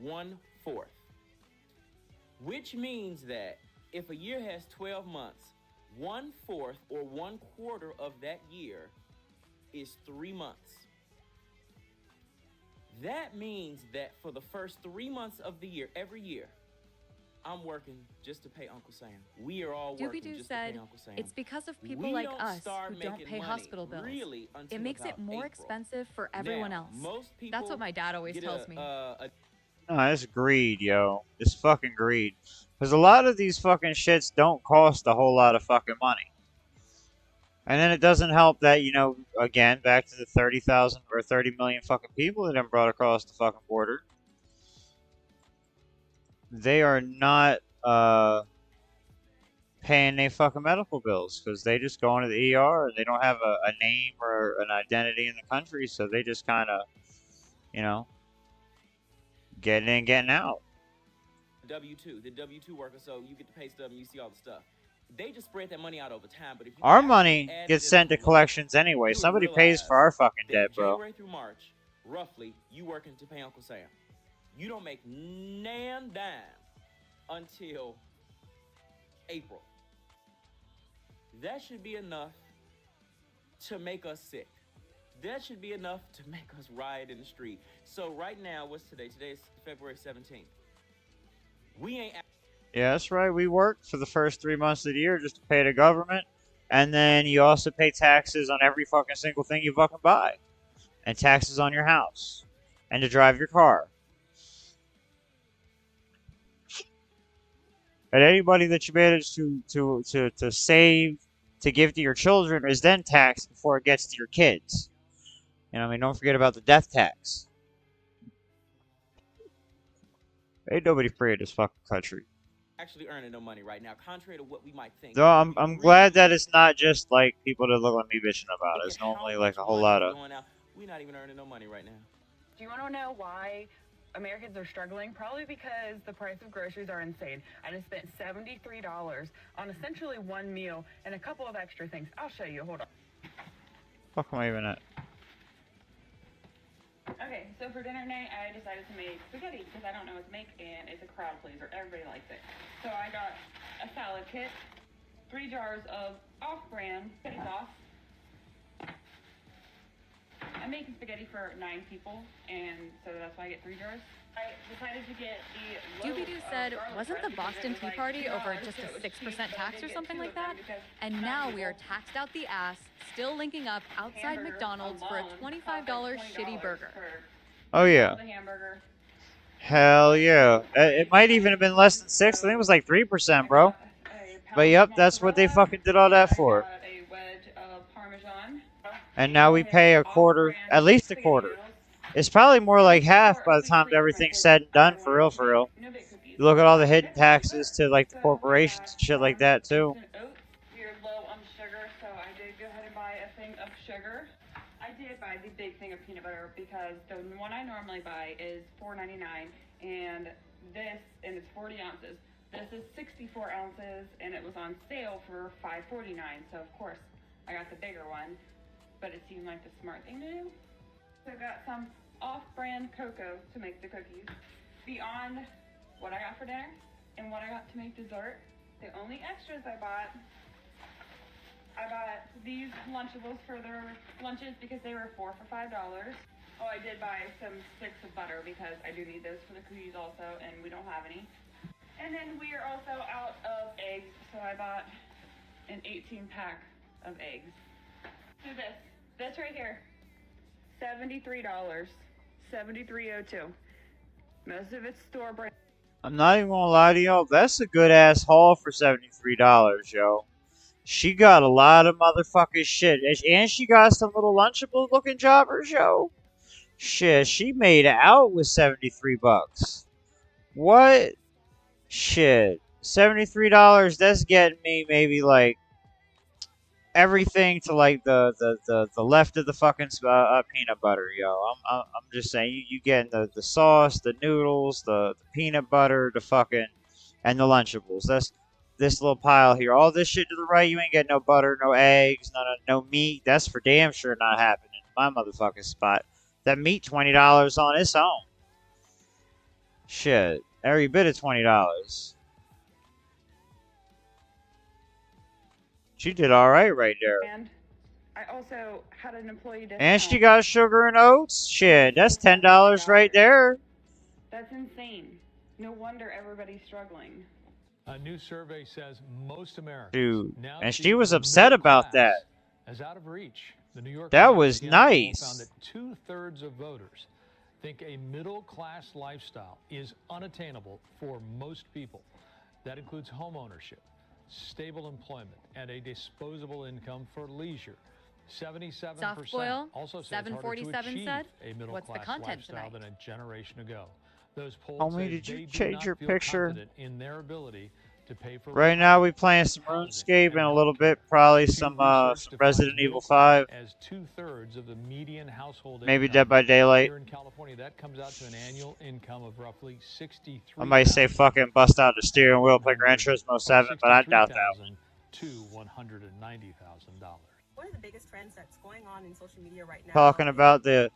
1/4. Which means that if a year has 12 months, 1/4 or 1/4 of that year is 3 months. That means that for the first 3 months of the year, every year, I'm working just to pay Uncle Sam. We are all working just to pay Uncle Sam. It's because of people like us who don't pay hospital bills. It makes it more expensive for everyone else. That's what my dad always tells me. No, that's greed, yo. It's fucking greed. Because a lot of these fucking shits don't cost a whole lot of fucking money. And then it doesn't help that, you know, again, back to the 30,000 or 30 million fucking people that have brought across the fucking border. They are not paying their fucking medical bills because they just go into the ER and they don't have a name or an identity in the country, so they just kind of, you know, getting in, getting out. W-2, the W-2 worker, so you get the pay stub and you see all the stuff. They just spread that money out over time, but if you Our money gets sent to collections anyway. Somebody pays for our fucking debt, bro. January through March, roughly, you working to pay Uncle Sam. You don't make nan dime until April. That should be enough to make us sick. That should be enough to make us riot in the street. So right now, what's today? Today is February 17th. We ain't... Yeah, that's right. We work for the first 3 months of the year just to pay the government. And then you also pay taxes on every fucking single thing you fucking buy. And taxes on your house. And to drive your car. And anybody that you manage to save, to give to your children is then taxed before it gets to your kids. You know what I mean? Don't forget about the death tax. Ain't nobody free in this fucking country. Actually earning no money right now, contrary to what we might think. So I'm glad that it's not just like people that look like me bitching about it. It's normally like a whole lot of... We're not even earning no money right now. Do you want to know why Americans are struggling? Probably because the price of groceries are insane. I just spent $73 on essentially one meal and a couple of extra things. I'll show you. Hold on. Fuck am I even at? Okay, so for dinner night, I decided to make spaghetti because I don't know what to make, and it's a crowd pleaser. Everybody likes it. So I got a salad kit, 3 jars of off-brand spaghetti sauce, I'm making spaghetti for 9 people, and so that's why I get 3 jars. I decided to get the Doobie-Doo said, wasn't the Boston Tea Party over just a 6% tax or something like that? And now we are taxed out the ass, still linking up outside McDonald's for a $25 shitty burger. Oh, yeah. Hell yeah. It might even have been less than 6. I think it was like 3%, bro. But yep, that's what they fucking did all that for. A wedge of Parmesan. And now we pay a quarter, at least a quarter. It's probably more like half by the time everything's said and done, for real, for real. You look at all the hidden taxes to like the corporations and shit like that too. We're low on sugar, so I did go ahead and buy a thing of sugar. I did buy the big thing of peanut butter because the one I normally buy is $4.99, and it's 40 ounces. This is 64 ounces, and it was on sale for $5.49. So of course I got the bigger one, but it seemed like the smart thing to do. So I got some off-brand cocoa to make the cookies. Beyond what I got for dinner and what I got to make dessert, the only extras I bought these Lunchables for their lunches because they were 4 for $5. Oh, I did buy some sticks of butter because I do need those for the cookies also, and we don't have any. And then we are also out of eggs, so I bought an 18-pack of eggs. Do this right here. $73, $73.02. Most of it's store brand. I'm not even gonna lie to y'all, that's a good ass haul for $73, yo. She got a lot of motherfucking shit, and she got some little Lunchable looking jobbers, yo. Shit, she made out with 73 bucks. What? Shit, $73. That's getting me maybe like everything to like the left of the fucking peanut butter, yo. I'm just saying, you getting the sauce, the noodles, the peanut butter, the fucking, and the Lunchables. That's this little pile here. All this shit to the right, you ain't getting no butter, no eggs, no meat. That's for damn sure not happening in my motherfucking spot. That meat, $20 on its own. Shit, every bit of $20. She did all right there. And I also had an employee discount. And she got sugar and oats. Shit, that's $10 right there. That's insane. No wonder everybody's struggling. A new survey says most Americans Dude, now and see she was the upset middle about class that. as out of reach. The New York That Times was again nice. found that 2/3 of voters think a middle-class lifestyle is unattainable for most people. That includes home ownership, stable employment, and a disposable income for leisure. 77% Softboil, also say it's harder to 747 achieve said, a what's the middle-class content lifestyle tonight? than a generation ago. Those polls Homie, say did you they do change not your feel picture? confident in their ability to pay for Right now we playing some RuneScape and a little bit probably some Resident Evil 5. As 2/3 of the median household Maybe income Dead by Daylight. here in California, that comes out to an annual income of roughly $63,000 I might say fucking bust out the steering wheel, play Gran Turismo 7, but I doubt that one. to $190,000. One of the biggest trends that's going on in social media right now. Talking about the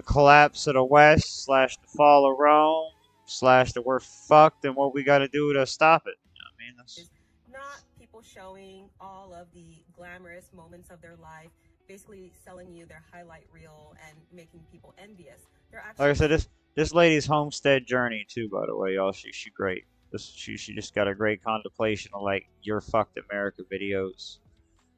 collapse of the West / the fall of Rome / the we're fucked and what we got to do to stop it. I mean, that's not people showing all of the glamorous moments of their life, basically selling you their highlight reel and making people envious. They're actually, like I said, this lady's homestead journey too, by the way, y'all. She great. She just got a great contemplation of like your fucked America videos.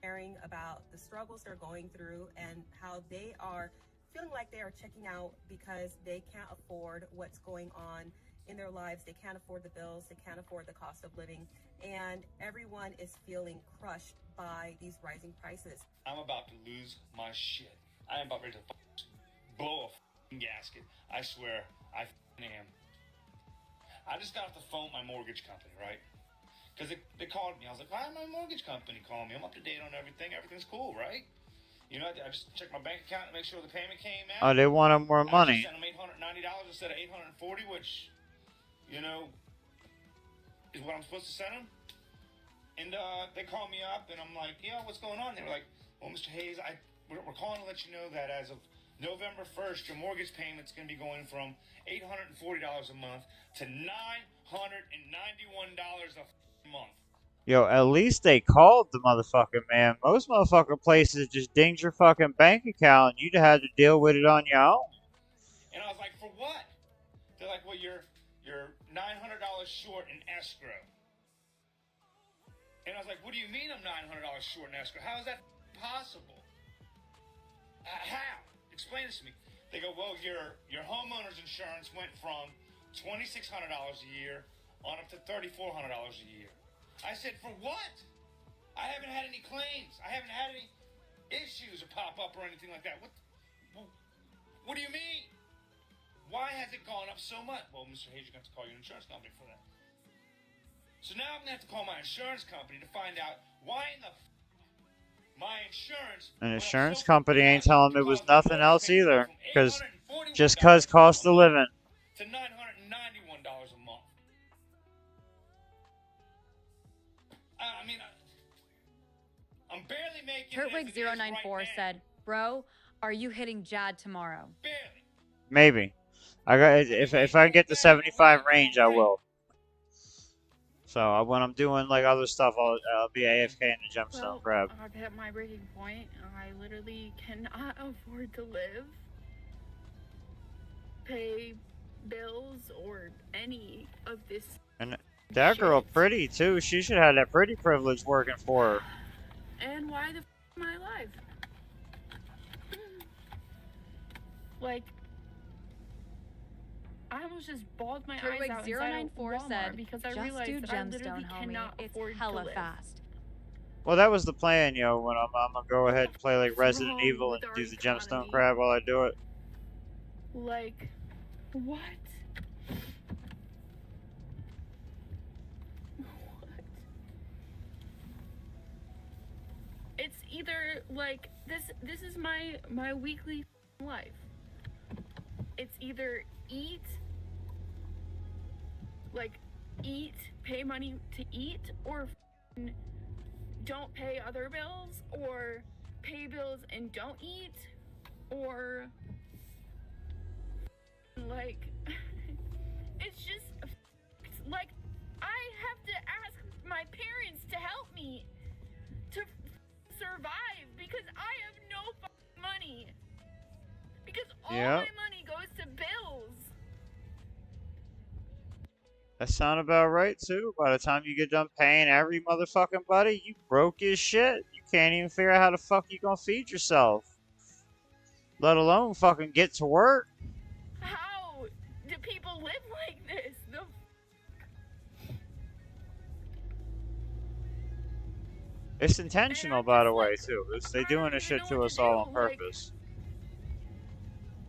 Sharing about the struggles they're going through and how they are feeling like they are checking out because they can't afford what's going on in their lives. They can't afford the bills, they can't afford the cost of living, and everyone is feeling crushed by these rising prices. I'm about to lose my shit. I am about ready to blow a gasket. I swear, I am. I just got off the phone with my mortgage company, right? Because they called me. I was like, why did my mortgage company call me? I'm up to date on everything. Everything's cool, right? You know, I just checked my bank account to make sure the payment came out. Oh, they wanted more money. I just sent them $890 instead of $840, which, you know, is what I'm supposed to send them. And they called me up, and I'm like, yeah, what's going on? They were like, well, Mr. Hayes, we're calling to let you know that as of November 1st, your mortgage payment's going to be going from $840 a month to $991 a month. Yo, at least they called the motherfucking man. Most motherfucking places just dinged your fucking bank account and you'd have had to deal with it on your own. And I was like, for what? They're like, well, you're $900 short in escrow. And I was like, what do you mean I'm $900 short in escrow? How is that possible? How? Explain this to me. They go, well, your homeowner's insurance went from $2,600 a year on up to $3,400 a year. I said, for what? I haven't had any claims. I haven't had any issues or pop up or anything like that. What do you mean? Why has it gone up so much? Well, Mr. Hayes, you're going to have to call your insurance company for that. So now I'm going to have to call my insurance company to find out why in the my insurance. An insurance company ain't telling me it was nothing else either. Just cause cost of living. To $991 a month. I mean, I'm barely making. Turtwig094 said, "Bro, are you hitting Jad tomorrow?" Barely. Maybe. I got if I can get the 75 range, I will. So when I'm doing like other stuff, I'll be AFK in the gemstone crab. I've hit my breaking point. I literally cannot afford to live, pay bills, or any of this. And that girl pretty too. She should have that pretty privilege working for her. And why the f am I alive? Like, I almost just bawled my eyes out inside of Walmart said, because I "Just realized do that I literally gemstone, homie. cannot It's afford hella to live." fast." Well, that was the plan, yo. When I'm gonna go ahead and play like Resident wrong Evil with and our do the gemstone economy? crab while I do it. Like, what? It's either like this is my weekly life. It's either eat, pay money to eat, or don't pay other bills, or pay bills and don't eat, or like it's just like I have to ask my parents to help me to survive because I have no money. Because all my money goes to bills. That sound about right too. By the time you get done paying every motherfucking buddy, you broke as shit. You can't even figure out how the fuck you gonna feed yourself. Let alone fucking get to work. How do people live like this? It's intentional, by the way, too. They doing this shit to us all on purpose.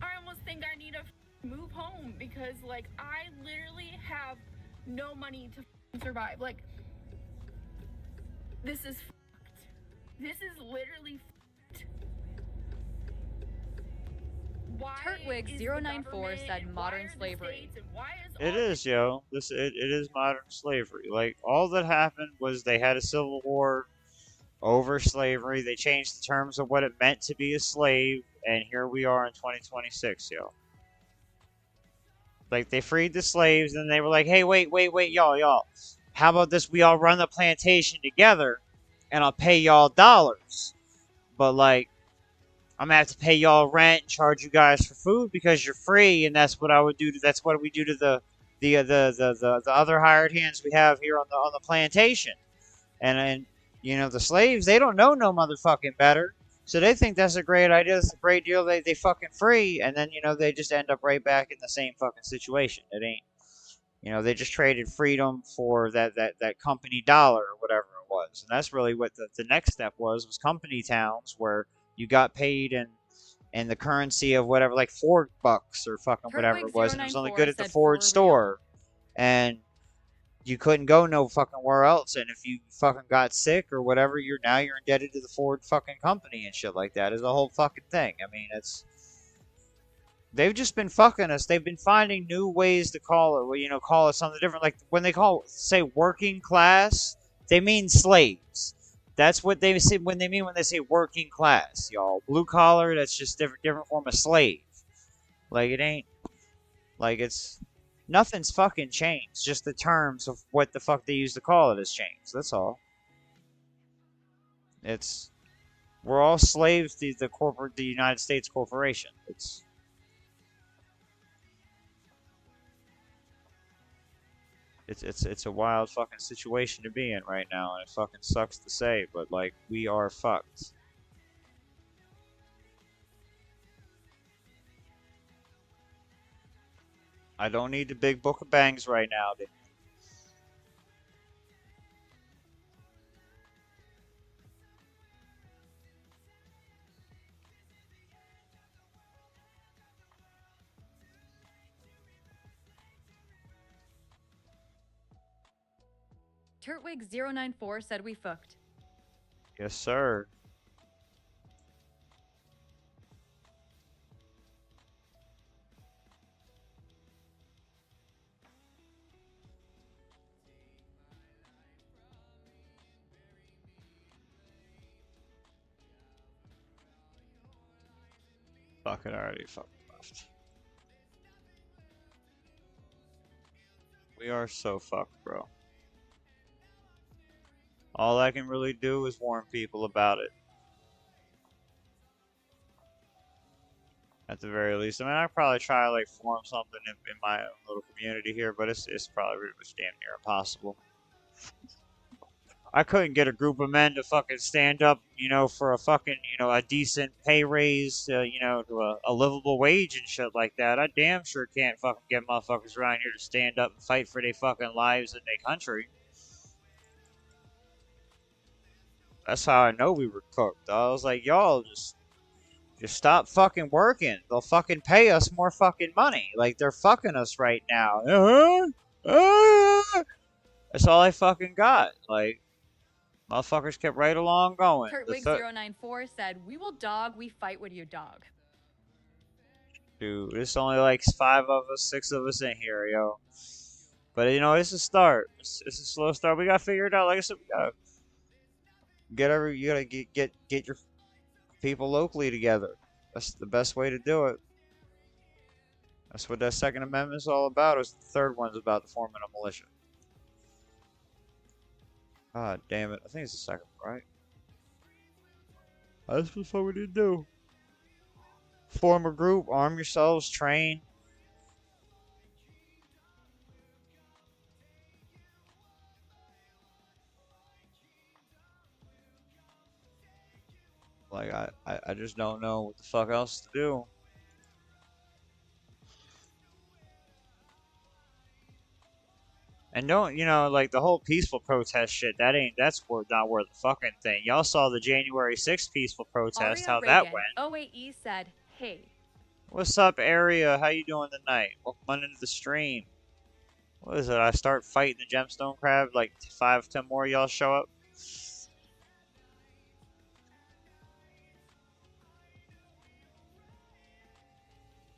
I almost think I need to move home because, like, I literally have no money to survive. Like, this is fucked. This is literally fucked. Turtwig094 said modern slavery. It is, yo. It is modern slavery. Like, all that happened was they had a civil war over slavery. They changed the terms of what it meant to be a slave, and here we are in 2026, yo. Like, they freed the slaves, and they were like, hey, wait, y'all. How about this? We all run the plantation together, and I'll pay y'all dollars. But, like, I'm gonna have to pay y'all rent and charge you guys for food because you're free, and that's what I would do. That's what we do to the other hired hands we have here on the plantation. And you know, the slaves, they don't know no motherfucking better. So they think that's a great idea. It's a great deal. They fucking free. And then, you know, they just end up right back in the same fucking situation. It ain't, you know, they just traded freedom for that company dollar or whatever it was. And that's really what the next step was company towns where you got paid in the currency of whatever, like $4 or fucking whatever it was. And it was only good at the Ford store. And you couldn't go no fucking where else, and if you fucking got sick or whatever, you're indebted to the Ford fucking company and shit like that. Is the whole fucking thing. I mean, they've just been fucking us. They've been finding new ways to call it. Well, you know, call it something different. Like when they say working class, they mean slaves. That's what they say when they say working class, y'all. Blue collar, that's just different form of slave. Like it ain't like nothing's fucking changed. Just the terms of what the fuck they used to call it has changed. That's all. we're all slaves to the United States corporation. It's a wild fucking situation to be in right now, and it fucking sucks to say, but like we are fucked. I don't need the big book of bangs right now. Turtwig094 said we fucked. Yes, sir. Fuck it, already fucking left. We are so fucked, bro. All I can really do is warn people about it. At the very least. I mean, I'd probably try to like form something in my own little community here, but it's probably pretty much damn near impossible. I couldn't get a group of men to fucking stand up, you know, for a fucking, you know, a decent pay raise, you know, to a livable wage and shit like that. I damn sure can't fucking get motherfuckers around here to stand up and fight for their fucking lives and their country. That's how I know we were cooked. I was like, y'all just stop fucking working. They'll fucking pay us more fucking money. Like, they're fucking us right now. That's all I fucking got. Like, motherfuckers kept right along going. Turtwig094 said, we will dog, we fight with you, dog. Dude, there's only like 5 of us, 6 of us in here, yo. But, you know, it's a start. It's a slow start. We gotta figure it out. Like I said, we gotta you gotta get your people locally together. That's the best way to do it. That's what that Second Amendment is all about. Is the third one's about the forming a militia. God damn it! I think it's the second one, right? That's what we need to do. Form a group, arm yourselves, train. Like I just don't know what the fuck else to do. And don't, you know, like the whole peaceful protest shit, that's not worth the fucking thing. Y'all saw the January 6th peaceful protest, how that went. OAE said, hey. What's up, Area? How you doing tonight? Welcome into the stream. What is it? I start fighting the gemstone crab, like 5, 10 more y'all show up?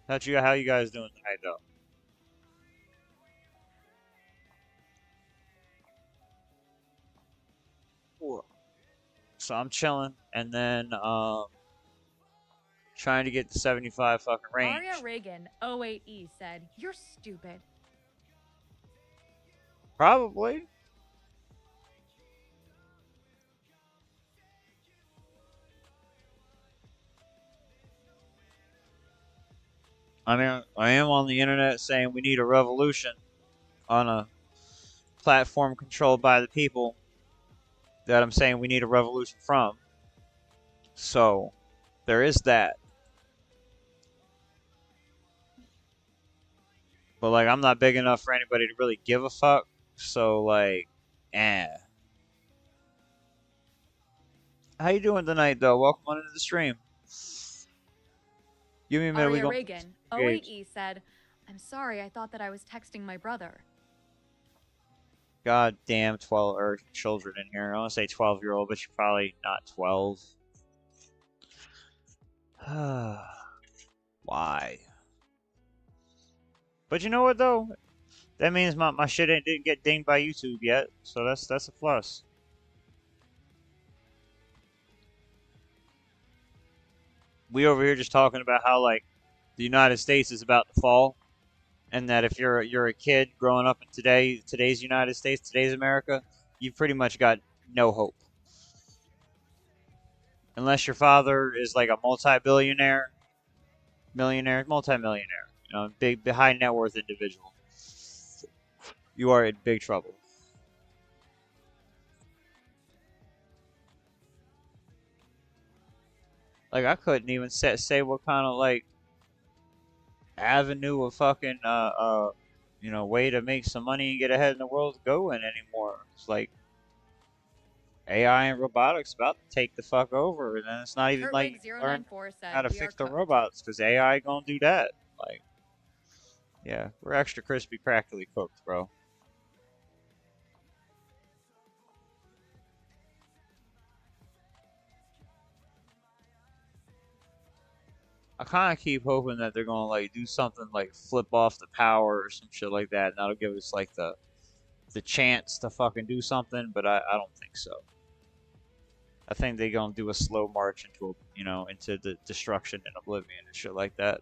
How you guys doing tonight, though? So I'm chilling, and then trying to get the 75 fucking range. Aria Reagan, 08E, said, you're stupid. Probably. I mean, I am on the internet saying we need a revolution on a platform controlled by the people that I'm saying we need a revolution from. So, there is that. But, like, I'm not big enough for anybody to really give a fuck. So, like, How you doing tonight, though? Welcome on into the stream. Give me a minute. Aria Reagan, 08E, said, I'm sorry, I thought that I was texting my brother. God damn 12 or children in here. I want to say 12-year-old, but you're probably not 12. Why? But you know what though? That means my shit didn't get dinged by YouTube yet, so that's a plus. We over here just talking about how like the United States is about to fall, and that if you're a kid growing up in today's United States, today's America, you've pretty much got no hope. Unless your father is like a multi-billionaire, multi-millionaire, you know, big, high net worth individual, you are in big trouble. Like, I couldn't even say what kind of like avenue of fucking you know, way to make some money and get ahead in the world go in anymore. It's like AI and robotics about to take the fuck over, and then it's not even like you learn Turtwig094 how said to we are fix the cooked. robots because AI gonna do that. Like, yeah, we're extra crispy, crackly cooked, bro. I kind of keep hoping that they're gonna like do something like flip off the power or some shit like that, and that'll give us like the chance to fucking do something. But I don't think so. I think they're gonna do a slow march into into the destruction and oblivion and shit like that.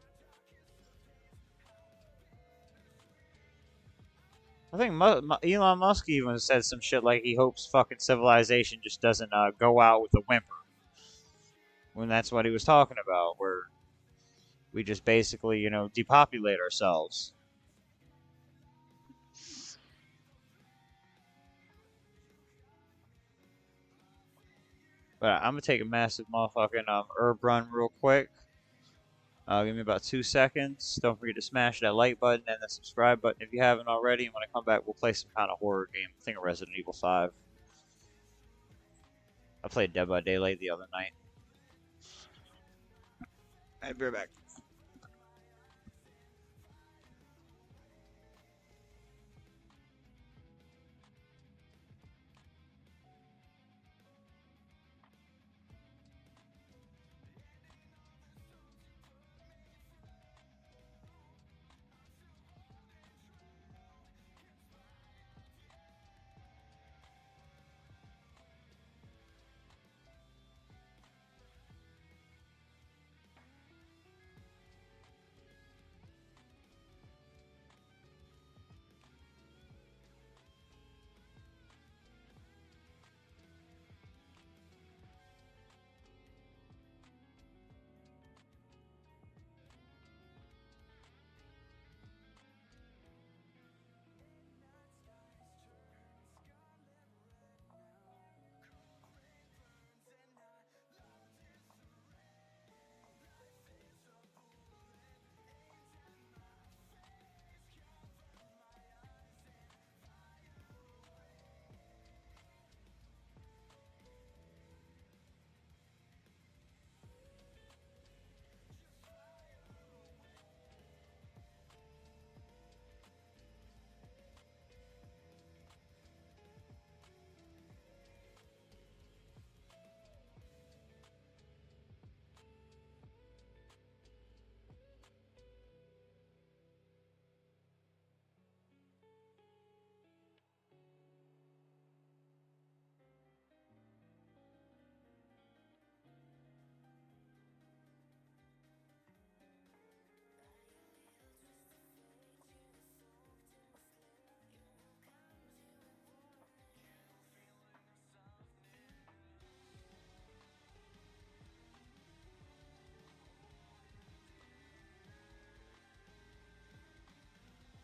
I think Elon Musk even said some shit like he hopes fucking civilization just doesn't go out with a whimper. When that's what he was talking about, where we just basically, you know, depopulate ourselves. But I'm gonna take a massive motherfucking herb run real quick. Give me about 2 seconds. Don't forget to smash that like button and the subscribe button if you haven't already. And when I come back, we'll play some kind of horror game. I think of Resident Evil 5. I played Dead by Daylight the other night. I'll be right back.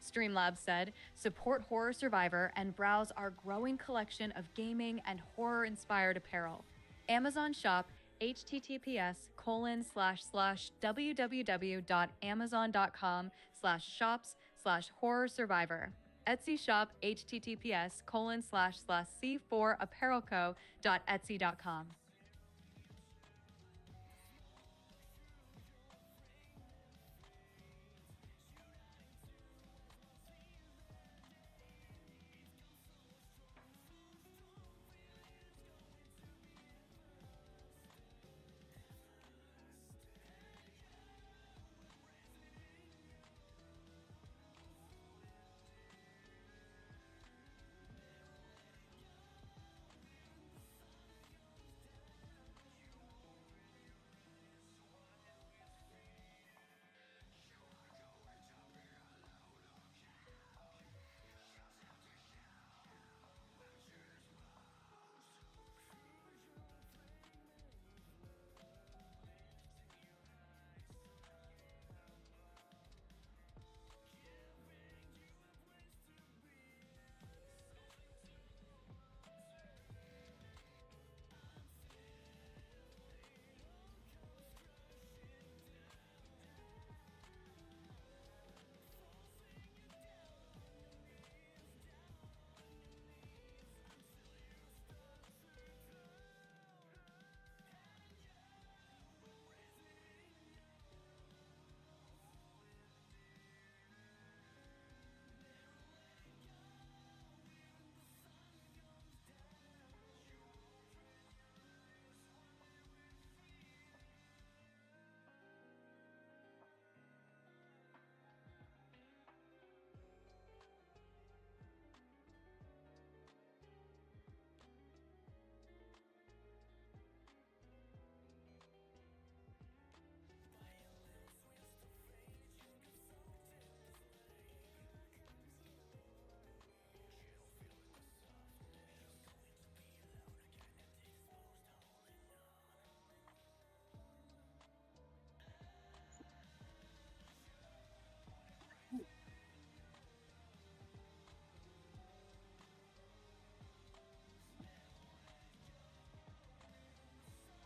Streamlabs said, support Horror Survivor and browse our growing collection of gaming and horror-inspired apparel. Amazon shop https://www.amazon.com/shops/horror survivor. Etsy shop https://c4apparelco.etsy.com.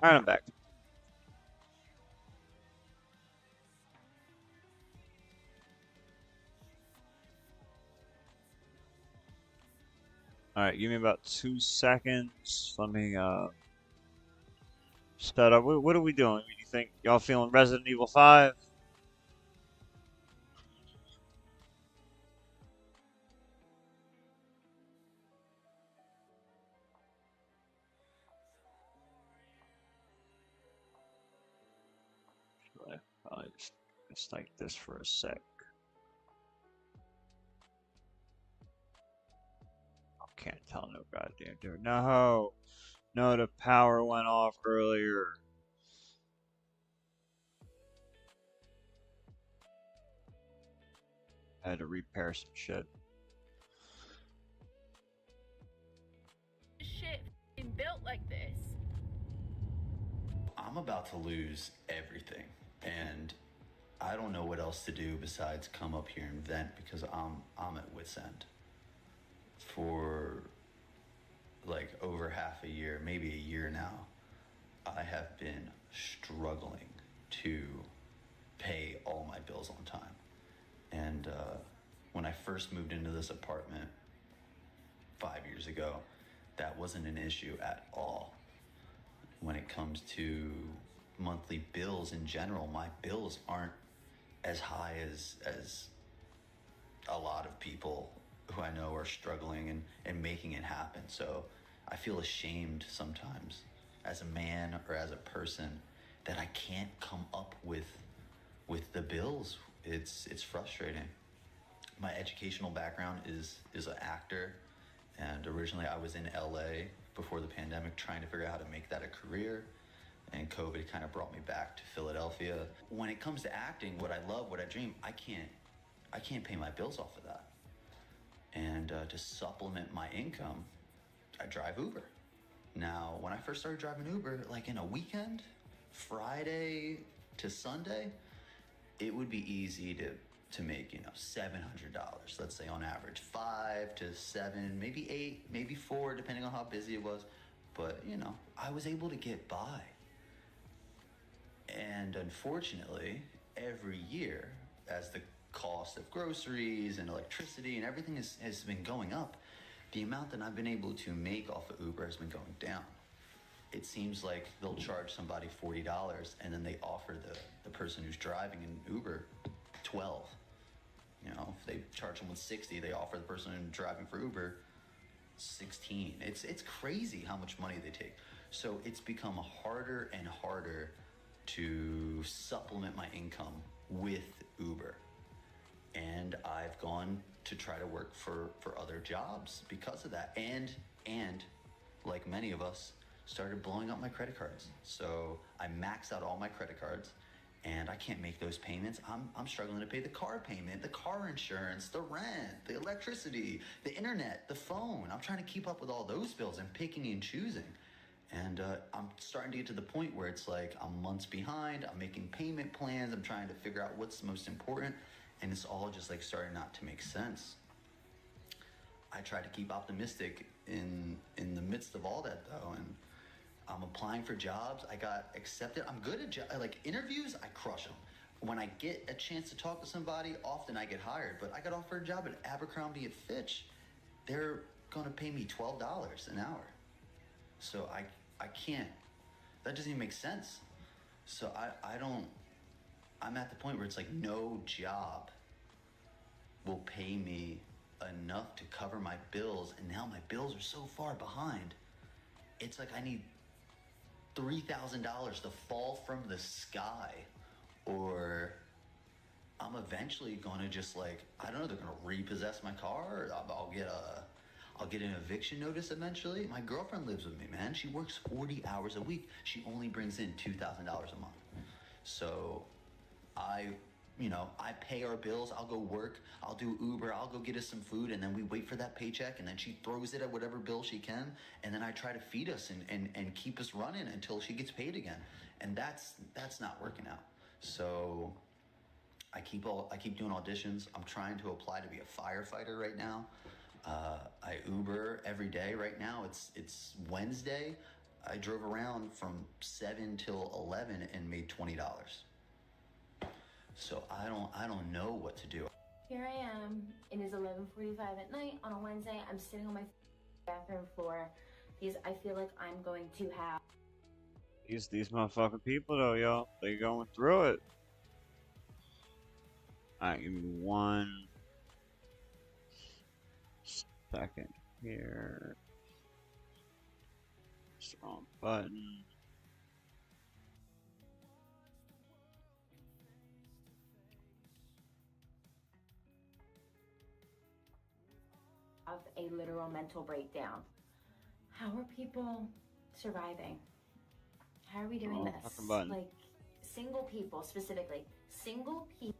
Alright, I'm back. Alright, give me about 2 seconds. Let me start up. What are we doing? You think y'all feeling Resident Evil 5? Probably just like this for a sec. Can't tell no goddamn dude. No, the power went off earlier. I had to repair some shit. Shit built like this. I'm about to lose everything, and I don't know what else to do besides come up here and vent because I'm at wit's end. For like over half a year, maybe a year now, I have been struggling to pay all my bills on time. And when I first moved into this apartment 5 years ago, that wasn't an issue at all. When it comes to monthly bills in general, my bills aren't as high as a lot of people who I know are struggling and making it happen. So I feel ashamed sometimes as a man or as a person that I can't come up with the bills. It's frustrating. My educational background is an actor, and originally I was in LA before the pandemic trying to figure out how to make that a career, and COVID kind of brought me back to Philadelphia. When it comes to acting, what I love, what I dream, I can't pay my bills off of that. And to supplement my income, I drive Uber. Now, when I first started driving Uber, like in a weekend, Friday to Sunday, it would be easy to make, $700, let's say on average, 5 to 7, maybe 8, maybe 4, depending on how busy it was. But, I was able to get by. And unfortunately, every year, as the cost of groceries and electricity and everything has been going up, the amount that I've been able to make off of Uber has been going down. It seems like they'll charge somebody $40 and then they offer the person who's driving an Uber $12. If they charge someone $60, they offer the person driving for Uber $16. It's crazy how much money they take. So it's become harder and harder to supplement my income with Uber. And I've gone to try to work for other jobs because of that. And like many of us, started blowing up my credit cards. So I maxed out all my credit cards and I can't make those payments. I'm struggling to pay the car payment, the car insurance, the rent, the electricity, the internet, the phone. I'm trying to keep up with all those bills and picking and choosing. And I'm starting to get to the point where it's like I'm months behind. I'm making payment plans. I'm trying to figure out what's the most important. And it's all just like starting not to make sense. I try to keep optimistic in the midst of all that though. And I'm applying for jobs. I got accepted. I'm good at like interviews. I crush them. When I get a chance to talk to somebody, often I get hired. But I got offered a job at Abercrombie & Fitch. They're going to pay me $12 an hour. So I can't. That doesn't even make sense. So I'm at the point where it's like no job will pay me enough to cover my bills. And now my bills are so far behind. It's like I need $3,000 to fall from the sky, or I'm eventually gonna just like, I don't know, they're gonna repossess my car, or I'll get an eviction notice eventually. My girlfriend lives with me, man. She works 40 hours a week. She only brings in $2,000 a month. So I pay our bills. I'll go work. I'll do Uber. I'll go get us some food, and then we wait for that paycheck, and then she throws it at whatever bill she can, and then I try to feed us and keep us running until she gets paid again. And that's not working out. So I keep doing auditions. I'm trying to apply to be a firefighter right now. I Uber every day right now. It's Wednesday. I drove around from 7 till 11 and made $20. So I don't know what to do. Here I am. It is 11:45 at night on a Wednesday. I'm sitting on my bathroom floor because I feel like I'm going to have. These motherfucking people though, y'all. They going through it. Alright, give me 1 second here. It's the wrong button. A literal mental breakdown. How are people surviving? How are we doing this? Like single people specifically. Single people.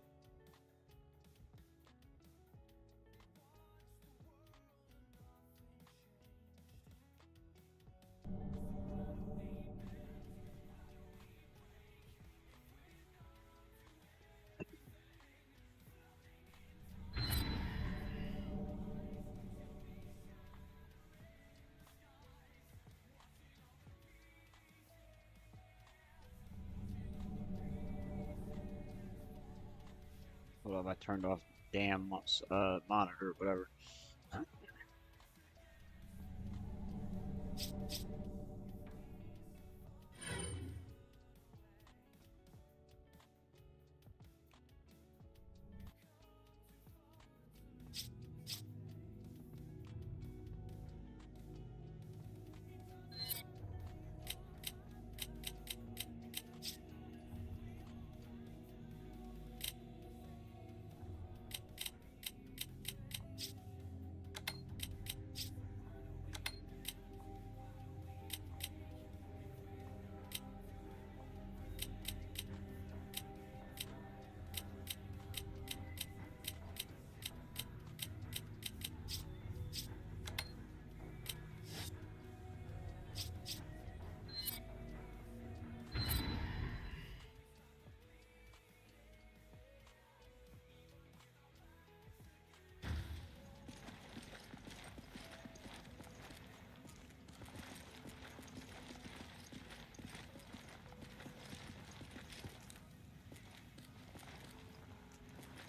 Hold up, I turned off the damn monitor, whatever.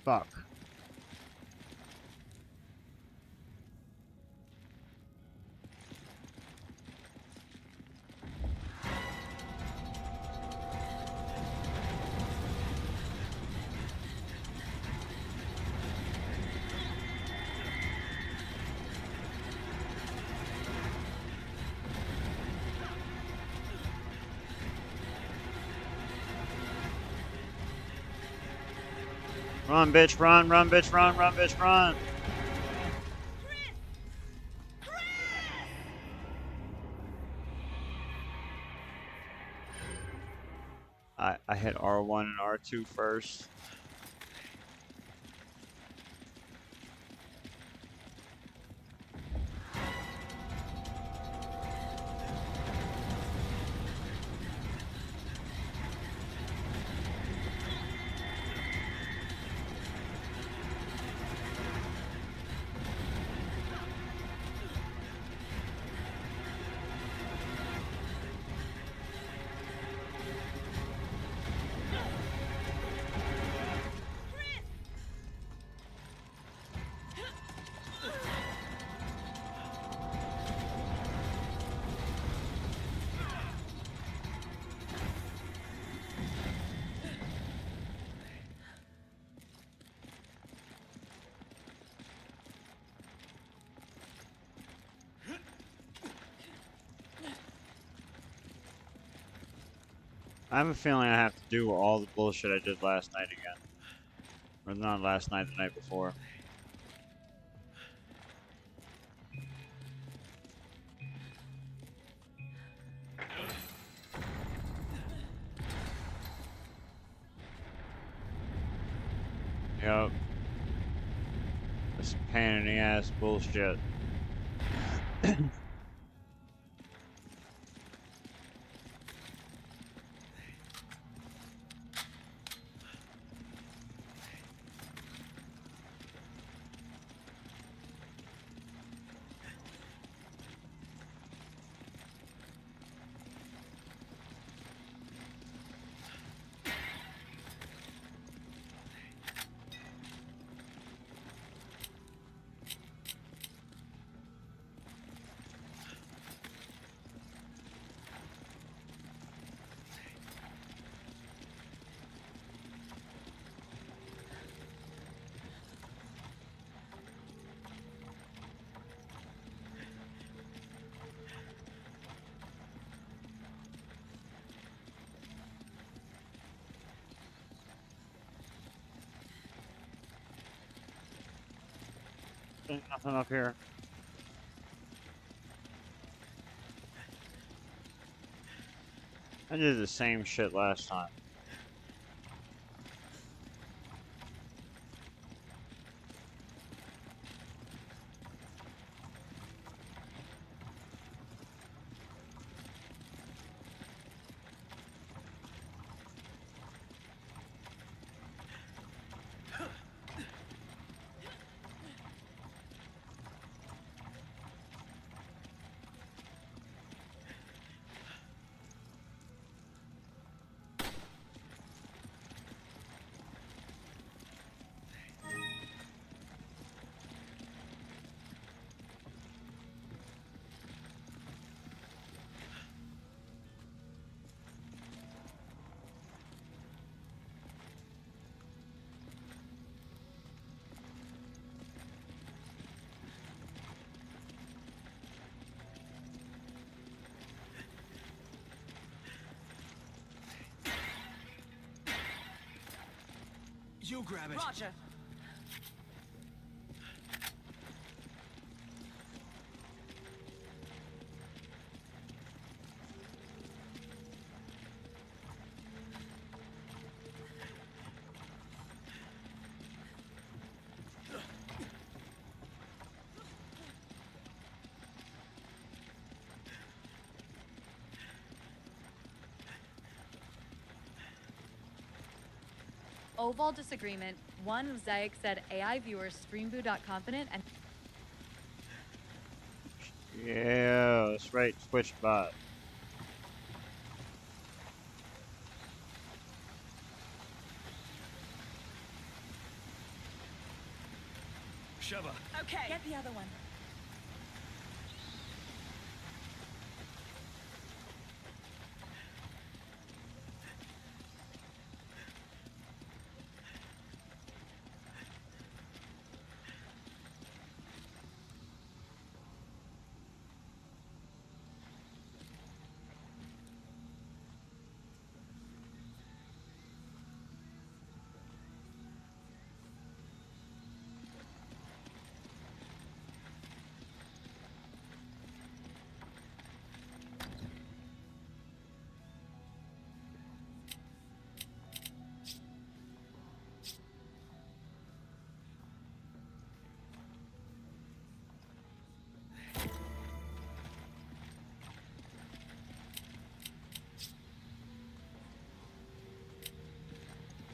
Fuck. Run, bitch, run, run, bitch, run, run, bitch, run. I hit R1 and R2 first. I have a feeling I have to do all the bullshit I did last night again. Or not last night, the night before. Yep. This pain in the ass bullshit. Ain't nothing up here. I did the same shit last time. You grab it. Roger. Oval disagreement. One Mosaic said AI viewers stream boo confident and Yeah, that's right, Twitch bot. Sheva. Okay. Get the other one.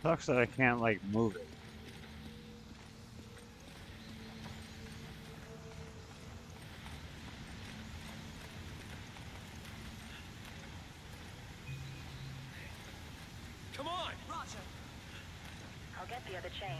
Sucks that I can't, like, move it. Come on. Roger. I'll get the other chain.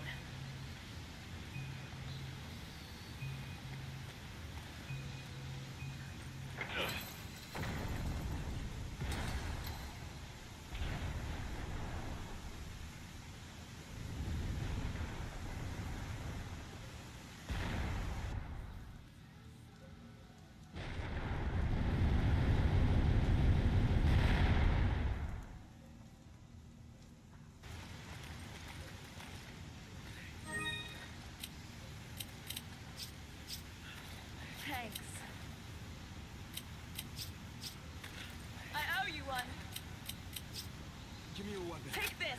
Thanks. I owe you one. Give me a weapon. Take this.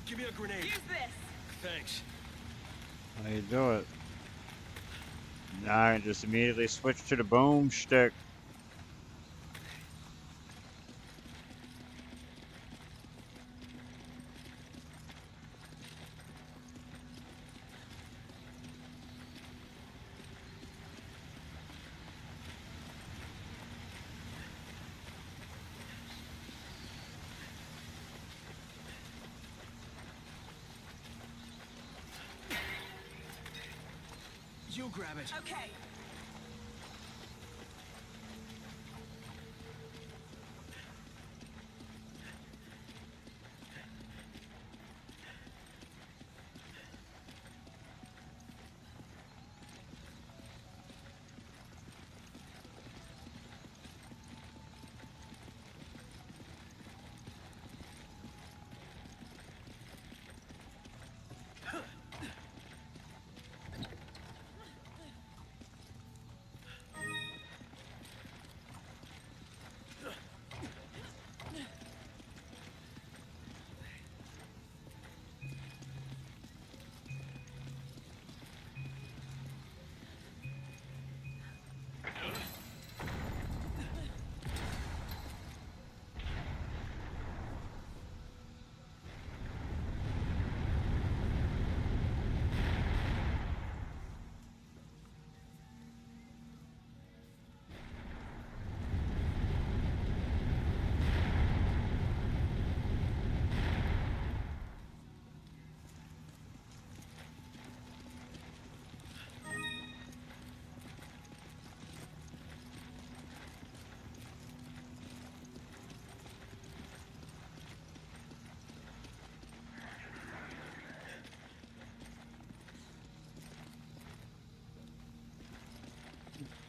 Give me a grenade. Use this. Thanks. How you do it? Now I just immediately switch to the boomstick. You grab it. Okay.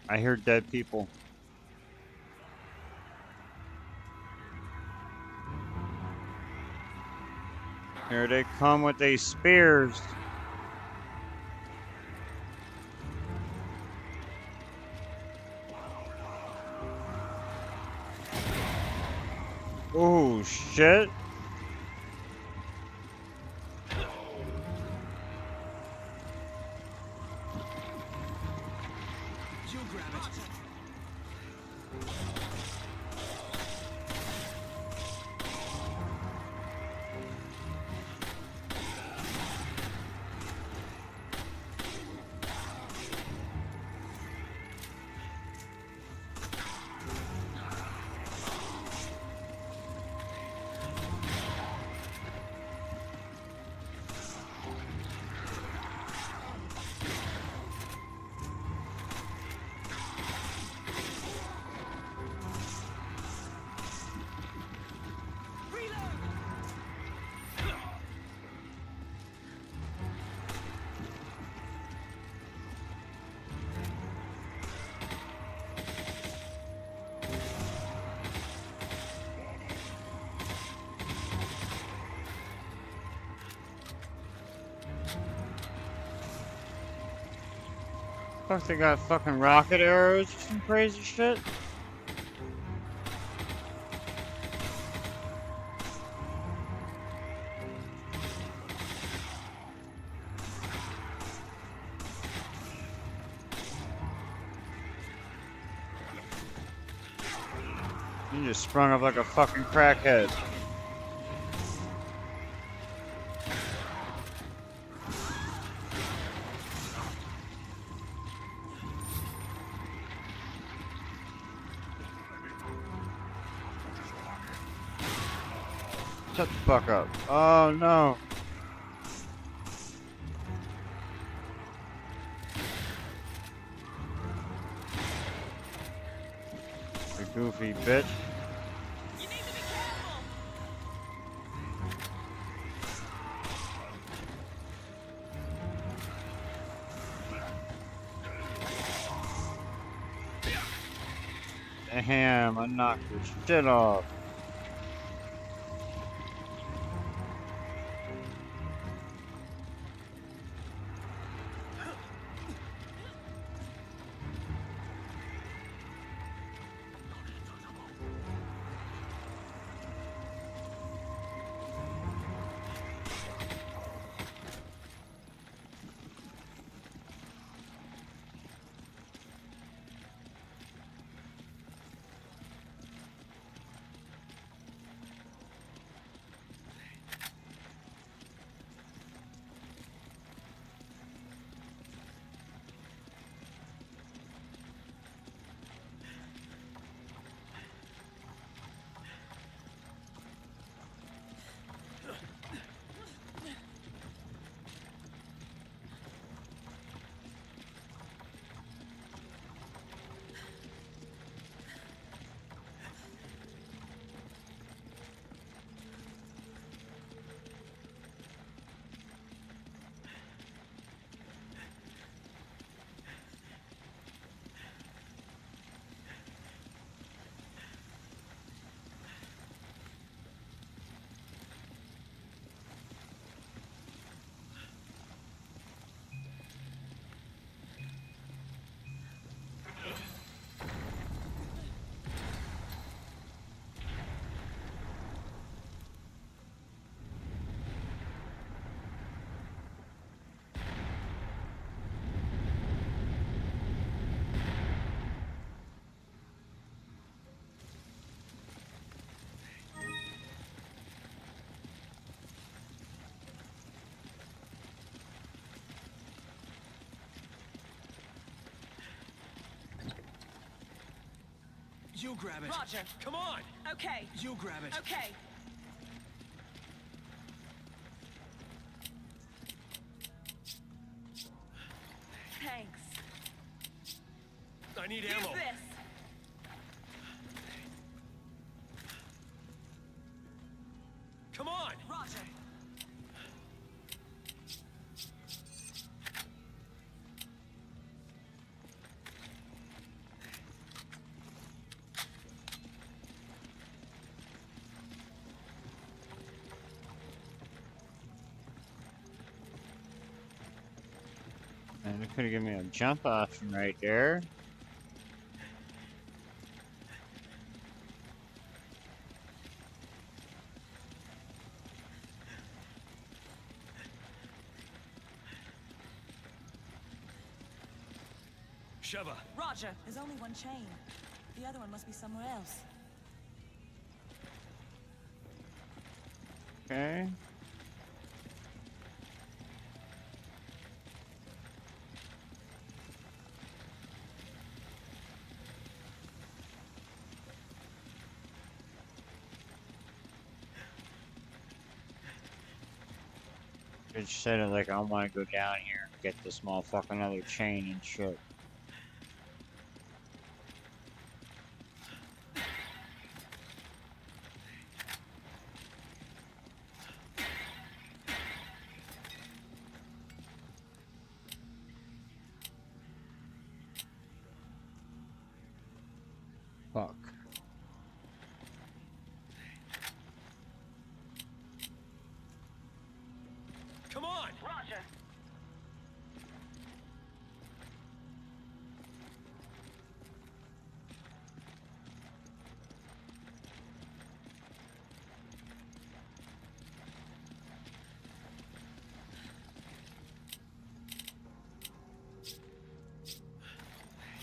I hear dead people. Here they come with their spears. Oh shit. You grab it. Fuck, they got fucking rocket arrows or some crazy shit? You just sprung up like a fucking crackhead. Shut the fuck up. Oh no. You goofy bitch. Damn, I knocked your shit off. You grab it. Roger. Come on. Okay. You grab it. Okay. Thanks. I need Use ammo. this. Come on. Roger. Man, they could have given me a jump option right there. Sheva. Roger. There's only one chain. The other one must be somewhere else. Okay. Just said it like I want to go down here and get this motherfucking other chain and shit. Fuck. Come on! Roger.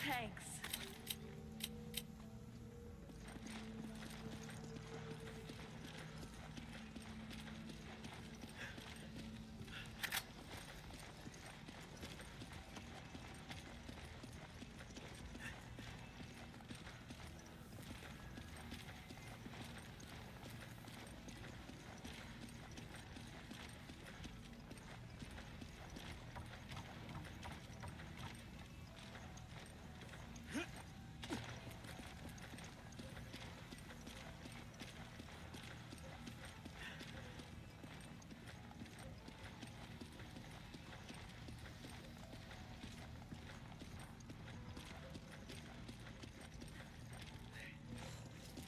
Thanks.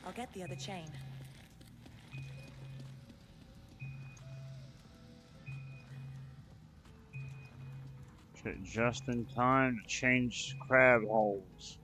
I'll get the other chain. Shit, just in time to change crab holes.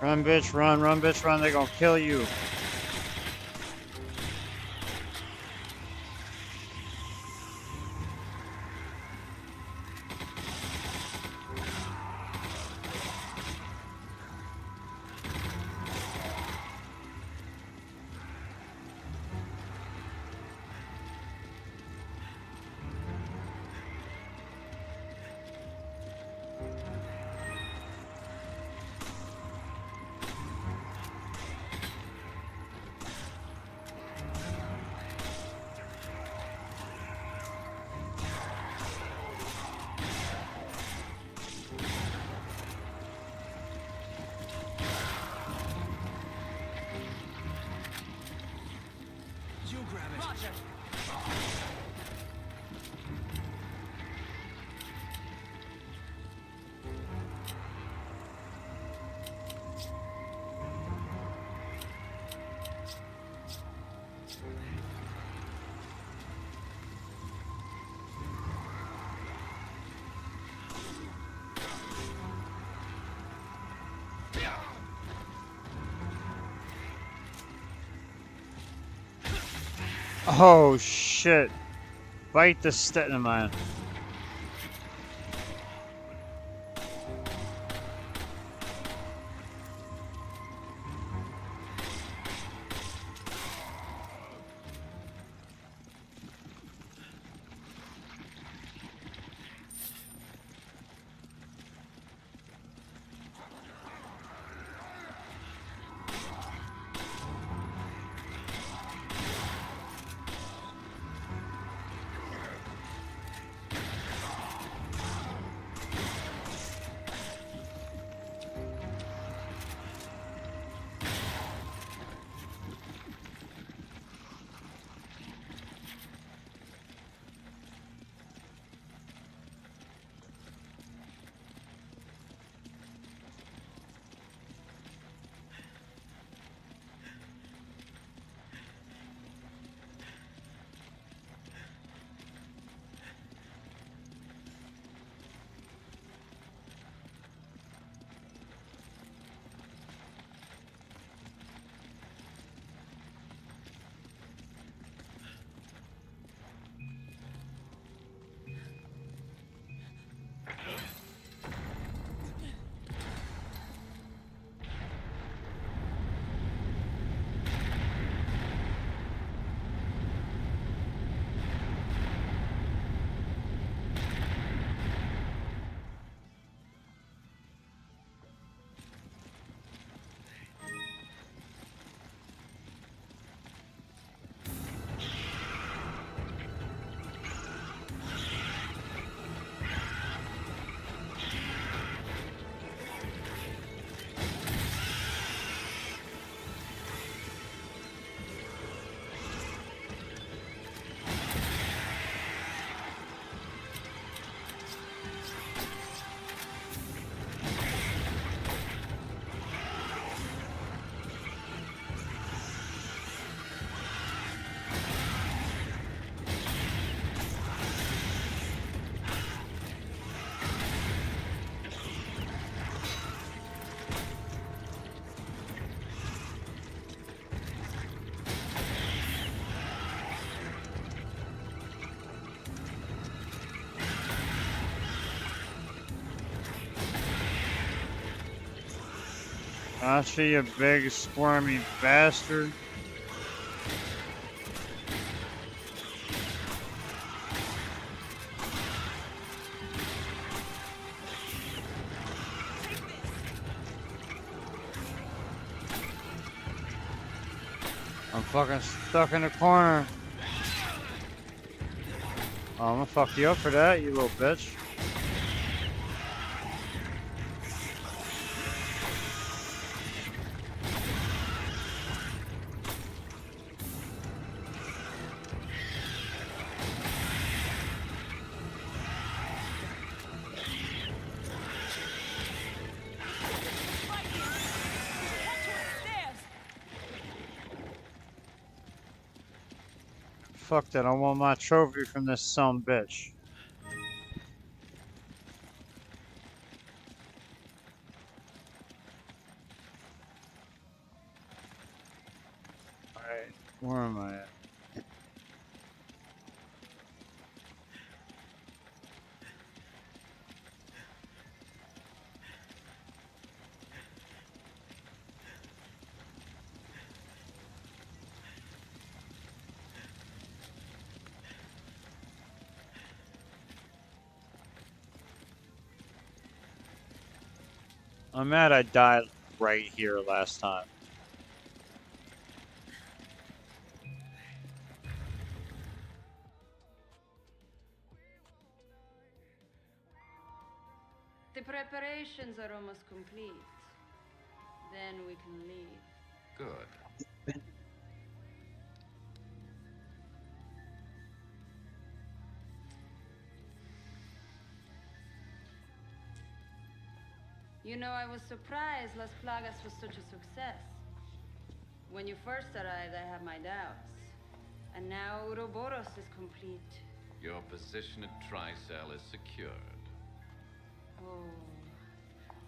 Run, bitch, run, bitch, run, they're gonna kill you. You grab it. Roger. Oh shit. Bite the stick, man. Gotcha, you big squirmy bastard. I'm fucking stuck in the corner. Oh, I'm gonna fuck you up for that, you little bitch. Fuck that, I want my trophy from this sumbitch. Alright, where am I at? I'm mad I died right here last time. The preparations are almost complete. Then we can leave. Good. You know, I was surprised Las Plagas was such a success. When you first arrived, I had my doubts. And now Ouroboros is complete. Your position at Tricell is secured. Oh,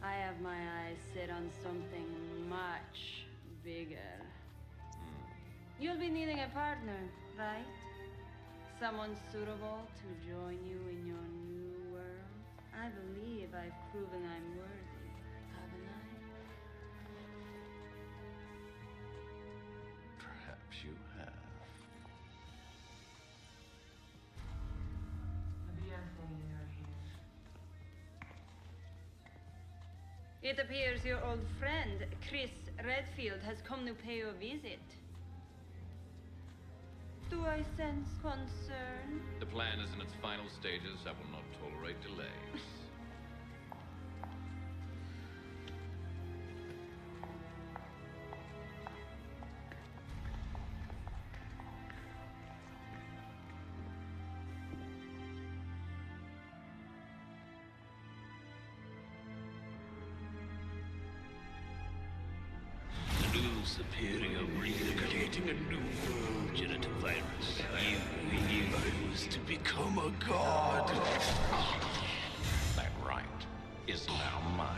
I have my eyes set on something much bigger. You'll be needing a partner, right? Someone suitable to join you in your new world. I believe I've proven I'm worthy, haven't I? Perhaps you have. It appears your old friend, Chris Redfield, has come to pay you a visit. Do I sense concern? The plan is in its final stages. I will not tolerate delays. The new superior recreating a new world genital virus. You was to become a god. That right is now mine.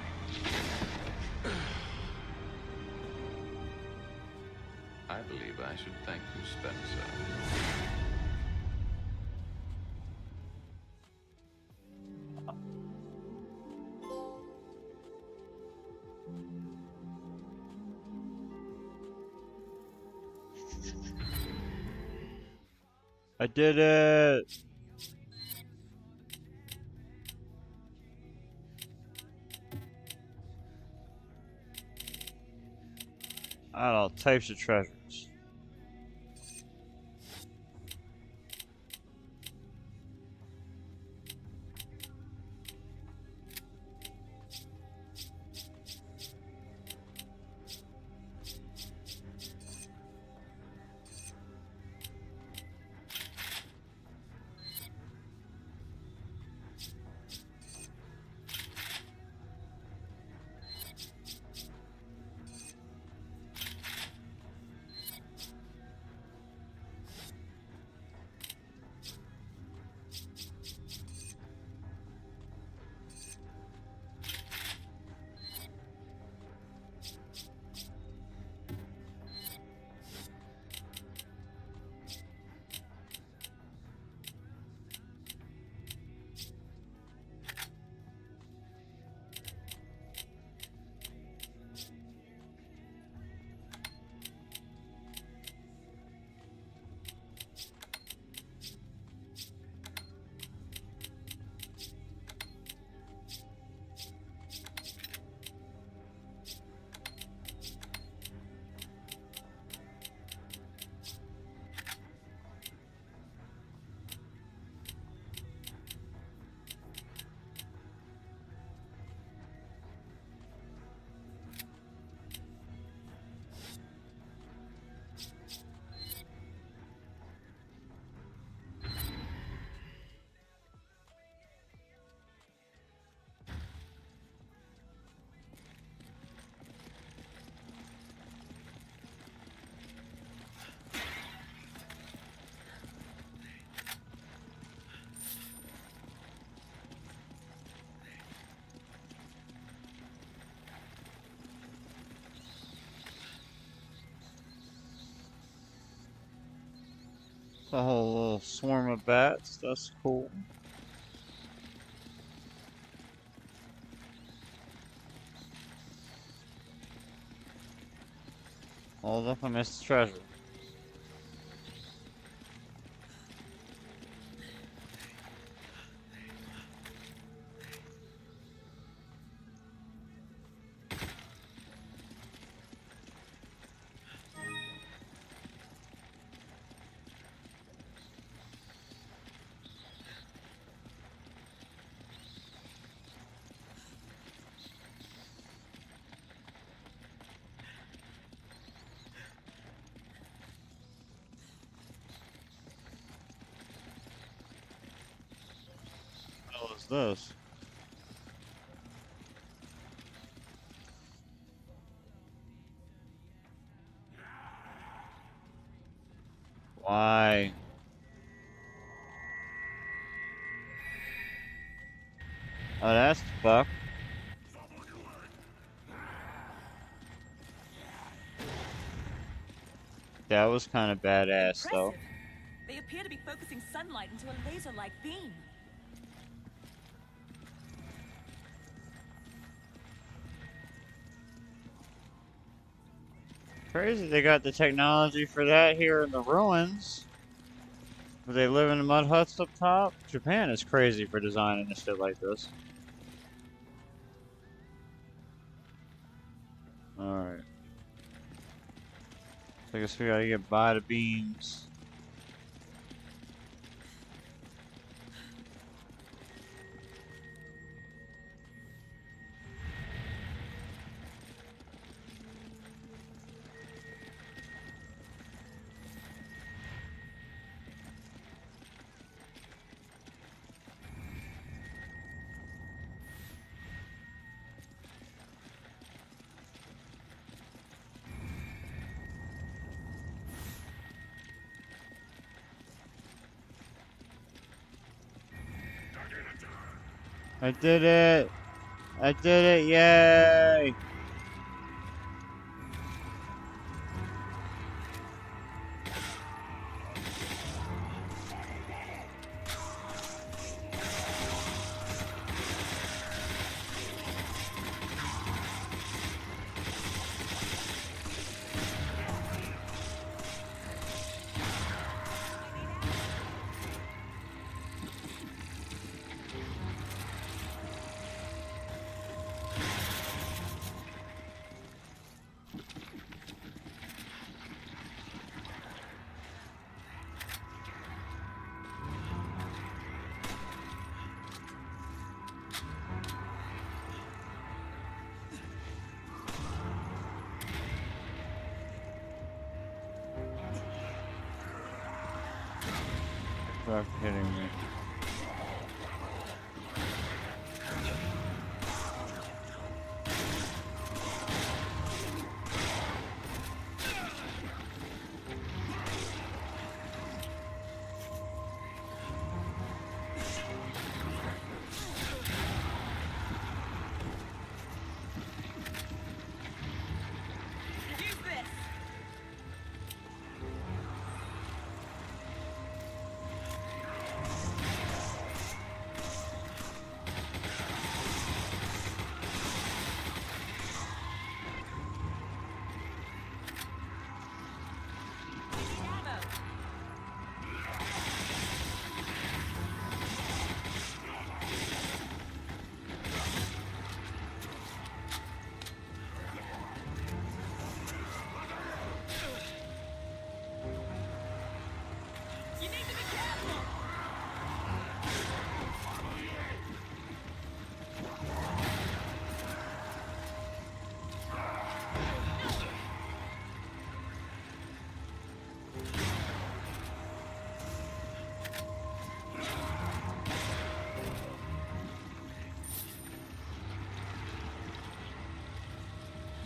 I believe I should thank you, Spencer. I did it! I got all types of treasures. A whole little swarm of bats, that's cool. Hold up, I missed the treasure. What is this? Why? Oh, that's fuck. That was kind of badass, though. Impressive. They appear to be focusing sunlight into a laser-like beam. Crazy they got the technology for that here in the ruins. Where they live in the mud huts up top. Japan is crazy for designing a shit like this. Alright. So I guess we gotta get by the beams. I did it! I did it! Yay! Fuck hitting me.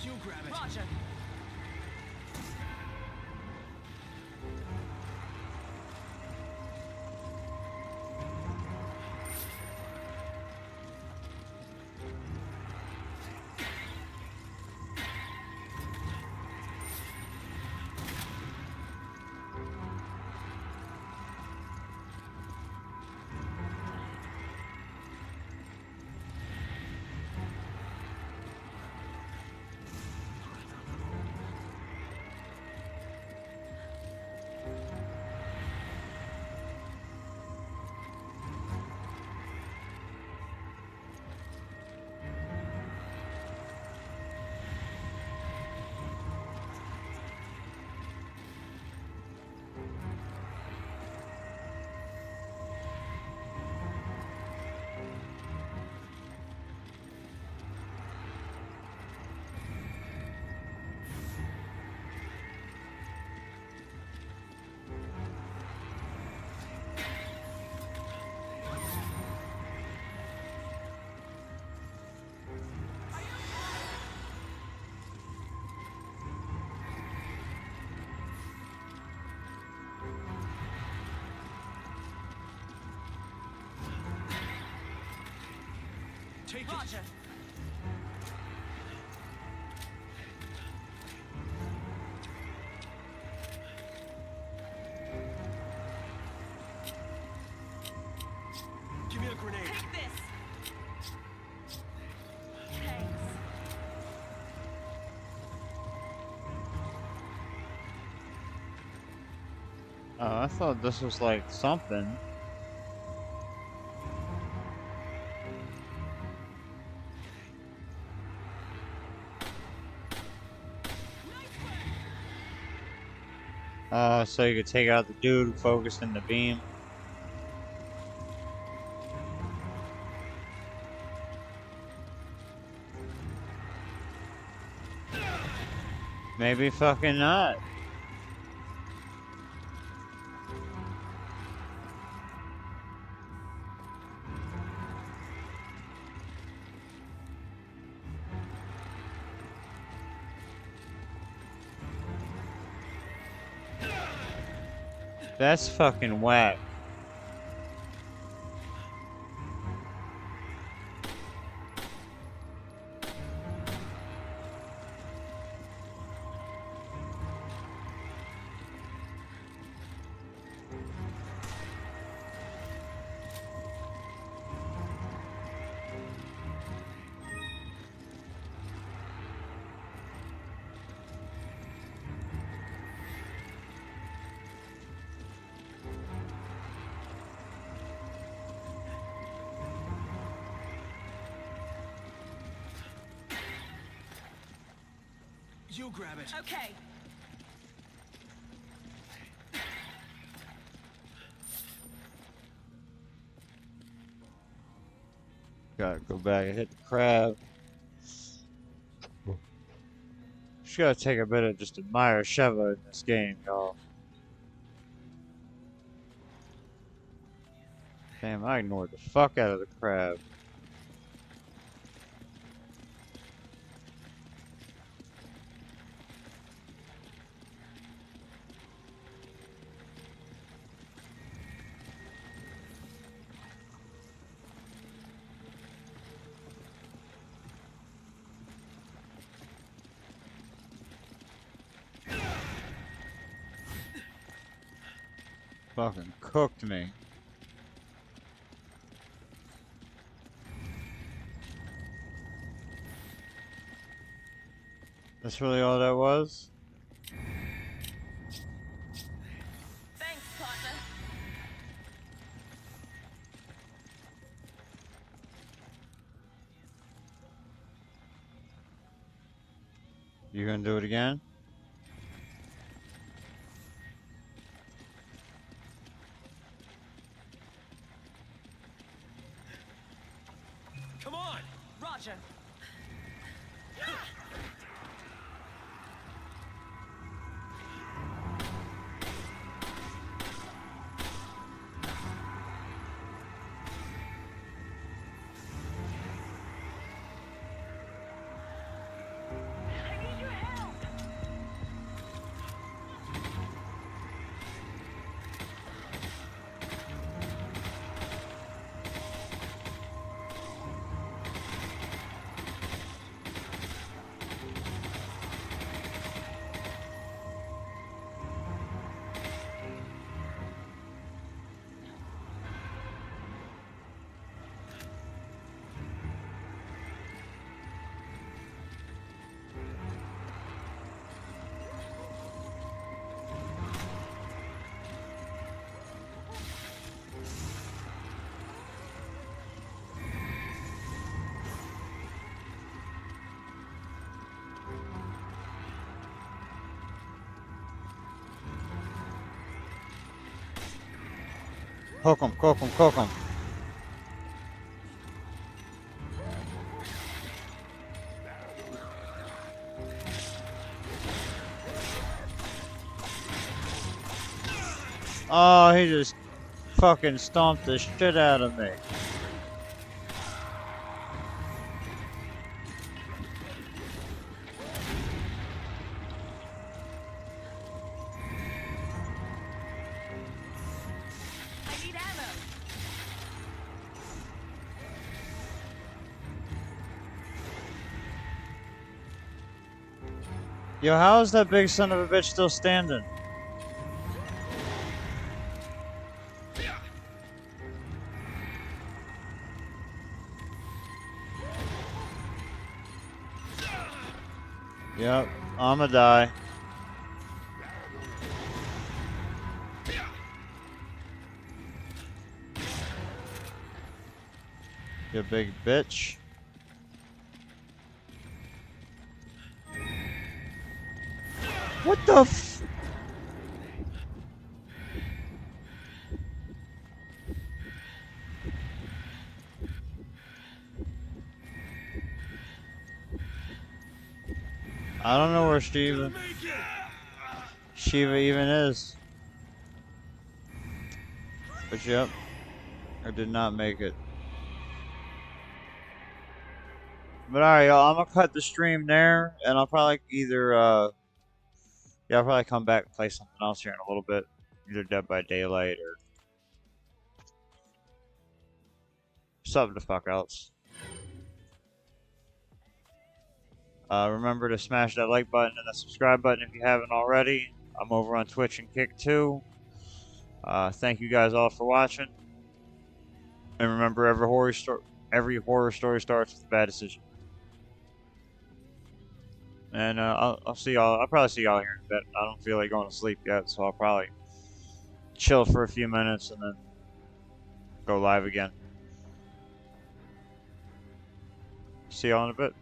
You grab it. Roger. Take Roger. it. Give me a grenade. Take this. Thanks. Oh, I thought this was like something. So you could take out the dude focused in the beam. Maybe fucking not. That's fucking whack. You grab it. Okay. Gotta go back and hit the crab. Just gotta take a minute just to admire Sheva in this game, y'all. Damn, I ignored the fuck out of the crab. Fucking cooked me. That's really all that was? Thanks, partner. You gonna do it again? Come on! Roger. Cook him, cook him, cook him. Oh, he just fucking stomped the shit out of me. I need ammo. Yo, how is that big son of a bitch still standing? Yep, I'ma die. You big bitch. What the f- I don't know where Shiva even is. But yep, I did not make it. But alright, y'all, I'm gonna cut the stream there, and I'll probably either, yeah, I'll probably come back and play something else here in a little bit. Either Dead by Daylight or something the fuck else. Remember to smash that like button and the subscribe button if you haven't already. I'm over on Twitch and Kick too. Thank you guys all for watching. And remember, every horror story starts with a bad decision. And I'll see y'all. I'll probably see y'all here in a bit. I don't feel like going to sleep yet, so I'll probably chill for a few minutes and then go live again. See y'all in a bit.